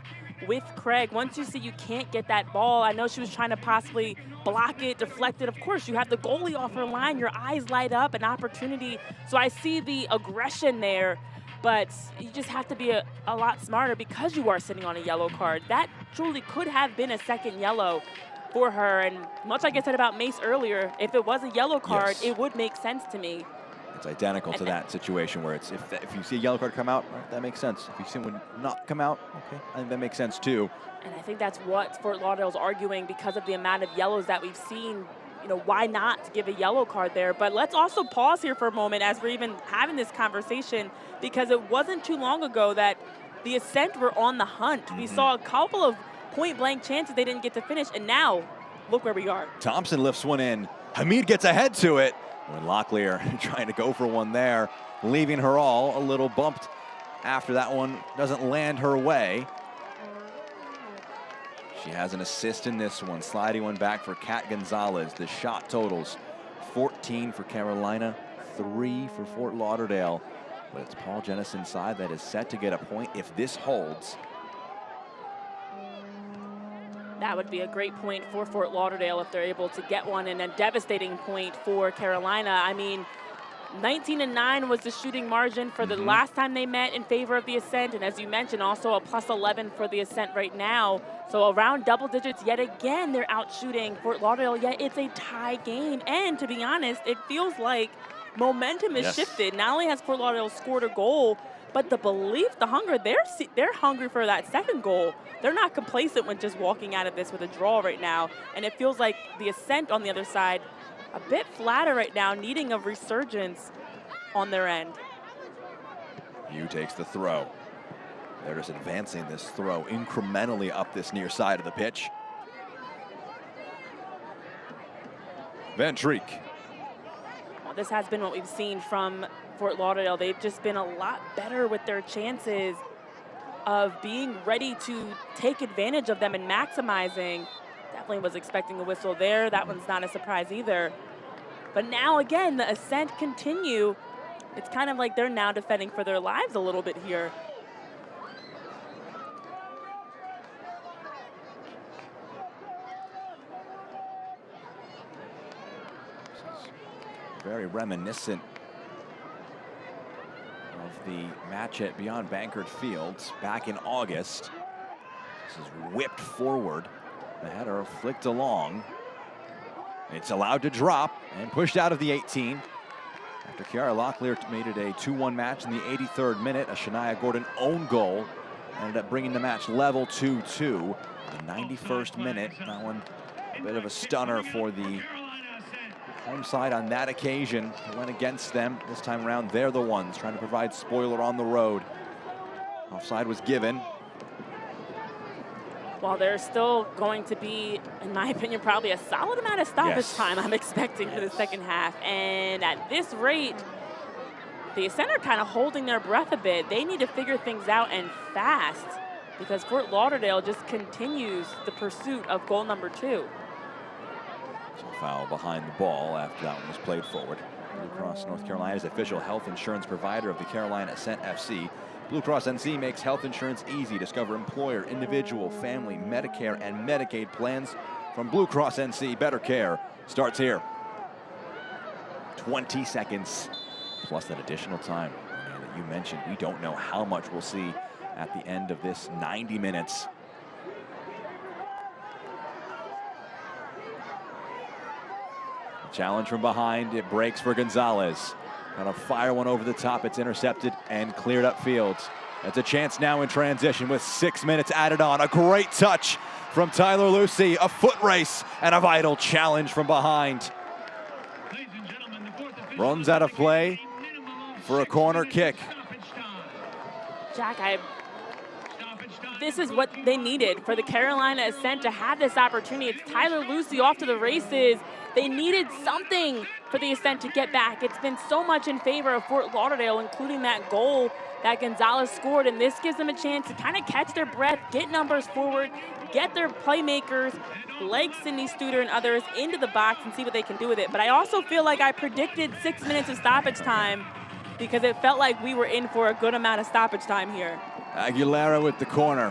with Craig. Once you see you can't get that ball, I know she was trying to possibly block it, deflect it. Of course, you have the goalie off her line, your eyes light up, an opportunity. So I see the aggression there, but you just have to be a lot smarter because you are sitting on a yellow card. That truly could have been a second yellow for her, and much like I said about Mace earlier, if it was a yellow card, Yes. it would make sense to me. It's identical to that situation where it's if you see a yellow card come out, right, that makes sense. If you see one not come out, okay, I think that makes sense too. And I think that's what Fort Lauderdale's arguing because of the amount of yellows that we've seen. You know, why not give a yellow card there? But let's also pause here for a moment as we're even having this conversation, because it wasn't too long ago that the Ascent were on the hunt. We saw a couple of point-blank chances they didn't get to finish, and now look where we are. Thompson lifts one in. Hamid gets ahead to it. When Locklear trying to go for one there, leaving her all a little bumped after that one doesn't land her way. She has an assist in this one, sliding one back for Kat Gonzalez. The shot totals 14 for Carolina, 3 for Fort Lauderdale. But it's Paul Jennison's side that is set to get a point if this holds. That would be a great point for Fort Lauderdale if they're able to get one, and a devastating point for Carolina. I mean, 19-9 was the shooting margin for the last time they met in favor of the Ascent, and as you mentioned, also a +11 for the Ascent right now. So around double digits yet again, they're out shooting Fort Lauderdale, yet it's a tie game. And to be honest, it feels like momentum is shifted. Not only has Fort Lauderdale scored a goal, but the belief, the hunger, they're hungry for that second goal. They're not complacent when just walking out of this with a draw right now. And it feels like the Ascent on the other side, a bit flatter right now, needing a resurgence on their end. Yu takes the throw. They're just advancing this throw incrementally up this near side of the pitch. Van Treek. Well, this has been what we've seen from Fort Lauderdale. They've just been a lot better with their chances of being ready to take advantage of them and maximizing. Definitely was expecting a whistle there. That one's not a surprise either. But now again, the Ascent continue. It's kind of like they're now defending for their lives a little bit here. Very reminiscent of the match at Beyond Bankert Fields back in August. This is whipped forward. The header flicked along. It's allowed to drop and pushed out of the 18. After Kiara Locklear made it a 2-1 match in the 83rd minute, a Shania Gordon own goal ended up bringing the match level 2-2. The 91st minute, that one a bit of a stunner for the home side on that occasion. It went against them. This time around, they're the ones trying to provide spoiler on the road. Offside was given. Well, there's still going to be, in my opinion, probably a solid amount of stoppage time I'm expecting for the second half. And at this rate, the Ascent are kind of holding their breath a bit. They need to figure things out and fast, because Fort Lauderdale just continues the pursuit of goal number 2. So foul behind the ball after that one was played forward. Blue Cross North Carolina is the official health insurance provider of the Carolina Ascent FC. Blue Cross NC makes health insurance easy. Discover employer, individual, family, Medicare, and Medicaid plans from Blue Cross NC. Better care starts here. 20 seconds plus that additional time that you mentioned. We don't know how much we'll see at the end of this 90 minutes. Challenge from behind, it breaks for Gonzalez. Gonna fire one over the top, it's intercepted and cleared up field. It's a chance now in transition with 6 minutes added on. A great touch from Tyler Lucy, a foot race, and a vital challenge from behind. Runs out of play for a corner kick. Jack, this is what they needed for the Carolina Ascent to have this opportunity. It's Tyler Lucy off to the races. They needed something for the Ascent to get back. It's been so much in favor of Fort Lauderdale, including that goal that Gonzalez scored, and this gives them a chance to kind of catch their breath, get numbers forward, get their playmakers like Sydney Studer and others into the box and see what they can do with it. But I also feel like I predicted 6 minutes of stoppage time because it felt like we were in for a good amount of stoppage time here. Aguilera with the corner.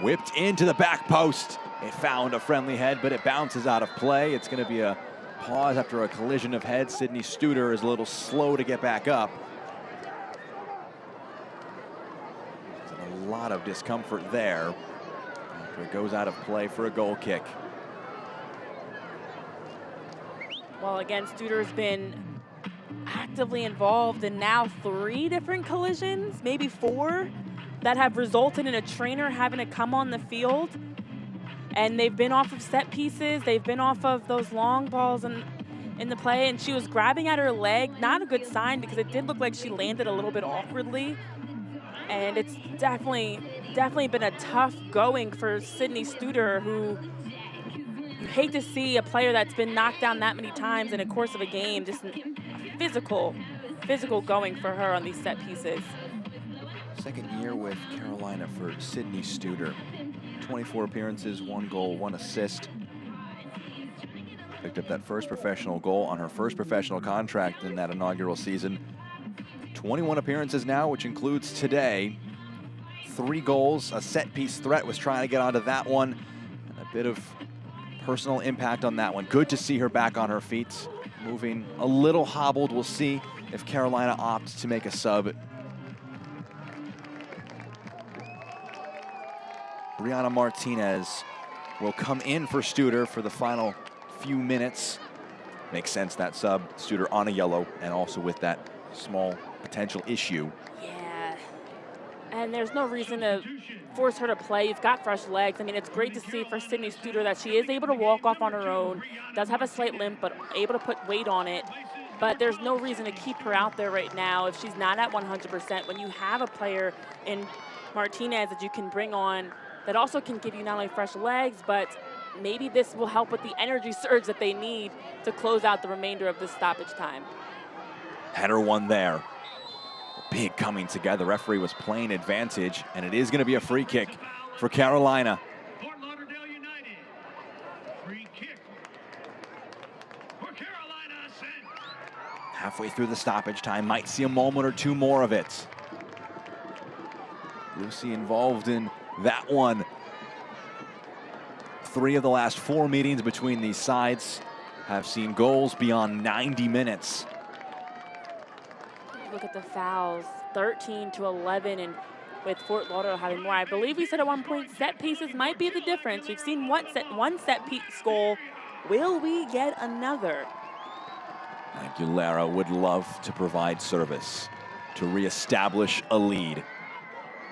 Whipped into the back post. It found a friendly head, but it bounces out of play. It's going to be a pause after a collision of heads. Sydney Studer is a little slow to get back up. A lot of discomfort there after it goes out of play for a goal kick. Well, again, Studer's been actively involved in now 3 different collisions, maybe 4, that have resulted in a trainer having to come on the field. And they've been off of set pieces. They've been off of those long balls in the play. And she was grabbing at her leg. Not a good sign because it did look like she landed a little bit awkwardly. And it's definitely been a tough going for Sydney Studer, who you hate to see a player that's been knocked down that many times in a course of a game. Just physical going for her on these set pieces. Second year with Carolina for Sydney Studer. 24 appearances, 1 goal, 1 assist. Picked up that first professional goal on her first professional contract in that inaugural season. 21 appearances now, which includes today. 3 goals, a set piece threat, was trying to get onto that one. And a bit of personal impact on that one. Good to see her back on her feet. Moving a little hobbled. We'll see if Carolina opts to make a sub. Brianna Martinez will come in for Studer for the final few minutes. Makes sense, that sub. Studer on a yellow and also with that small potential issue. Yeah, and there's no reason to force her to play. You've got fresh legs. I mean, it's great to see for Sydney Studer that she is able to walk off on her own. Does have a slight limp, but able to put weight on it. But there's no reason to keep her out there right now if she's not at 100%. When you have a player in Martinez that you can bring on that also can give you not only fresh legs, but maybe this will help with the energy surge that they need to close out the remainder of this stoppage time. Header one there. Big coming together. Referee was playing advantage, and it is going to be a free kick for Carolina. Fort Lauderdale United. Free kick for Carolina Ascent. Halfway through the stoppage time, might see a moment or 2 more of it. Lucy involved in that one. 3 of the last 4 meetings between these sides have seen goals beyond 90 minutes. Look at the fouls, 13-11, and with Fort Lauderdale having more. I believe we said at one point set pieces might be the difference. We've seen one set piece goal. Will we get another? Aguilera would love to provide service to reestablish a lead.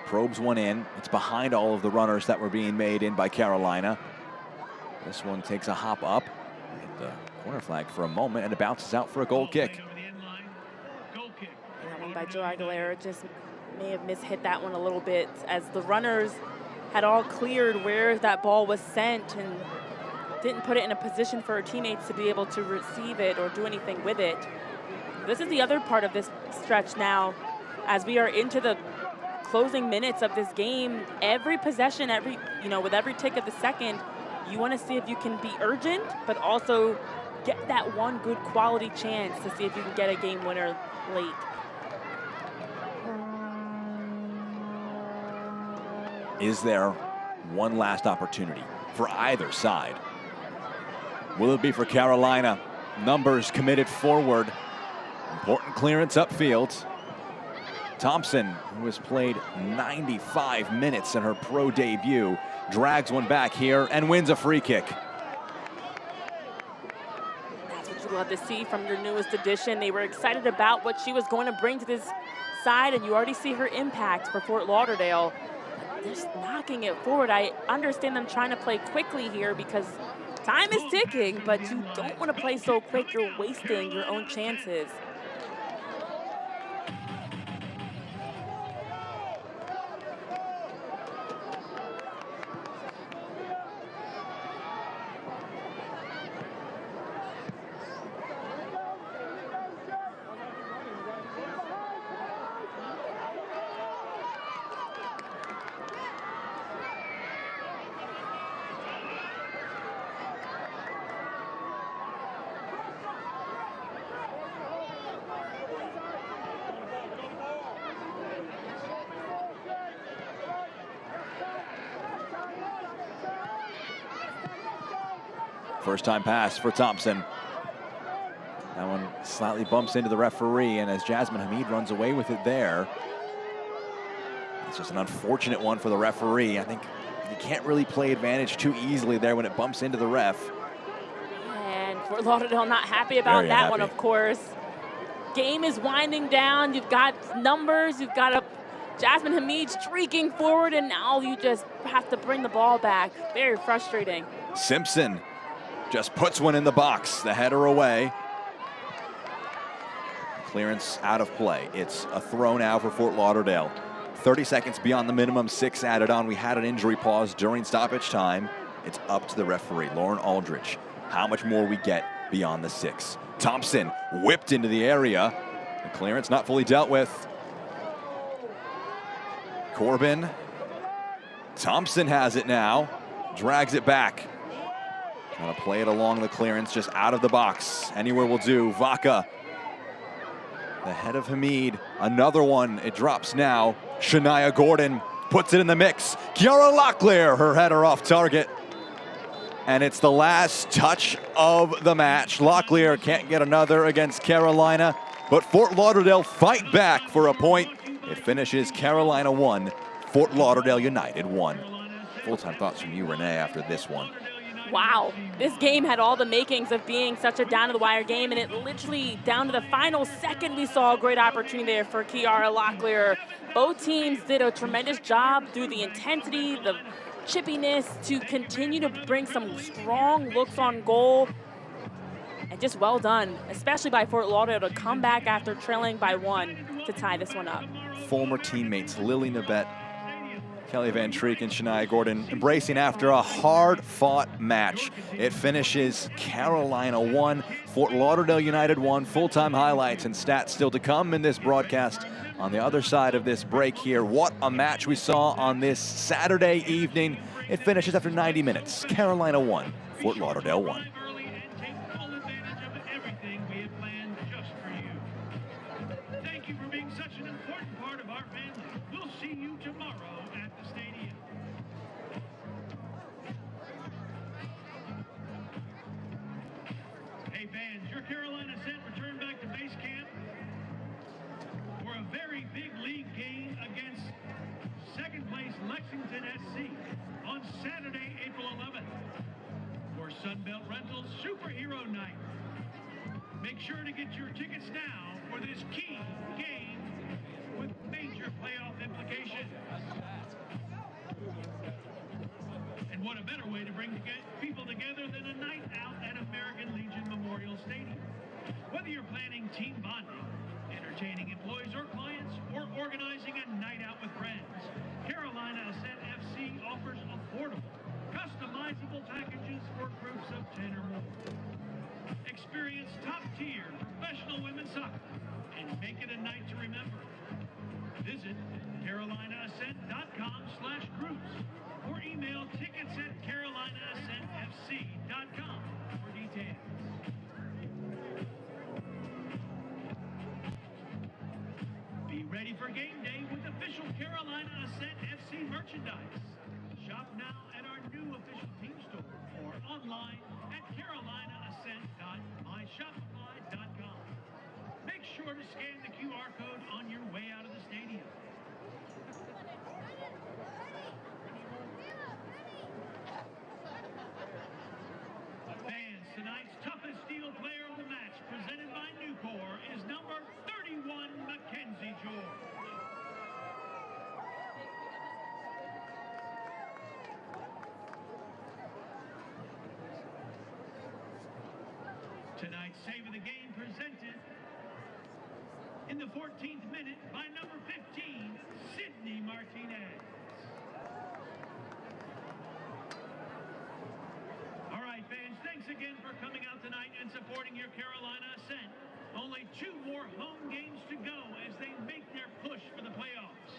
Probes one in. It's behind all of the runners that were being made in by Carolina. This one takes a hop up. Hit the corner flag for a moment, and it bounces out for a goal kick. That one by Joe Aguilera just may have mishit that one a little bit as the runners had all cleared where that ball was sent and didn't put it in a position for her teammates to be able to receive it or do anything with it. This is the other part of this stretch now as we are into the closing minutes of this game. Every possession, with every tick of the second, you want to see if you can be urgent, but also get that one good quality chance to see if you can get a game winner late. Is there one last opportunity for either side? Will it be for Carolina? Numbers committed forward. Important clearance upfield. Thompson, who has played 95 minutes in her pro debut, drags one back here and wins a free kick. That's what you love to see from your newest addition. They were excited about what she was going to bring to this outside, and you already see her impact for Fort Lauderdale. Just knocking it forward. I understand them trying to play quickly here because time is ticking, but you don't want to play so quick. You're wasting your own chances. First time pass for Thompson. That one slightly bumps into the referee, and as Jasmine Hamid runs away with it there, it's just an unfortunate one for the referee. I think you can't really play advantage too easily there when it bumps into the ref. And Fort Lauderdale not happy about that one, of course. Game is winding down. You've got numbers. You've got Jasmine Hamid streaking forward, and now you just have to bring the ball back. Very frustrating. Simpson just puts one in the box. The header away. Clearance out of play. It's a throw now for Fort Lauderdale. 30 seconds beyond the minimum, 6 added on. We had an injury pause during stoppage time. It's up to the referee, Lauren Aldridge, how much more we get beyond the 6. Thompson whipped into the area. The clearance not fully dealt with. Corbin. Thompson has it now. Drags it back. Trying to play it along the clearance, just out of the box. Anywhere will do. Vaca. The head of Hamid. Another one. It drops now. Shania Gordon puts it in the mix. Kiara Locklear, her header off target. And it's the last touch of the match. Locklear can't get another against Carolina, but Fort Lauderdale fight back for a point. It finishes Carolina 1, Fort Lauderdale United 1. Full-time thoughts from you, Renee, after this one. Wow, this game had all the makings of being such a down-to-the-wire game, and it literally, down to the final second, we saw a great opportunity there for Kiara Locklear. Both teams did a tremendous job through the intensity, the chippiness, to continue to bring some strong looks on goal. And just well done, especially by Fort Lauderdale, to come back after trailing by 1 to tie this one up. Former teammates Lily Nabet, Kelly Van Treek, and Shania Gordon embracing after a hard-fought match. It finishes Carolina 1, Fort Lauderdale United 1. Full-time highlights and stats still to come in this broadcast. On the other side of this break here, what a match we saw on this Saturday evening. It finishes after 90 minutes. Carolina 1, Fort Lauderdale 1. Thank you for being such an important part of our family. We'll see you tomorrow at the stadium. Hey fans, your Carolina Ascent returned back to base camp for a very big league game against second place Lexington SC on Saturday, April 11th for Sunbelt Rentals Superhero Night. Make sure to get your tickets now for this key game with major playoff implications. And what a better way to bring people together than a night out at American Legion Memorial Stadium. Whether you're planning team bonding, entertaining employees or clients, or organizing a night out with friends, Carolina Ascent FC offers affordable, customizable packages for groups of 10 or more. Experience top-tier professional women's soccer and make it a night to remember. Visit carolinaascent.com/groups or email tickets@carolinaascentfc.com for details. Be ready for game day with official Carolina Ascent FC merchandise. Shop now at our new official team store or online at carolinaascent.myshopify.com. Make sure to scan the QR code on your way out of the stadium. Fans, tonight's toughest steel player of the match, presented by Nucor, is number 31, Mackenzie George. Tonight's save of the game presented in the 14th minute by number 15, Sydney Martinez. All right, fans, thanks again for coming out tonight and supporting your Carolina Ascent. Only 2 more home games to go as they make their push for the playoffs.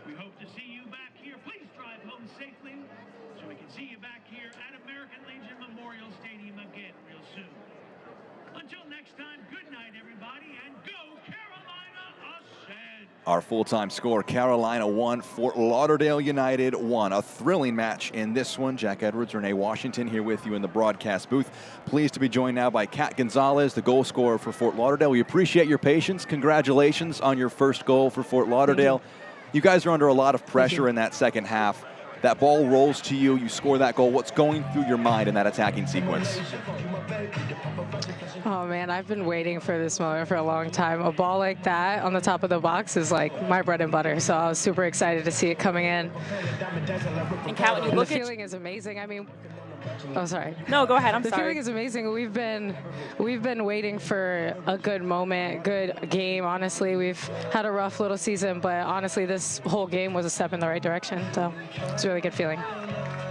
We hope to see you back here. Please drive home safely so we can see you back here at American Legion Memorial Stadium again real soon. Until next time, good night, everybody, and go Carolina Ascent! Our full-time score, Carolina 1, Fort Lauderdale United 1. A thrilling match in this one. Jack Edwards, Renee Washington here with you in the broadcast booth. Pleased to be joined now by Kat Gonzalez, the goal scorer for Fort Lauderdale. We appreciate your patience. Congratulations on your first goal for Fort Lauderdale. You guys are under a lot of pressure in that second half. That ball rolls to you, you score that goal. What's going through your mind in that attacking sequence? Oh man, I've been waiting for this moment for a long time. A ball like that on the top of the box is like my bread and butter, so I was super excited to see it coming in. And Kat, when you look the feeling is amazing. I mean, oh, sorry. No, go ahead. I'm sorry. The feeling is amazing. We've been waiting for a good moment, good game. Honestly, we've had a rough little season, but honestly, this whole game was a step in the right direction. So it's a really good feeling.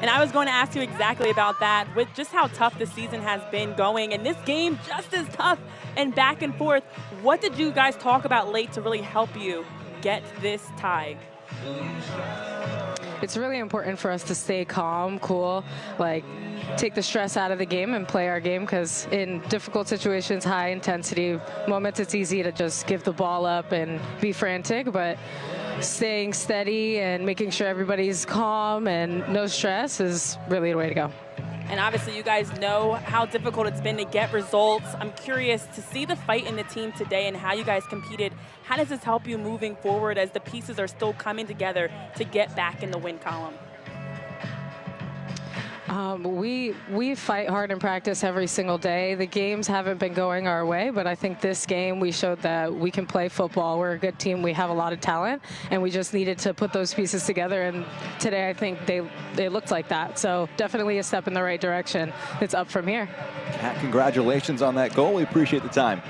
And I was going to ask you exactly about that, with just how tough the season has been going, and this game just as tough and back and forth. What did you guys talk about late to really help you get this tie? It's really important for us to stay calm, cool, like take the stress out of the game and play our game, because in difficult situations, high intensity moments, it's easy to just give the ball up and be frantic, but staying steady and making sure everybody's calm and no stress is really the way to go. And obviously you guys know how difficult it's been to get results. I'm curious to see the fight in the team today and how you guys competed. How does this help you moving forward as the pieces are still coming together to get back in the win column? We fight hard in practice every single day. The games haven't been going our way, but I think this game we showed that we can play football. We're a good team. We have a lot of talent, and we just needed to put those pieces together. And today I think they looked like that. So definitely a step in the right direction. It's up from here. Kat, congratulations on that goal. We appreciate the time.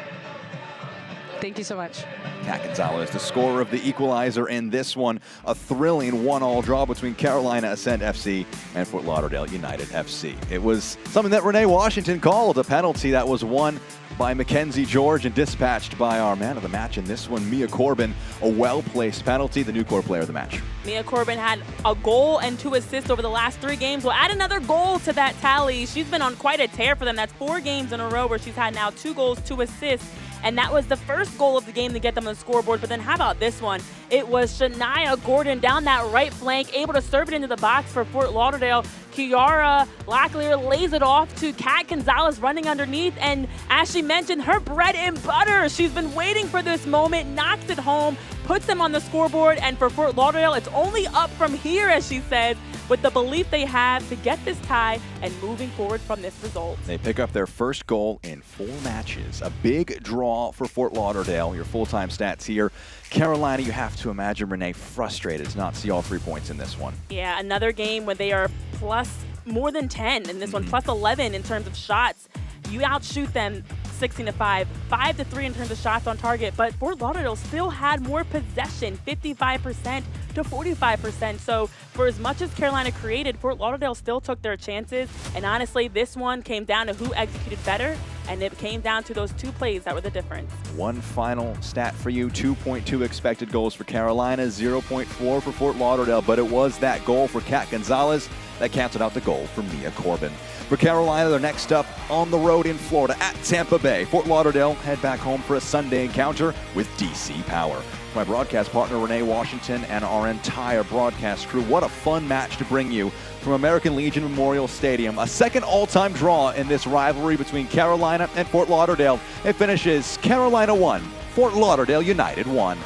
Thank you so much. Kat Gonzalez, the scorer of the equalizer in this one. A thrilling 1-1 draw between Carolina Ascent FC and Fort Lauderdale United FC. It was something that Renee Washington called a penalty that was won by Mackenzie George and dispatched by our man of the match in this one, Mia Corbin. A well-placed penalty, the new core player of the match. Mia Corbin had a goal and 2 assists over the last 3 games. We'll add another goal to that tally. She's been on quite a tear for them. That's 4 games in a row where she's had now 2 goals, 2 assists. And that was the first goal of the game to get them on the scoreboard. But then how about this one? It was Shania Gordon down that right flank, able to serve it into the box for Fort Lauderdale. Kiara Locklear lays it off to Kat Gonzalez running underneath. And as she mentioned, her bread and butter. She's been waiting for this moment, knocks it home, puts them on the scoreboard. And for Fort Lauderdale, it's only up from here, as she said, with the belief they have to get this tie and moving forward from this result. They pick up their first goal in 4 matches. A big draw for Fort Lauderdale. Your full-time stats here. Carolina, you have to imagine, Renee, frustrated to not see all 3 points in this one. Yeah, another game where they are plus more than 10 in this one, plus 11 in terms of shots. You outshoot them 16-5, 5-3 in terms of shots on target, but Fort Lauderdale still had more possession, 55% to 45%. So for as much as Carolina created, Fort Lauderdale still took their chances. And honestly, this one came down to who executed better, and it came down to those 2 plays that were the difference. One final stat for you, 2.2 expected goals for Carolina, 0.4 for Fort Lauderdale, but it was that goal for Kat Gonzalez that canceled out the goal for Mia Corbin. For Carolina, they're next up on the road in Florida at Tampa Bay. Fort Lauderdale head back home for a Sunday encounter with DC Power. My broadcast partner, Renee Washington, and our entire broadcast crew, what a fun match to bring you from American Legion Memorial Stadium. A second all-time draw in this rivalry between Carolina and Fort Lauderdale. It finishes Carolina 1, Fort Lauderdale United 1.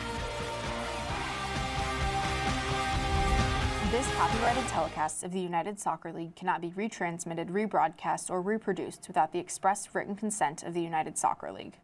This copyrighted telecast of the United Soccer League cannot be retransmitted, rebroadcast, or reproduced without the express written consent of the United Soccer League.